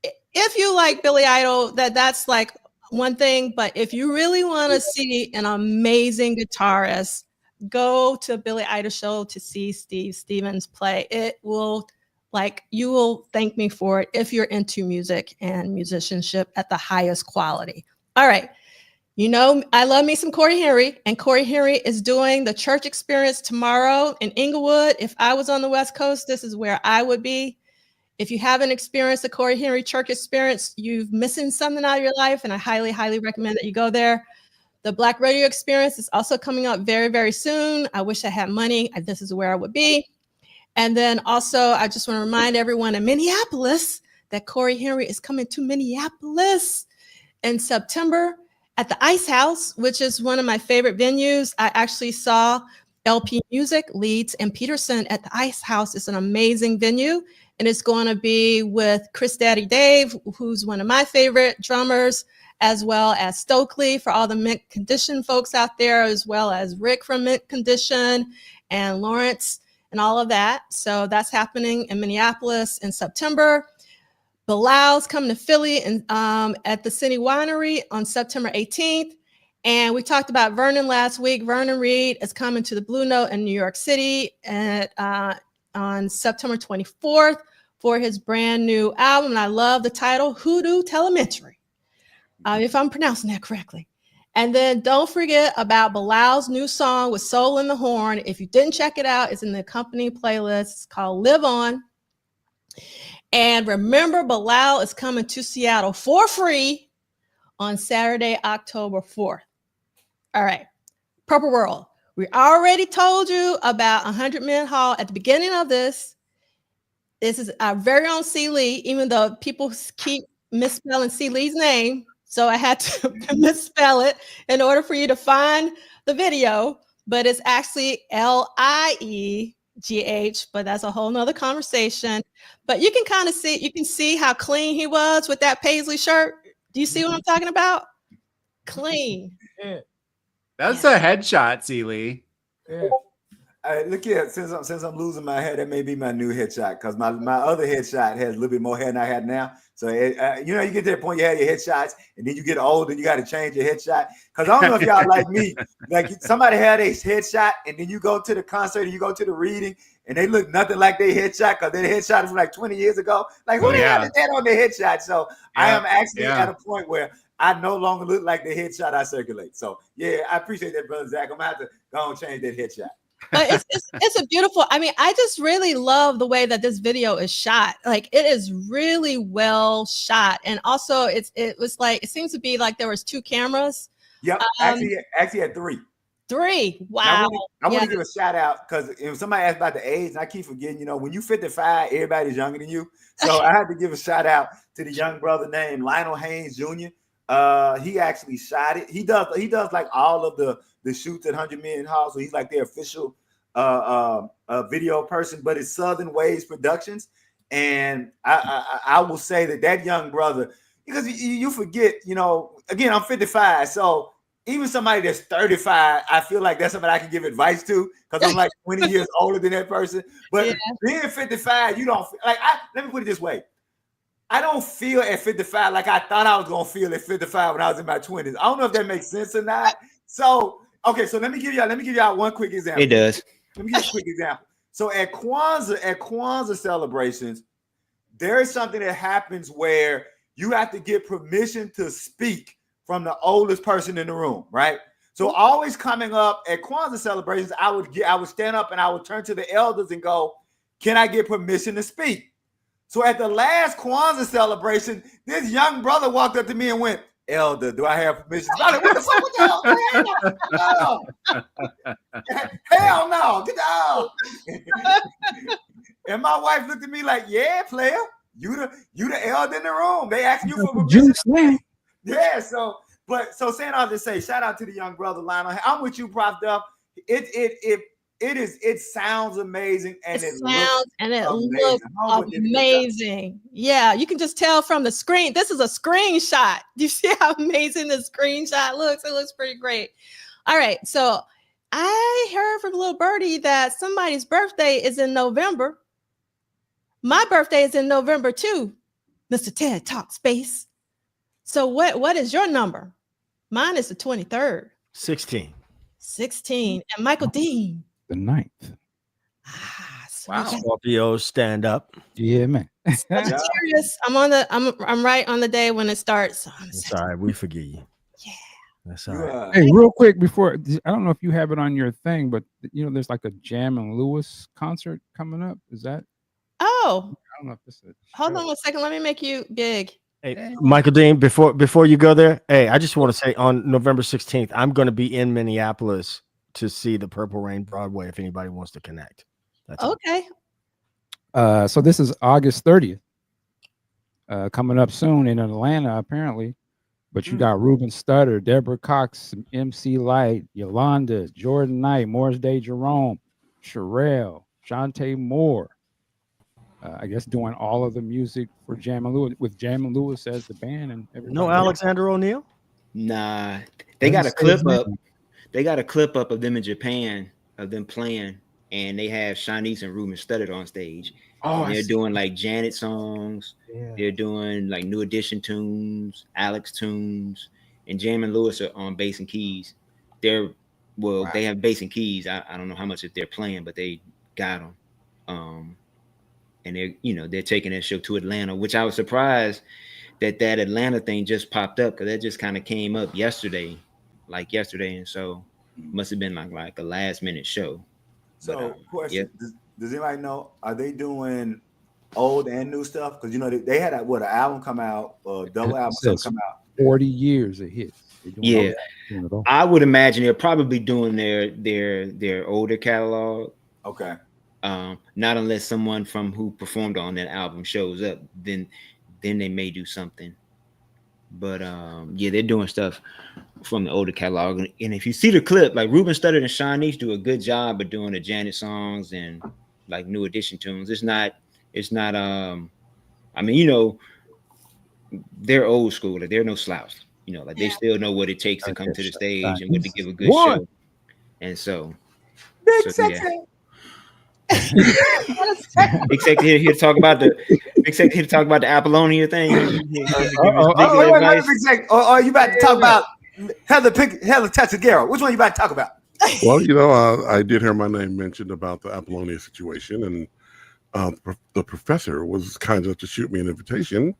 if you like Billy Idol, that's like one thing, but if you really want to see an amazing guitarist, go to a Billy Idol show to see Steve Stevens play. It will, you will thank me for it if you're into music and musicianship at the highest quality. All right. I love me some Corey Henry, and Corey Henry is doing the church experience tomorrow in Inglewood. If I was on the West Coast, this is where I would be. If you haven't experienced the Corey Henry Church experience, you've missing something out of your life, and I highly, highly recommend that you go there. The Black Radio Experience is also coming up very, very soon. I wish I had money. This is where I would be. And then also, I just want to remind everyone in Minneapolis that Corey Henry is coming to Minneapolis in September at the Ice House, which is one of my favorite venues. I actually saw LP Music, Leeds, and Peterson at the Ice House. It's an amazing venue, and it's going to be with Chris Daddy Dave, who's one of my favorite drummers, as well as Stokely for all the Mint Condition folks out there, as well as Rick from Mint Condition and Lawrence and all of that. So that's happening in Minneapolis in September. Bilal's coming to Philly and at the City Winery on September 18th. And we talked about Vernon last week. Vernon Reed is coming to the Blue Note in New York City on September 24th for his brand new album. And I love the title, Hoodoo Telemetry, if I'm pronouncing that correctly. And then don't forget about Bilal's new song with Soul in the Horn. If you didn't check it out, it's in the company playlist. It's called Live On. And remember, Bilal is coming to Seattle for free on Saturday, October 4th. All right, Purple World. We already told you about 100 Men Hall at the beginning of this. This is our very own C. Lee, even though people keep misspelling C. Lee's name. So I had to misspell it in order for you to find the video, but it's actually Liegh, but that's a whole nother conversation. But you can kind of see, you can see how clean he was with that paisley shirt. Do you see what I'm talking about? Clean. Yeah. That's a headshot, Celie. Yeah. Look here, since I'm losing my hair, that may be my new headshot, because my other headshot has a little bit more hair than I had now. So you get to the point you have your headshots, and then you get old and you got to change your headshot. Because I don't know if y'all like me, like somebody had a headshot, and then you go to the concert and you go to the reading, and they look nothing like their headshot because their headshot is from like 20 years ago. Like who the hell did that on their headshot? So I am actually at a point where I no longer look like the headshot I circulate. So yeah, I appreciate that, brother Zach. I'm gonna have to go and change that headshot. But it's a beautiful, I mean, I just really love the way that this video is shot. Like it is really well shot. And also it was like, it seems to be like there was 2 cameras. Yep, actually had 3. 3. Wow. I want to give a shout out because if somebody asked about the age, and I keep forgetting, when you 55, everybody's younger than you. So I had to give a shout out to the young brother named Lionel Haynes Jr. He actually shot it. He does like all of the shoots at 100 Million Hall. So he's like their official video person, but it's Southern Waves Productions. And I will say that young brother, because you forget, again, I'm 55. So even somebody that's 35, I feel like that's somebody I can give advice to because I'm like 20 years older than that person. But being 55, you don't like, let me put it this way. I don't feel at 55 like I thought I was going to feel at 55 when I was in my 20s. I don't know if that makes sense or not. So, okay, so let me give y'all one quick example. It does. Let me give you a quick example. So at Kwanzaa celebrations, there is something that happens where you have to get permission to speak from the oldest person in the room, right? So always coming up at Kwanzaa celebrations, I would stand up and I would turn to the elders and go, "Can I get permission to speak?" So at the last Kwanzaa celebration, this young brother walked up to me and went, "Elder, do I have permission?" I was like, what the fuck? Hell no, get down. And my wife looked at me like, "Yeah, player, you the elder in the room. They asked you for permission." Yeah, so saying all this, say shout out to the young brother Lionel. I'm with you, Prof. Duff. It sounds amazing, and it looks amazing. Yeah, you can just tell from the screen. This is a screenshot. Do you see how amazing the screenshot looks? It looks pretty great. All right, so I heard from little birdie that somebody's birthday is in November. My birthday is in November too, Mr. Ted Talk Space. So what is your number? Mine is the 23rd. 16. 16. And Michael Dean. The 9th. Wow. Scorpios stand up. Yeah, man. Serious. I'm right on the day when it starts. So it's all right. We forgive you. Yeah. That's all right. Hey, real quick before, I don't know if you have it on your thing, but there's like a Jam and Lewis concert coming up. Is that? Oh, don't know if this is. Hold on 1 second. Let me make you big. Hey, Michael Dean, before you go there, hey, I just want to say on November 16th, I'm going to be in Minneapolis to see the Purple Rain Broadway. If anybody wants to connect, that's Okay. So this is August 30th. Coming up soon in Atlanta, apparently. But you got Ruben Studdard, Deborah Cox, MC Light, Yolanda, Jordan Knight, Morris Day Jerome, Sherelle, Shantae Moore. I guess doing all of the music for Jam and Lewis, with Jam and Lewis as the band and everything. No Alexander O'Neal? Nah, they got a clip up. They got a clip up of them in Japan of them playing, and they have Shanice and Ruben Studdard on stage. Oh, and they're doing like Janet songs. Yeah. They're doing like New Edition tunes, Alex tunes, and Jam and Lewis are on bass and keys. They have bass and keys. I don't know how much they're playing, but they got them. And they're taking that show to Atlanta, which I was surprised that Atlanta thing just popped up, because that just kind of came up yesterday, and so it must have been like a last minute show. So, question: does anybody know? Are they doing old and new stuff? Because they had an album come out, double album come out. 40 years of hits. Yeah, I would imagine they're probably doing their older catalog. Okay. Not unless someone from who performed on that album shows up, then they may do something. But they're doing stuff from the older catalog. And if you see the clip, like Ruben Studdard and Shanice do a good job of doing the Janet songs and like New Edition tunes. It's not they're old school, like they're no slouch. They still know what it takes to come to the stage and what to give a good show. And so Big sexy. Yeah. Except here to talk about the Apollonia thing. Are you about to talk about Heather Tessagero? Which one you about to talk about? Well, I did hear my name mentioned about the Apollonia situation, and the professor was kind enough to shoot me an invitation,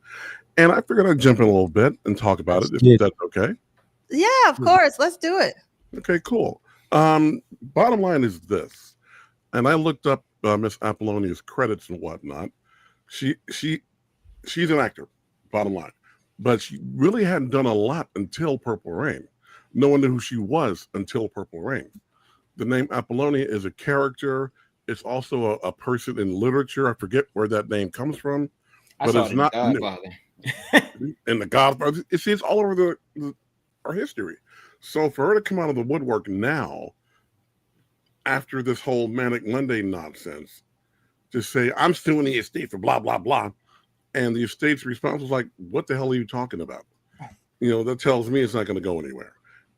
and I figured I'd jump in a little bit and talk about it, if that's okay. Yeah, of course. Let's do it. Okay, cool. Bottom line is this. And I looked up Miss Apollonia's credits and whatnot. She's an actor, bottom line, but she really hadn't done a lot until Purple Rain. No one knew who she was until Purple Rain. The name Apollonia is a character. It's also a person in literature. I forget where that name comes from, but it's not new. In The Godfather, it's all over our history. So for her to come out of the woodwork now, after this whole Manic Monday nonsense, to say, I'm suing the estate for blah, blah, blah. And the estate's response was like, what the hell are you talking about? That tells me it's not going to go anywhere.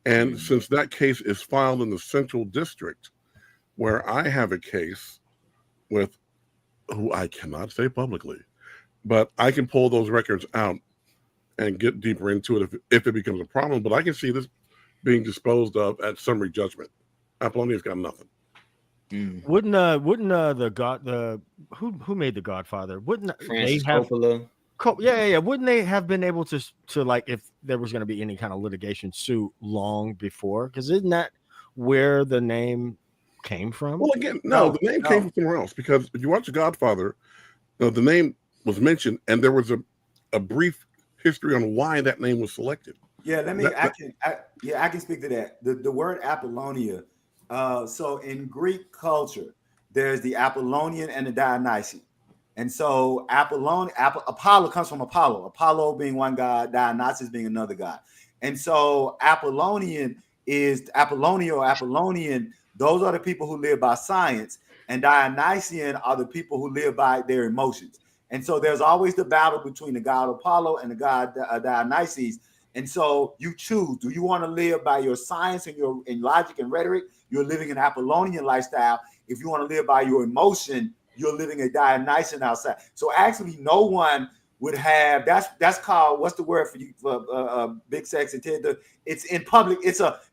And since that case is filed in the Central District, where I have a case with who I cannot say publicly, but I can pull those records out and get deeper into it if it becomes a problem. But I can see this being disposed of at summary judgment. Apollonia's got nothing. Wouldn't who made The Godfather? Wouldn't Francis they have Coppola? Yeah. Wouldn't they have been able to like, if there was going to be any kind of litigation, sue long before? Because isn't that where the name came from? Well, again, the name came from somewhere else. Because if you watch The Godfather, the name was mentioned, and there was a brief history on why that name was selected. Yeah, I can speak to that. The word Apollonia. So in Greek culture, there's the Apollonian and the Dionysian. And so Apollo comes from Apollo being one god, Dionysus being another god. And so Apollonian is Apollonio or Apollonian. Those are the people who live by science, and Dionysian are the people who live by their emotions. And so there's always the battle between the god Apollo and the god Dionysus. And so you choose, do you want to live by your science and your logic and rhetoric? You're living an Apollonian lifestyle. If you want to live by your emotion, you're living a Dionysian outside. So actually no one would have, that's called, what's the word for you, Big Sexy Ted? It's in public.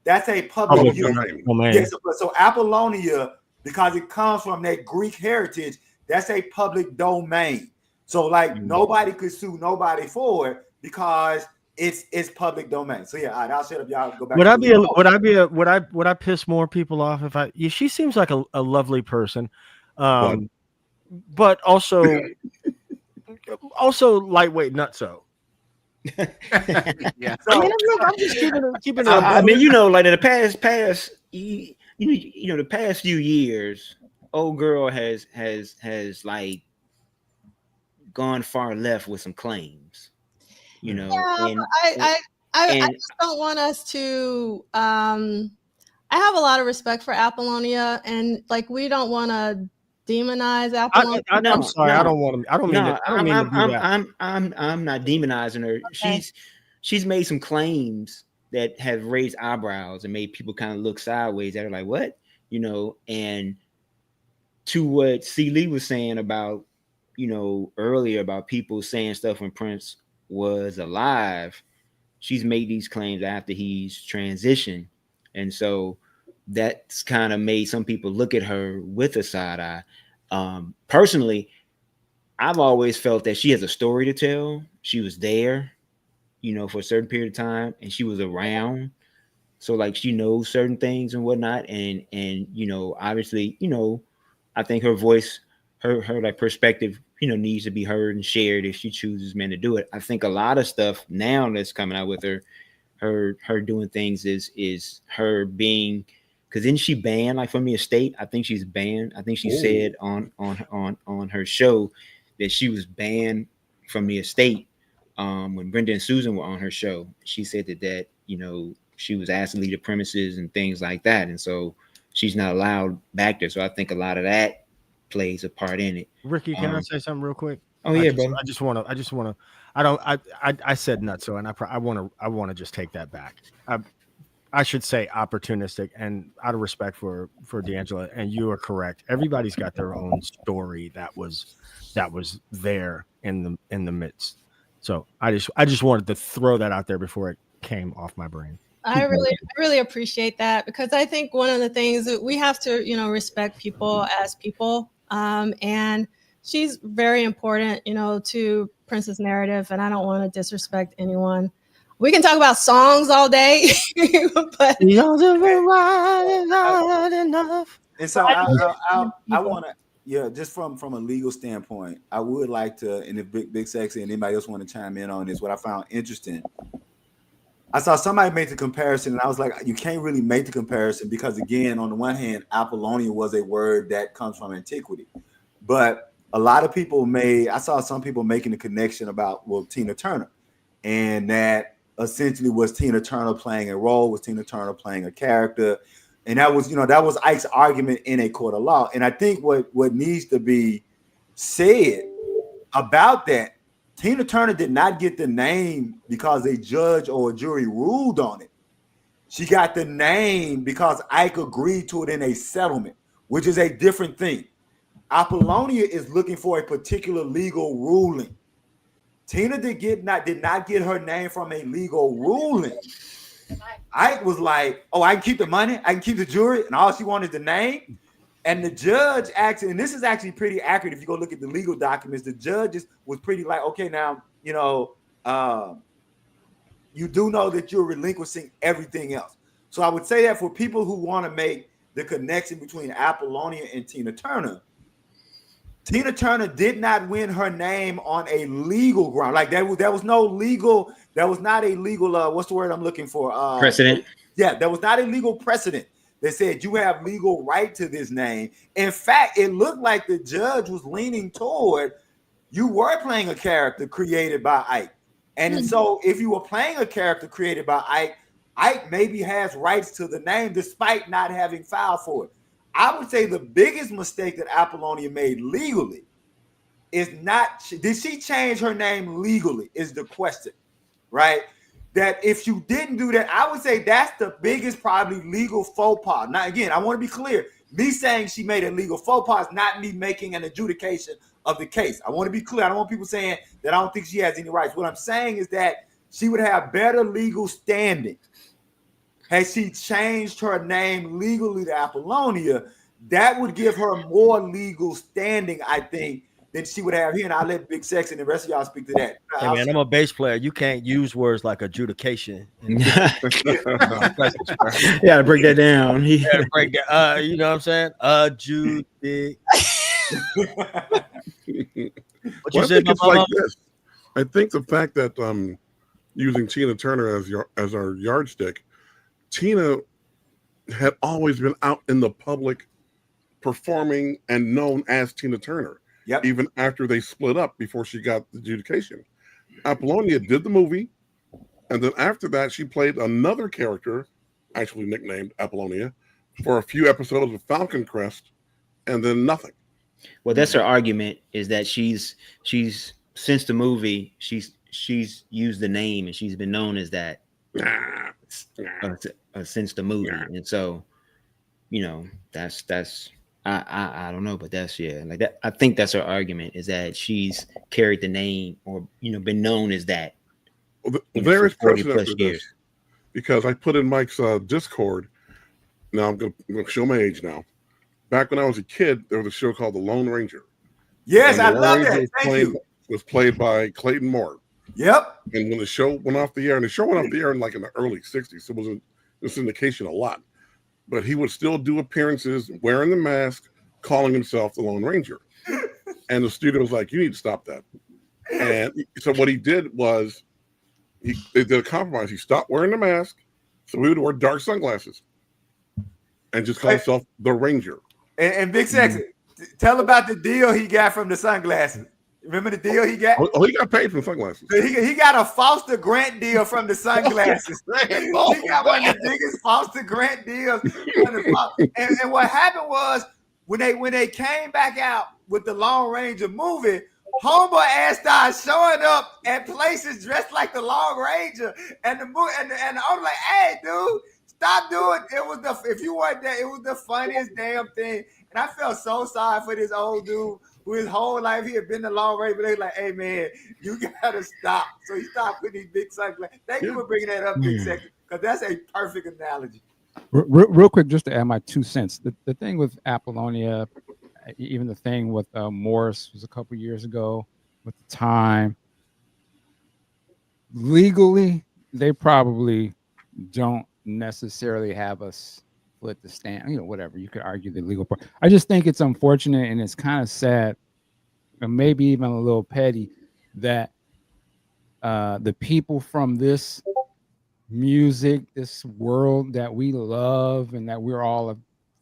That's a public domain. Yes, so Apollonia, because it comes from that Greek heritage, that's a public domain. So like nobody could sue nobody for it because it's public domain. So yeah, all right, I'll shut up. Y'all go back. Would I piss more people off if she seems like a lovely person, but also also lightweight nutso. Yeah. I mean, look, I'm just keeping it. I mean, you know, like in the past, you know, the past few years, old girl has like gone far left with some claims, you know. Yeah, and but I and just don't want us to. I have a lot of respect for Apollonia, and like we don't want to demonize Apollonia. I'm sorry. I don't want to. I don't mean to. I don't mean to do that. I'm not demonizing her. Okay. She's made some claims that have raised eyebrows and made people kind of look sideways at her, like, what, you know. And to what C. Lee was saying about, you know, earlier about people saying stuff when Prince was alive, she's made these claims after he's transitioned. And so that's kind of made some people look at her with a side eye. Personally, I've always felt that she has a story to tell. She was there, you know, for a certain period of time, and she was around. So like she knows certain things and whatnot. And you know, obviously, you know, I think her voice, her like perspective, you know, needs to be heard and shared if she chooses men to do it. I think a lot of stuff now that's coming out with her doing things is her being, because isn't she banned like from the estate? I think she's banned. I think she said on her show that she was banned from the estate. When Brenda and Susan were on her show, she said that you know, she was asked to leave the premises and things like that, and so she's not allowed back there. So I think a lot of that plays a part in it. Ricky, can I say something real quick? Oh yeah, bro. I just want to. I said nutso, and I want to just take that back. I should say opportunistic, and out of respect for D'Angelo, and you are correct. Everybody's got their own story that was there in the midst. So I just wanted to throw that out there before it came off my brain. I really appreciate that, because I think one of the things that we have to, you know, respect people as people. And she's very important, you know, to Prince's narrative, and I don't want to disrespect anyone. We can talk about songs all day, but And so I want to, yeah, just from a legal standpoint, I would like to, and if Big Sexy and anybody else want to chime in on this, what I found interesting, I saw somebody make the comparison, and I was like, you can't really make the comparison because, again, on the one hand, Apollonia was a word that comes from antiquity, but a lot of people I saw some people making the connection about, well, Tina Turner, and that essentially was Tina Turner playing a role, was Tina Turner playing a character. And that was, you know, that was Ike's argument in a court of law. And I think what needs to be said about that, Tina Turner did not get the name because a judge or a jury ruled on it. She got the name because Ike agreed to it in a settlement, which is a different thing. Apollonia is looking for a particular legal ruling. Tina did not get her name from a legal ruling. Ike was like, oh, I can keep the money, I can keep the jewelry, and all she wanted the name. And the judge actually, and this is actually pretty accurate if you go look at the legal documents, the judge was pretty like, okay, now, you know, you do know that you're relinquishing everything else. So I would say that for people who want to make the connection between Apollonia and Tina Turner did not win her name on a legal ground. Like there was no legal, that was not a legal, what's the word I'm looking for? Precedent. Yeah, there was not a legal precedent that said you have legal right to this name. In fact, it looked like the judge was leaning toward you were playing a character created by Ike. And so if you were playing a character created by Ike, Ike maybe has rights to the name despite not having filed for it. I would say the biggest mistake that Apollonia made legally is not, did she change her name legally is the question, right? That if you didn't do that, I would say that's the biggest probably legal faux pas. Now, again, I want to be clear. Me saying she made a legal faux pas is not me making an adjudication of the case. I want to be clear. I don't want people saying that I don't think she has any rights. What I'm saying is that she would have better legal standing had she changed her name legally to Apollonia. That would give her more legal standing, I think, than she would have here. And I'll let Big Sex and the rest of y'all speak to that. Hey man, I'm a bass player. You can't use words like adjudication. Yeah, to break that down. You know what I'm saying? Adjudication. What Well, you I said, think it's Mama? like this. I think the fact that using Tina Turner as our yardstick, Tina had always been out in the public performing and known as Tina Turner. Yep. Even after they split up before she got the adjudication. Apollonia did the movie, and then after that, she played another character, actually nicknamed Apollonia, for a few episodes of Falcon Crest, and then nothing. Well, that's her argument, is that she's since the movie, she's used the name and she's been known as that since the movie. And so, you know, that's I don't know, but that's like that. I think that's her argument, is that she's carried the name, or been known as that. Well, there is precedent for years. this, because I put in Mike's Discord. Now I'm going to show my age now. Back when I was a kid, there was a show called The Lone Ranger. Yes, I love that. Thank you. Was played by Clayton Moore. Yep. And when the show went off the air, and the show went off the air in the early 60s, so it was a syndication a lot. But he would still do appearances wearing the mask, calling himself the Lone Ranger. And the studio was like, you need to stop that. And so what he did was, they did a compromise. He stopped wearing the mask, so he would wear dark sunglasses and just call himself the Ranger. And Big Sexy, tell about the deal he got from the sunglasses. Remember the deal he got? Oh, he got paid for the sunglasses. He got a Foster Grant deal from the sunglasses. He got one of the biggest Foster Grant deals. And what happened was, when they came back out with the Lone Ranger movie, Homeboy ass started showing up at places dressed like the Lone Ranger, and the movie, and I was like, "Hey, dude, stop doing it." It was if you weren't there, it was the funniest damn thing, and I felt so sorry for this old dude who his whole life he had been the Lone Ranger. But they like, "Hey, man, you gotta stop." So he stopped putting these big sunglasses. Thank you for bringing that up, Big Second, because that's a perfect analogy. Real quick, just to add my 2 cents. The thing with Apollonia, even the thing with Morris was a couple years ago with the time. Legally, they probably don't necessarily have us split the stand. Whatever. You could argue the legal part. I just think it's unfortunate, and it's kind of sad, and maybe even a little petty, that the people from this music, this world that we love and that we're all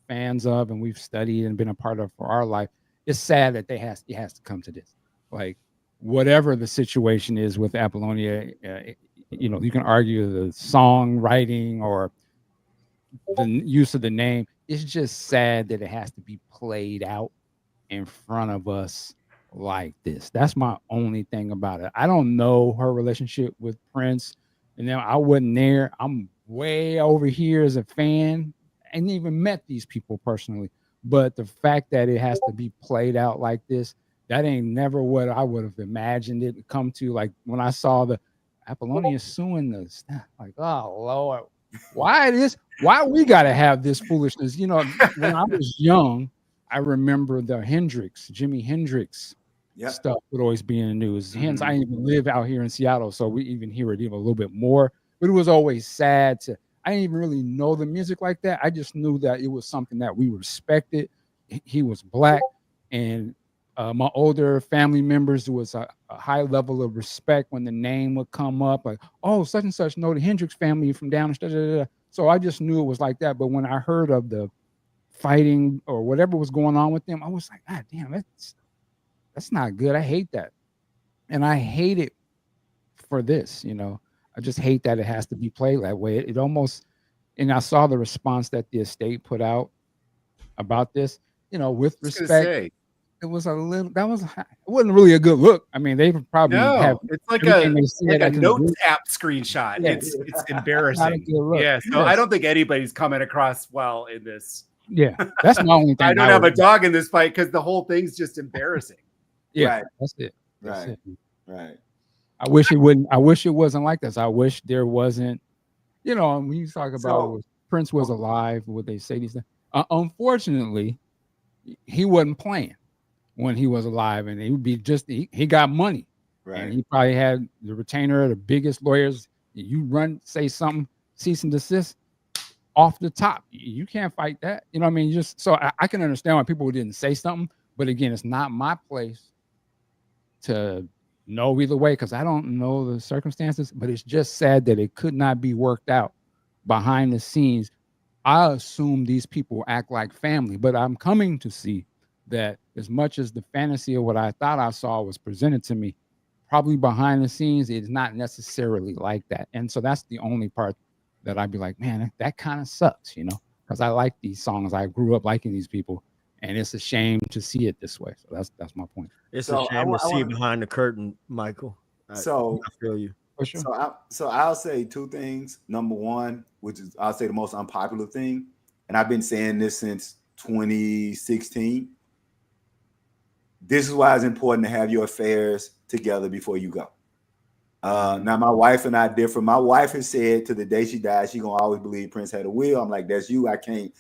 fans of and we've studied and been a part of for our life, it's sad that it has to come to this. Like, whatever the situation is with Apollonia, you can argue the songwriting or the use of the name. It's just sad that it has to be played out in front of us like this. That's my only thing about it. I don't know her relationship with Prince, and then I wasn't there. I'm way over here as a fan. I ain't even met these people personally, but the fact that it has to be played out like this, that ain't never what I would have imagined it to come to. Like, when I saw the Apollonia suing us, like, oh Lord, why we gotta have this foolishness? When I was young, I remember the Jimi Hendrix stuff would always be in the news. Hence, I even live out here in Seattle, so we even hear it even a little bit more. But it was always sad I didn't even really know the music like that. I just knew that it was something that we respected. He was Black, and my older family members, there was a high level of respect when the name would come up, like, oh, such and such, know the Hendrix family from down. So I just knew it was like that. But when I heard of the fighting or whatever was going on with them, I was like, God damn, that's not good. I hate that. And I hate it for this, I just hate that it has to be played that way. It almost, and I saw the response that the estate put out about this, with respect. It was it wasn't really a good look. I mean, they probably have. It's like a notes app screenshot. Yeah. It's embarrassing. Yeah, so I don't think anybody's coming across well in this. Yeah, that's my only thing. I don't have a dog in this fight because the whole thing's just embarrassing. Yeah, that's it. Right. I wish it wouldn't. I wish it wasn't like this. I wish there wasn't. When you talk about Prince was alive, would they say these things? Unfortunately, he wasn't playing when he was alive, and he would be he got money, right? And he probably had the retainer, the biggest lawyers. You say something, cease and desist, off the top. You can't fight that. I mean, so I can understand why people didn't say something, But again, it's not my place to know either way because I don't know the circumstances. But it's just sad that it could not be worked out behind the scenes. I assume these people act like family, but I'm coming to see that as much as the fantasy of what I thought I saw was presented to me, probably behind the scenes, it's not necessarily like that. And so that's the only part that I'd be like, man, that kind of sucks, you know, because I like these songs. I grew up liking these people, and it's a shame to see it this way. So that's my point. It's So a shame to see behind the curtain, Michael. I feel you. For sure. So I'll say two things. Number one, which is I'll say the most unpopular thing, and I've been saying this since 2016. This is why it's important to have your affairs together before you go. Now, my wife and I differ. My wife has said to the day she died, she gonna always believe Prince had a will. I'm like, that's you. I can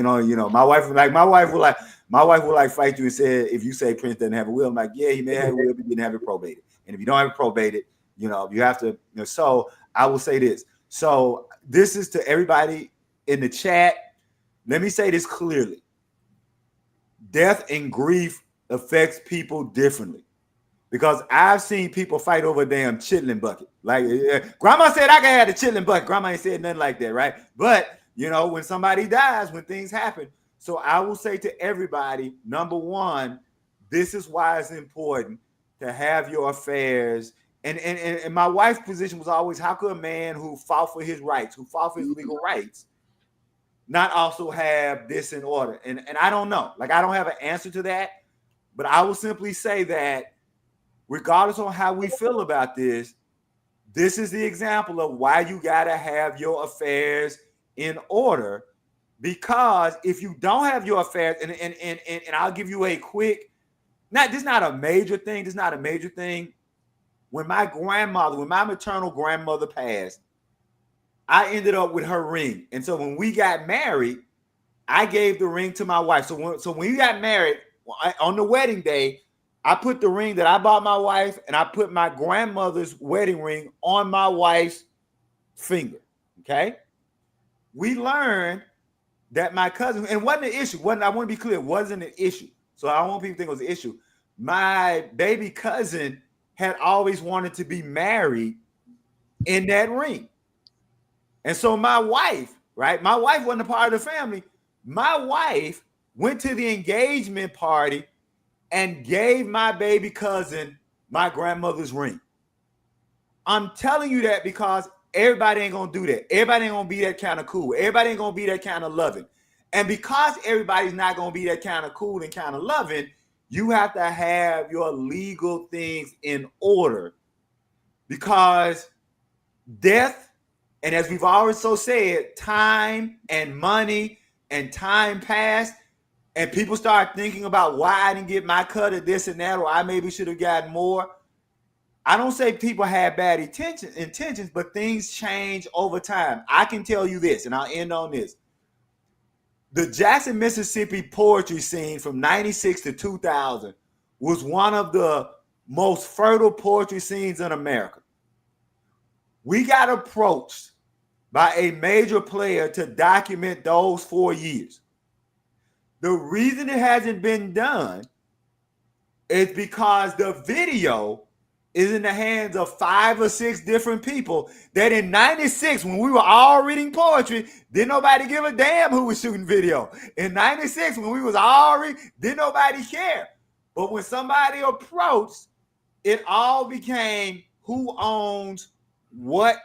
only, you know, my wife will like fight you and say, if you say Prince doesn't have a will, I'm like, yeah, he may have a will, but he didn't have it probated. And if you don't have it probated, you know, you have to, you know, so I will say this. So this is to everybody in the chat. Let me say this clearly. Death and grief affects people differently. Because I've seen people fight over a damn chitlin bucket. Like, grandma said I could have the chitlin bucket. Grandma ain't said nothing like that, right? But, you know, when somebody dies, when things happen. So I will say to everybody, number one, this is why it's important to have your affairs. And my wife's position was always, how could a man who fought for his rights, who fought for his legal rights, not also have this in order? And I don't know. Like, I don't have an answer to that. But I will simply say that regardless of how we feel about this, this is the example of why you got to have your affairs in order. Because if you don't have your affairs, and I'll give you a quick, this is not a major thing. When my maternal grandmother passed, I ended up with her ring. And so when we got married, I gave the ring to my wife. So when we got married, on the wedding day, I put the ring that I bought my wife, and I put my grandmother's wedding ring on my wife's finger. Okay. We learned that my cousin, and wasn't an issue. I want to be clear, it wasn't an issue. So I don't want people to think it was an issue. My baby cousin had always wanted to be married in that ring. And so my wife, right? My wife wasn't a part of the family. My wife went to the engagement party and gave my baby cousin my grandmother's ring. I'm telling you that because everybody ain't gonna do that. Everybody ain't gonna be that kind of cool. Everybody ain't gonna be that kind of loving. And because everybody's not gonna be that kind of cool and kind of loving, you have to have your legal things in order. Because death, and as we've always so said, time and money and time passed, and people start thinking about why I didn't get my cut of this and that, or I maybe should have gotten more. I don't say people had bad intentions, but things change over time. I can tell you this, and I'll end on this. The Jackson, Mississippi poetry scene from 96 to 2000 was one of the most fertile poetry scenes in America. We got approached by a major player to document those 4 years. The reason it hasn't been done is because the video is in the hands of 5 or 6 different people that in 96, when we were all reading poetry, didn't nobody give a damn who was shooting video. In 96, when we was all reading, didn't nobody care. But when somebody approached, it all became who owns what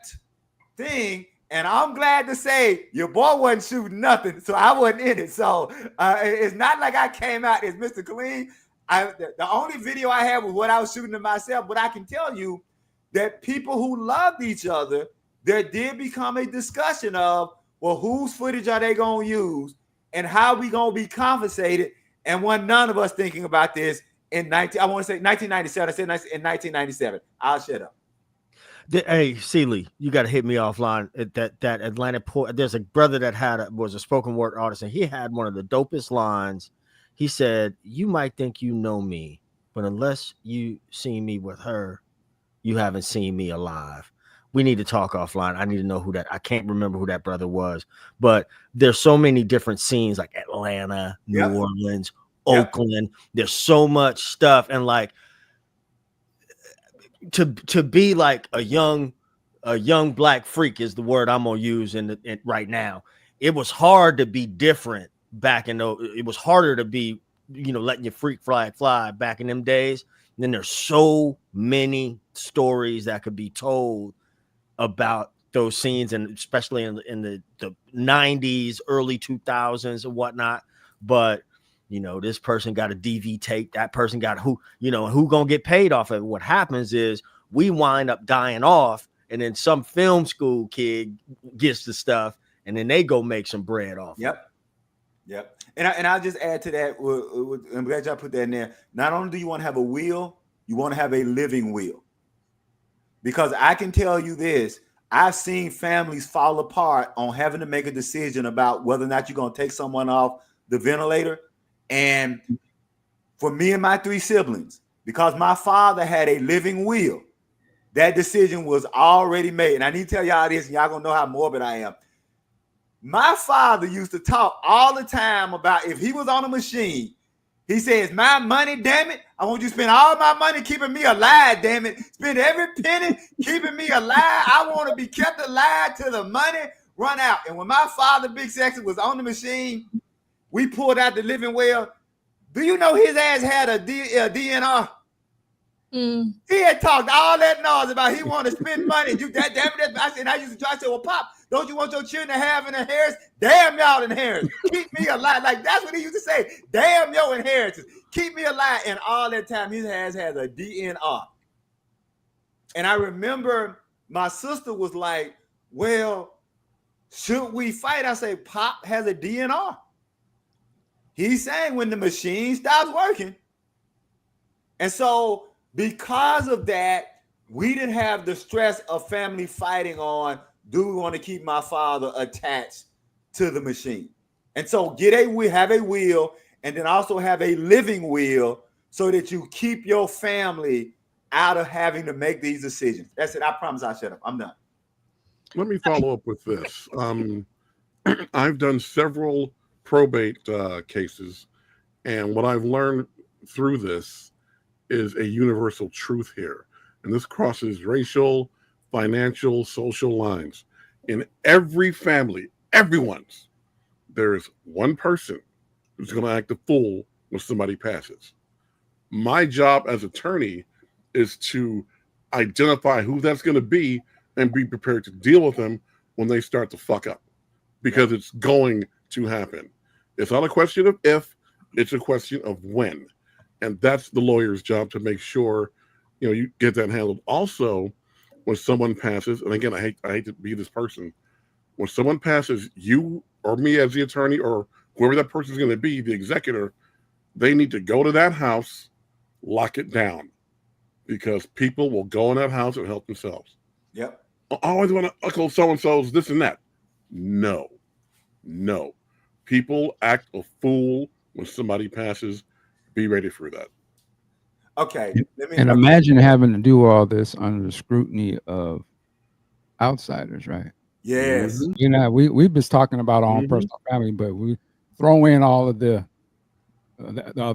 thing. And I'm glad to say your boy wasn't shooting nothing, so I wasn't in it. So it's not like I came out as Mr. Clean. The only video I had was what I was shooting to myself. But I can tell you that people who loved each other, there did become a discussion of, well, whose footage are they going to use and how we going to be compensated? And when none of us thinking about this in 1997. I said in 1997. I'll shut up. Hey, Seeley, you got to hit me offline. That Atlanta port. There's a brother that was a spoken word artist, and he had one of the dopest lines. He said, "You might think you know me, but unless you seen me with her, you haven't seen me alive." We need to talk offline. I need to know who that. I can't remember who that brother was, but there's so many different scenes like Atlanta, New Orleans, Oakland. There's so much stuff, and like to be like a young black freak is the word I'm gonna use in right now. It was hard to be different back in those. It was harder to be, letting your freak flag fly back in them days. And then there's so many stories that could be told about those scenes, and especially in the 90s, early 2000s and whatnot. But this person got a DV tape, that person got who gonna get paid off of it. What happens is we wind up dying off, and then some film school kid gets the stuff, and then they go make some bread off. Yep. And I'll just add to that. I'm glad y'all put that in there. Not only do you want to have a will, you want to have a living will. Because I can tell you this, I've seen families fall apart on having to make a decision about whether or not you're going to take someone off the ventilator. And for me and my 3 siblings, because my father had a living will, that decision was already made. And I need to tell y'all this, and y'all going to know how morbid I am. My father used to talk all the time about if he was on a machine, he says, my money, damn it. I want you to spend all my money keeping me alive, damn it. Spend every penny keeping me alive. I want to be kept alive till the money run out. And when my father, Big Sexy, was on the machine, we pulled out the living well. Do you know his ass had a DNR? He had talked all that noise about he wanted to spend money. I used to try to say, well, Pop, don't you want your children to have an inheritance? Damn y'all inheritance. Keep me alive. Like, that's what he used to say. Damn your inheritance. Keep me alive. And all that time, his ass has a DNR. And I remember my sister was like, well, should we fight? I say, Pop has a DNR. He's saying when the machine stops working. And so because of that, we didn't have the stress of family fighting on, do we want to keep my father attached to the machine? And so have a will, and then also have a living will so that you keep your family out of having to make these decisions. That's it. I promise I'll shut up. I'm done. Let me follow up with this. I've done several probate cases, and what I've learned through this is a universal truth here. And this crosses racial, financial, social lines. In every family, everyone's, there is one person who's going to act a fool when somebody passes. My job as attorney is to identify who that's going to be and be prepared to deal with them when they start to fuck up, because it's going to happen. It's not a question of if, it's a question of when. And that's the lawyer's job, to make sure, you get that handled. Also, when someone passes, and again, I hate to be this person, when someone passes, you or me as the attorney or whoever that person is going to be, the executor, they need to go to that house, lock it down, because people will go in that house and help themselves. Yep. I always want to echo so-and-so's this and that. No. People act a fool when somebody passes. Be ready for that. Okay. And imagine having to do all this under the scrutiny of outsiders, right? Yes. We've been talking about our own personal family, but we throw in all of the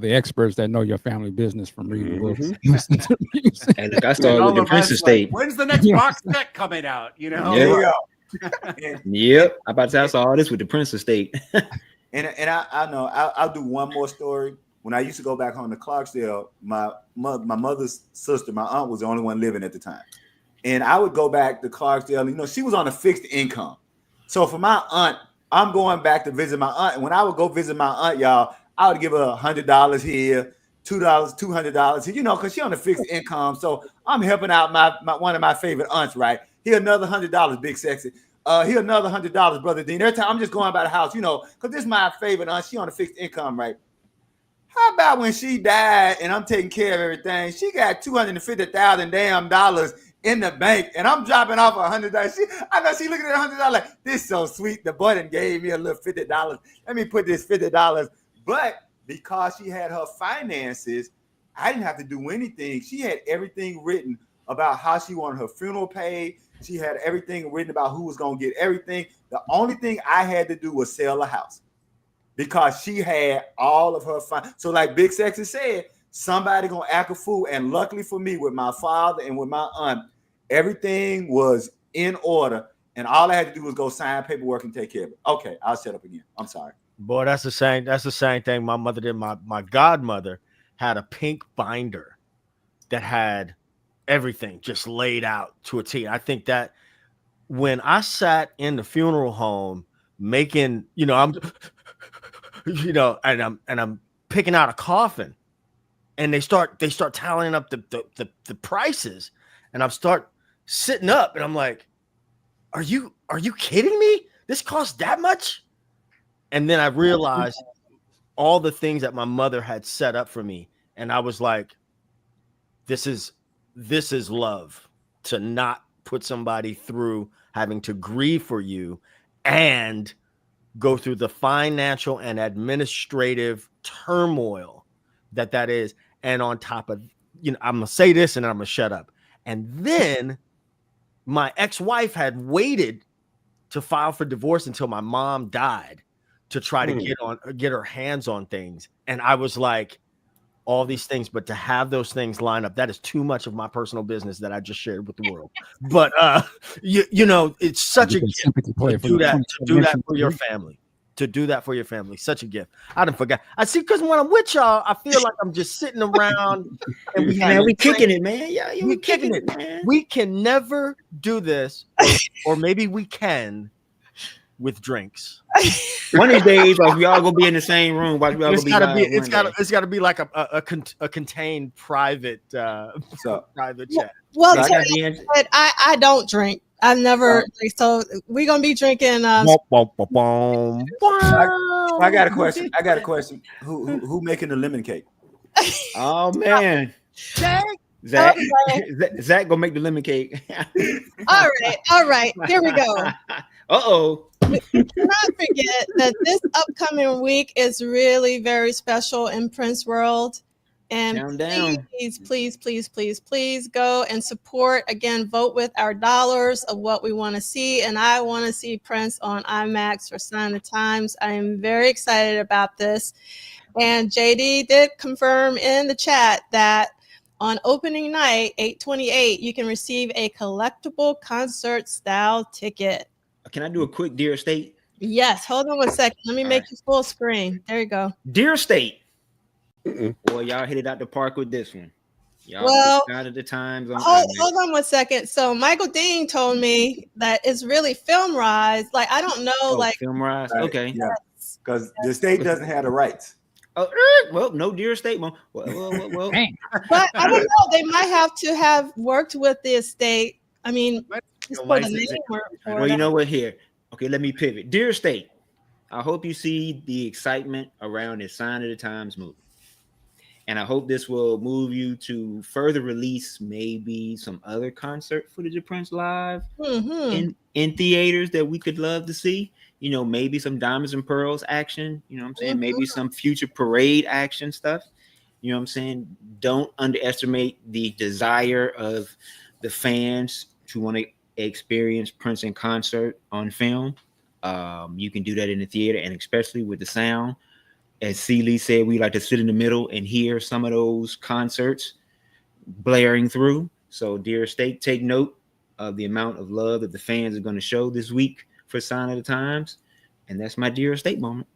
experts that know your family business from reading books. And look, I started with the Prince Estate. When's the next box set coming out? Yeah. Yep. I'm about to say I saw all this with the Prince Estate. And I know I'll do one more story. When I used to go back home to Clarksdale, my mother's sister, my aunt, was the only one living at the time. And I would go back to Clarksdale. She was on a fixed income. So for my aunt, I'm going back to visit my aunt. And when I would go visit my aunt, y'all, I would give her $100 here, $200, $200 here, because she's on a fixed income. So I'm helping out my one of my favorite aunts, right? Here another $100, Big Sexy. Here another $100, Brother Dean. Every time I'm just going by the house, because this is my favorite aunt. She on a fixed income, right? How about when she died and I'm taking care of everything? She got $250,000 damn dollars in the bank, and I'm dropping off $100. I know she looking at $100 like, this is so sweet. The button gave me a little $50. Let me put this $50. But because she had her finances, I didn't have to do anything. She had everything written about how she wanted her funeral paid. She had everything written about who was going to get everything. The only thing I had to do was sell a house. because she had all of her fine. So like Big Sexy said, somebody gonna act a fool. And luckily for me, with my father and with my aunt, everything was in order. And all I had to do was go sign paperwork and take care of it. Okay, I'll shut up again. I'm sorry. Boy, that's the same thing my mother did. My godmother had a pink binder that had everything just laid out to a T. I think that when I sat in the funeral home making, I'm and I'm picking out a coffin, and they start tallying up the prices, and I start sitting up, and I'm like, are you kidding me? This costs that much? And then I realized all the things that my mother had set up for me, and I was like, this is love, to not put somebody through having to grieve for you and go through the financial and administrative turmoil that is. And on top of, I'm going to say this and I'm going to shut up. And then my ex-wife had waited to file for divorce until my mom died to try to get her hands on things. And I was like, all these things, but to have those things line up, that is too much of my personal business that I just shared with the world. But it's such a gift to do that for your family. To do that for your family, such a gift. I didn't forget. I see, because when I'm with y'all, I feel like I'm just sitting around and we kicking it, man. Yeah, we kicking it, man. We can never do this, or maybe we can with drinks. One of these days, like, we all gonna be in the same room. It's gotta be like a contained private private chat. Well, I don't drink. I've never. So we're gonna be drinking. I got a question. Who making the lemon cake? Oh man, Zach gonna make the lemon cake. All right. Here we go. Uh-oh. We cannot forget that this upcoming week is really very special in Prince World. And please go and support. Again, vote with our dollars of what we want to see. And I want to see Prince on IMAX for Sign of the Times. I am very excited about this. And JD did confirm in the chat that on opening night, 8/28, you can receive a collectible concert style ticket. Can I do a quick Dear State? Yes. Hold on 1 second. Let me make you full screen. There you go. Dear State. Boy, y'all hit it out the park with this one. Y'all out of the times. Hold on 1 second. So Michael Dean told me that it's really Film Rise. Like, I don't know, Film Rise. Okay. Yeah. Because the state doesn't have the rights. Oh, well, no Dear State, Well. But I don't know. They might have to have worked with the estate. I mean, well, you know what? Here, okay, let me pivot. Dear State, I hope you see the excitement around the Sign of the Times movie, and I hope this will move you to further release maybe some other concert footage of Prince live in theaters that we could love to see. Maybe some Diamonds and Pearls action. You know what I'm saying? Maybe some future parade action stuff. You know what I'm saying? Don't underestimate the desire of the fans to want to experience Prince in concert on film. You can do that in the theater, and especially with the sound. As C. Lee said, we like to sit in the middle and hear some of those concerts blaring through. So, Dear State, take note of the amount of love that the fans are going to show this week for Sign of the Times. And that's my Dear State moment.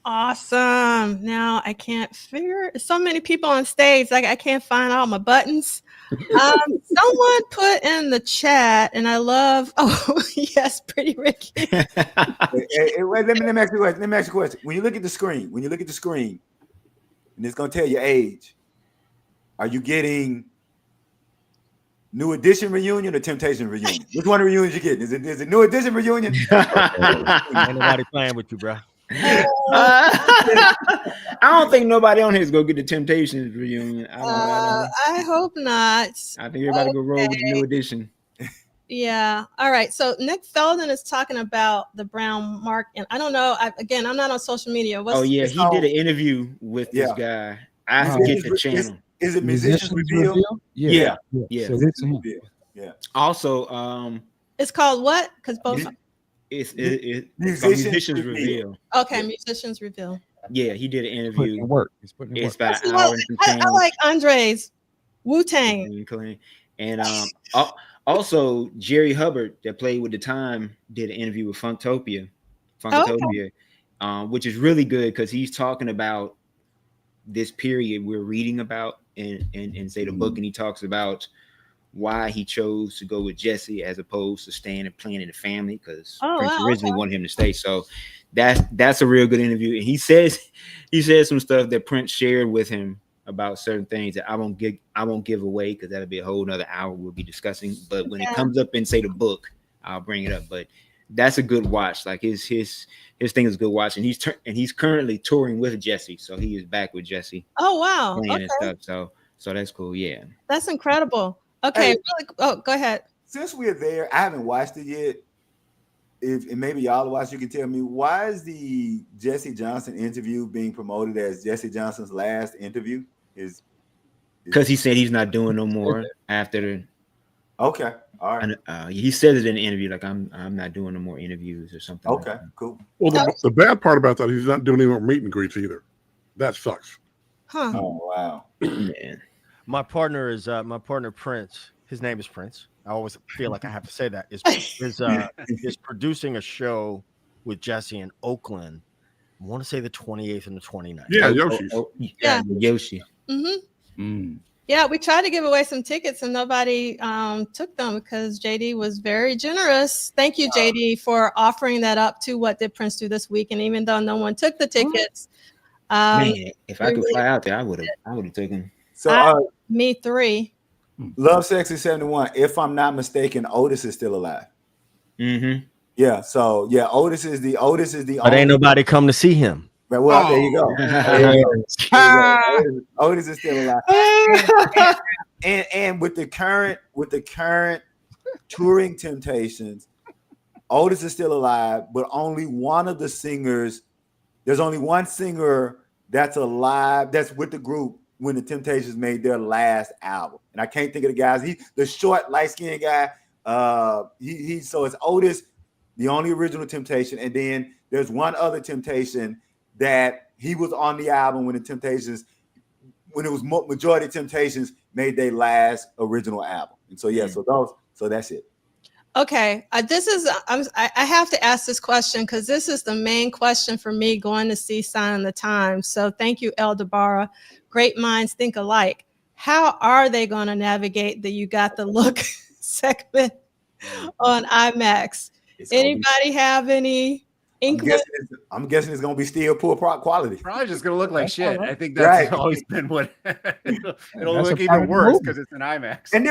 Awesome. Now I can't figure. So many people on stage. Like, I can't find all my buttons. Someone put in the chat, and I love. Oh yes, Pretty Ricky. Wait, let me ask you a question. When you look at the screen, and it's gonna tell your age, are you getting New Edition reunion or Temptation reunion? Which one of the reunions you getting? Is it New Edition reunion? Ain't nobody playing with you, bro. I don't think nobody on here is gonna get the Temptations reunion. I hope not. I think everybody go roll with the New Edition. Yeah. All right. So Nick Felden is talking about the brown mark, and I don't know. I'm not on social media. He did an interview with this guy. I forget the channel. Is it Musicians Reveal? Yeah. So it's him. Yeah. Also, it's called what? Because both It's called Musicians Musicians Reveal. Reveal. Okay, Musicians Reveal. Yeah, he did an He's putting in interview. work. He's putting in work. It's about You an know, hour and some I change. like Andre's Wu-Tang. Clean. And also Jerry Hubbard that played with the Time did an interview with Funkatopia, which is really good because he's talking about this period we're reading about in say the book, and he talks about why he chose to go with Jesse as opposed to staying and playing in the family, because Prince originally wanted him to stay. So that's a real good interview. And he says some stuff that Prince shared with him about certain things that I won't give away because that'll be a whole nother hour we'll be discussing. But when it comes up in say the book, I'll bring it up. But that's a good watch. Like his thing is a good watch, and he's currently touring with Jesse, so he is back with Jesse. Oh wow, playing and stuff. So that's cool. Yeah, that's incredible. Okay, go ahead. Since we're there, I haven't watched it yet. If and maybe y'all watch, you can tell me why is the Jesse Johnson interview being promoted as Jesse Johnson's last interview? Is because he said he's not doing no more after the. Okay, all right. He said it in an interview, like I'm not doing no more interviews or something. Okay, like cool. Well, the bad part about that, he's not doing any more meet and greets either. That sucks. Huh. Oh wow. Man. My partner Prince. His name is Prince. I always feel like I have to say that. Is producing a show with Jesse in Oakland. I want to say the 28th and the 29th. Yeah, Yoshi's. Yoshi. Yeah, we tried to give away some tickets and nobody took them because JD was very generous. Thank you, JD, for offering that up to What Did Prince Do This Week. And even though no one took the tickets, man, if I could fly out there, I would have taken. So me 3. Love Sexy 71. If I'm not mistaken, Otis is still alive. Mm-hmm. Yeah. So yeah, Otis is the. But ain't nobody come to see him. Well, there you go. Otis is still alive. and with the current touring Temptations, Otis is still alive, but only one of the singers. There's only one singer that's alive that's with the group when the Temptations made their last album, and I can't think of the guys. The short, light-skinned guy. So it's Otis, the only original Temptation, and then there's one other Temptation that he was on the album when the Temptations, when it was majority Temptations made their last original album, and so so that's it. Okay, I have to ask this question because this is the main question for me going to see Sign of the Times. So thank you, El Dabara. Great minds think alike. How are they going to navigate the You Got the Look segment on IMAX? Anybody have any inkling? I'm guessing it's going to be still poor quality. Probably just going to look like shit. I think that's always been what it'll look even worse because it's an IMAX. And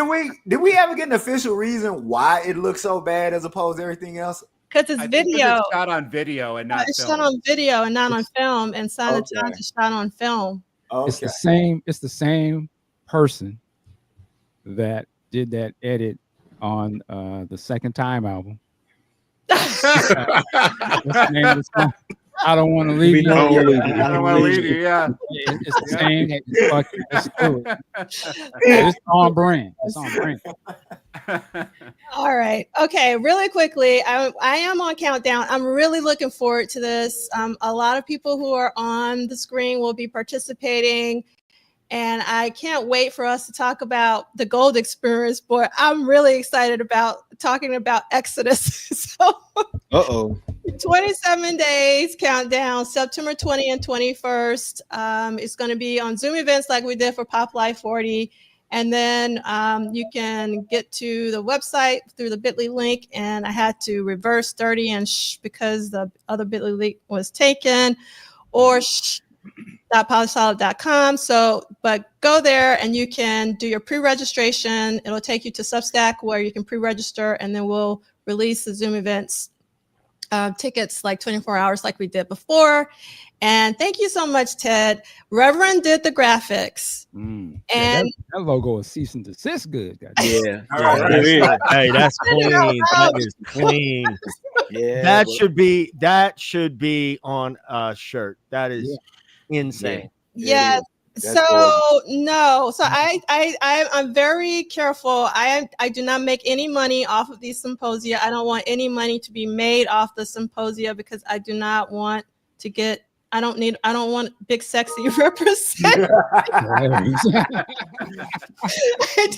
did we ever get an official reason why it looks so bad as opposed to everything else? Because it's video. It's shot on video and not it's film. shot on video and not on film, and Sign of the Times is shot on film. Okay. It's the same person that did that edit on the Second Time album. What's the name of the song? I don't want to leave you. I don't want to leave you. Yeah, it's the same. It's on brand. It's on brand. All right. Okay. Really quickly, I am on countdown. I'm really looking forward to this. A lot of people who are on the screen will be participating. And I can't wait for us to talk about the Gold Experience. Boy, I'm really excited about talking about Exodus. So, 27 days countdown, September 20 and 21st. It's going to be on Zoom events like we did for Pop Life 40. And then you can get to the website through the Bitly link. And I had to reverse 30 and because the other Bitly link was taken, or .polysolid.com. So, but go there and you can do your pre-registration. It'll take you to Substack where you can pre-register, and then we'll release the Zoom events tickets like 24 hours like we did before. And thank you so much, Ted. Reverend did the graphics. And that logo is cease and desist good. Yeah. Hey, that's clean. That is clean. Yeah. That should be on a shirt. That is insane. Yes. No. So I'm very careful. I do not make any money off of these symposia. I don't want any money to be made off the symposia because I do not want to get. I don't want Big Sexy represent. I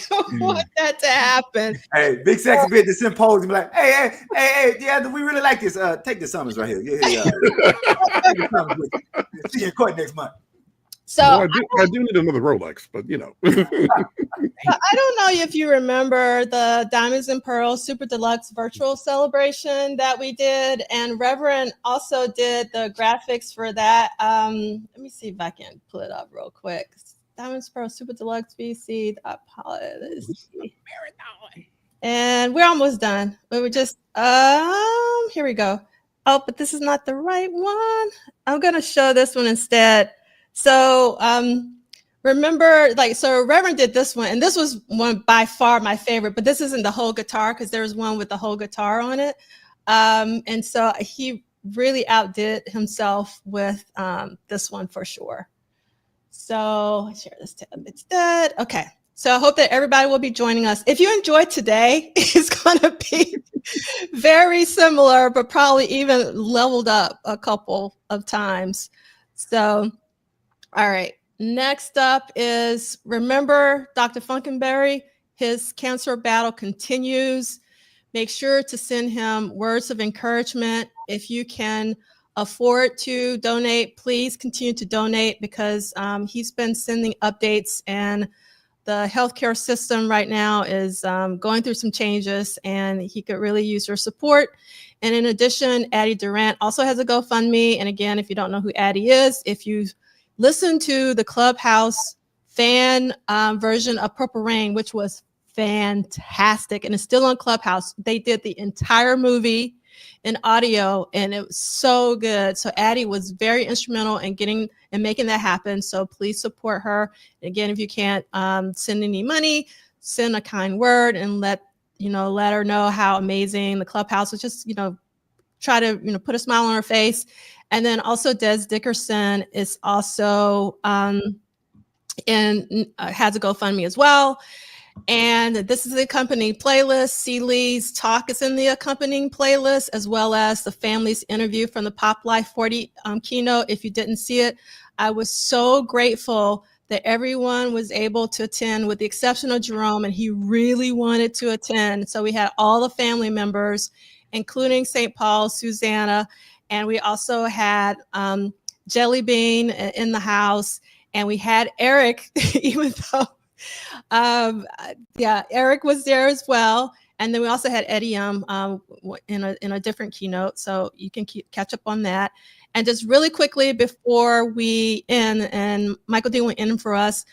don't want that to happen. Hey, Big Sexy be at the symposium like, hey, yeah, we really like this. Take the summons right here. Yeah. See you in court next month. So I do need another Rolex, but you know. I don't know if you remember the Diamonds and Pearls Super Deluxe virtual celebration that we did, and Reverend also did the graphics for that. Let me see if I can pull it up real quick. Diamonds and Pearls Super Deluxe BC. And we're almost done. We were just here we go. Oh, but this is not the right one. I'm gonna show this one instead. So remember, so Reverend did this one, and this was one by far my favorite, but this isn't the whole guitar because there was one with the whole guitar on it. And so he really outdid himself with this one for sure. So I'll share this tab instead. Okay. So I hope that everybody will be joining us. If you enjoyed today, it's going to be very similar, but probably even leveled up a couple of times. So, all right. Next up is, remember Dr. Funkenberry, his cancer battle continues. Make sure to send him words of encouragement. If you can afford to donate, please continue to donate because he's been sending updates, and the healthcare system right now is going through some changes, and he could really use your support. And in addition, Addie Durant also has a GoFundMe. And again, if you don't know who Addie is, if you listen to the Clubhouse fan version of Purple Rain, which was fantastic, and it's still on Clubhouse. They did the entire movie in audio, and it was so good. So Addie was very instrumental in getting and making that happen. So please support her. Again, if you can't send any money, send a kind word and let her know how amazing the Clubhouse was. Just try to put a smile on her face. And then also Des Dickerson is also has a GoFundMe as well. And this is the accompanying playlist. C. Lee's talk is in the accompanying playlist, as well as the family's interview from the Pop Life 40 keynote. If you didn't see it, I was so grateful that everyone was able to attend, with the exception of Jerome, and he really wanted to attend. So we had all the family members, including St. Paul, Susanna, and we also had Jelly Bean in the house, and we had Eric, even though Eric was there as well. And then we also had Eddie in a different keynote, so you can catch up on that. And just really quickly before we end, and Michael D went in for us,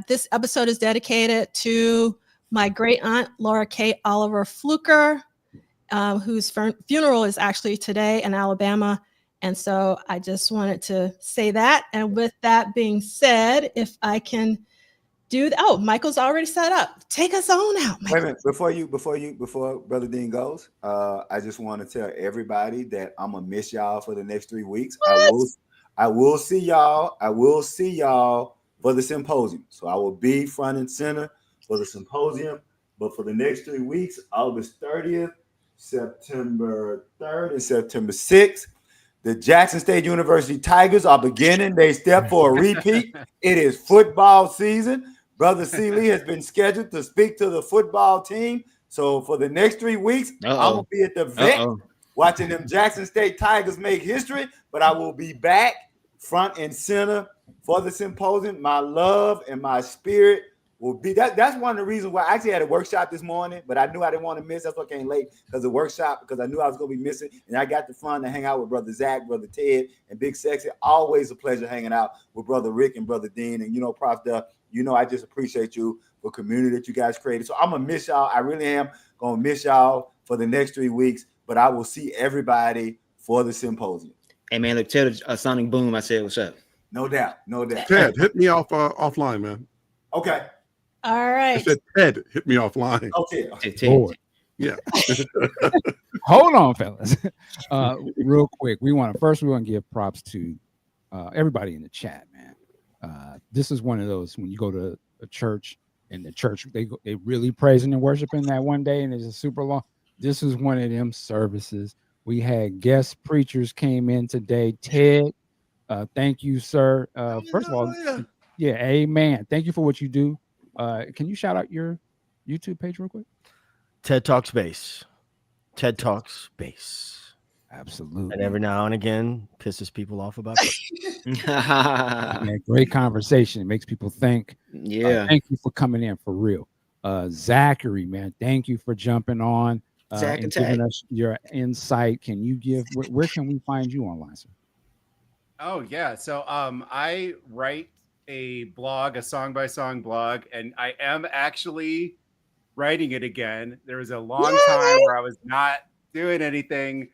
this episode is dedicated to my great aunt Laura K. Oliver Fluker, whose funeral is actually today in Alabama. And so I just wanted to say that. And with that being said, if I can Michael's already set up. Take us on out, Michael. Wait a minute, before Brother Dean goes, I just want to tell everybody that I'm gonna miss y'all for the next 3 weeks. What? I will see y'all. For the symposium. So I will be front and center for the symposium. But for the next 3 weeks, August 30th, September 3rd, and September 6th, the Jackson State University Tigers are beginning. They step for a repeat. It is football season. Brother C. Lee has been scheduled to speak to the football team. So for the next 3 weeks, I'm going to be at the vet watching them Jackson State Tigers make history. But I will be back front and center for the symposium. My love and my spirit will be that's one of the reasons why I actually had a workshop this morning, but I knew I didn't want to miss. That's why I came late, because the workshop, because I knew I was going to be missing. And I got the fun to hang out with Brother Zach, Brother Ted, and Big Sexy. Always a pleasure hanging out with Brother Rick and Brother Dean. And, Prof. Duff, I just appreciate you for the community that you guys created. So I'm going to miss y'all. I really am going to miss y'all for the next 3 weeks, but I will see everybody for the symposium. Hey, man, look, tell Sonic Boom I said what's up. No doubt. Ted, hit me offline, man. Okay. All right. I said Ted, hit me offline. Okay. Ted. Yeah. Hold on, fellas. Real quick, we want to give props to everybody in the chat, man. This is one of those when you go to a church and the church they really praising and worshiping that one day and it's a super long. This is one of them services. We had guest preachers came in today. Ted, thank you, sir. First of all, yeah, amen. Thank you for what you do. Can you shout out your YouTube page real quick? TED Talks Bass. TED Talks Bass. Absolutely. And every now and again, pisses people off about it. Man, great conversation. It makes people think. Yeah. Thank you for coming in for real. Zachary, man, thank you for jumping on and giving us your insight. Can you give where can we find you online, sir? Oh yeah. So I write a blog, a song by song blog, and I am actually writing it again. There was a long time where I was not doing anything,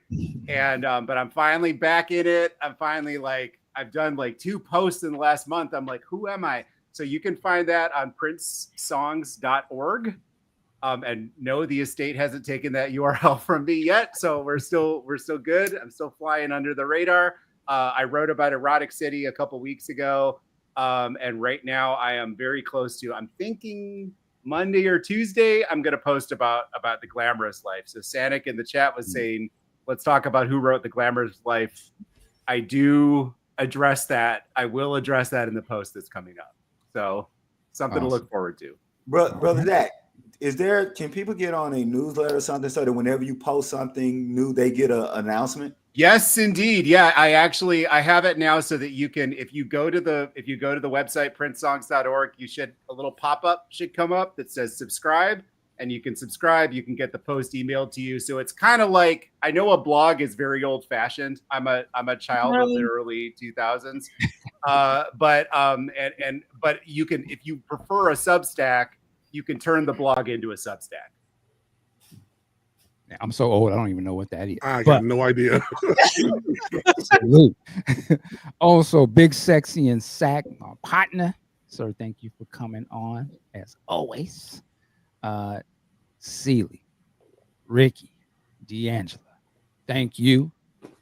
and but I'm finally back in it. I'm finally I've done 2 posts in the last month. I'm like, who am I? So you can find that on princesongs.org. And no, the estate hasn't taken that URL from me yet. So we're still good. I'm still flying under the radar. I wrote about Erotic City a couple weeks ago. And right now I am very close to, I'm thinking Monday or Tuesday, I'm going to post about the Glamorous Life. So Sanic in the chat was saying, let's talk about who wrote the Glamorous Life. I do address that. I will address that in the post that's coming up. So something to look forward to. Brother Zach, can people get on a newsletter or something so that whenever you post something new, they get an announcement? Yes, indeed. Yeah, I have it now so that you can, if you go to the website, princesongs.org, a little pop-up should come up that says subscribe, and you can subscribe. You can get the post emailed to you. So it's kind of like, I know a blog is very old fashioned. I'm a child of the early 2000s. But you can, if you prefer a Substack, you can turn the blog into a Substack. I'm so old, I don't even know what that is. I got no idea. Also, Big Sexy and Sack, my partner. Sir, thank you for coming on as always. Celie, Ricky, D'Angela, thank you.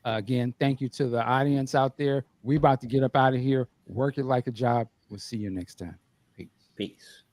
Again, thank you to the audience out there. We about to get up out of here. Work it like a job. We'll see you next time. Peace. Peace.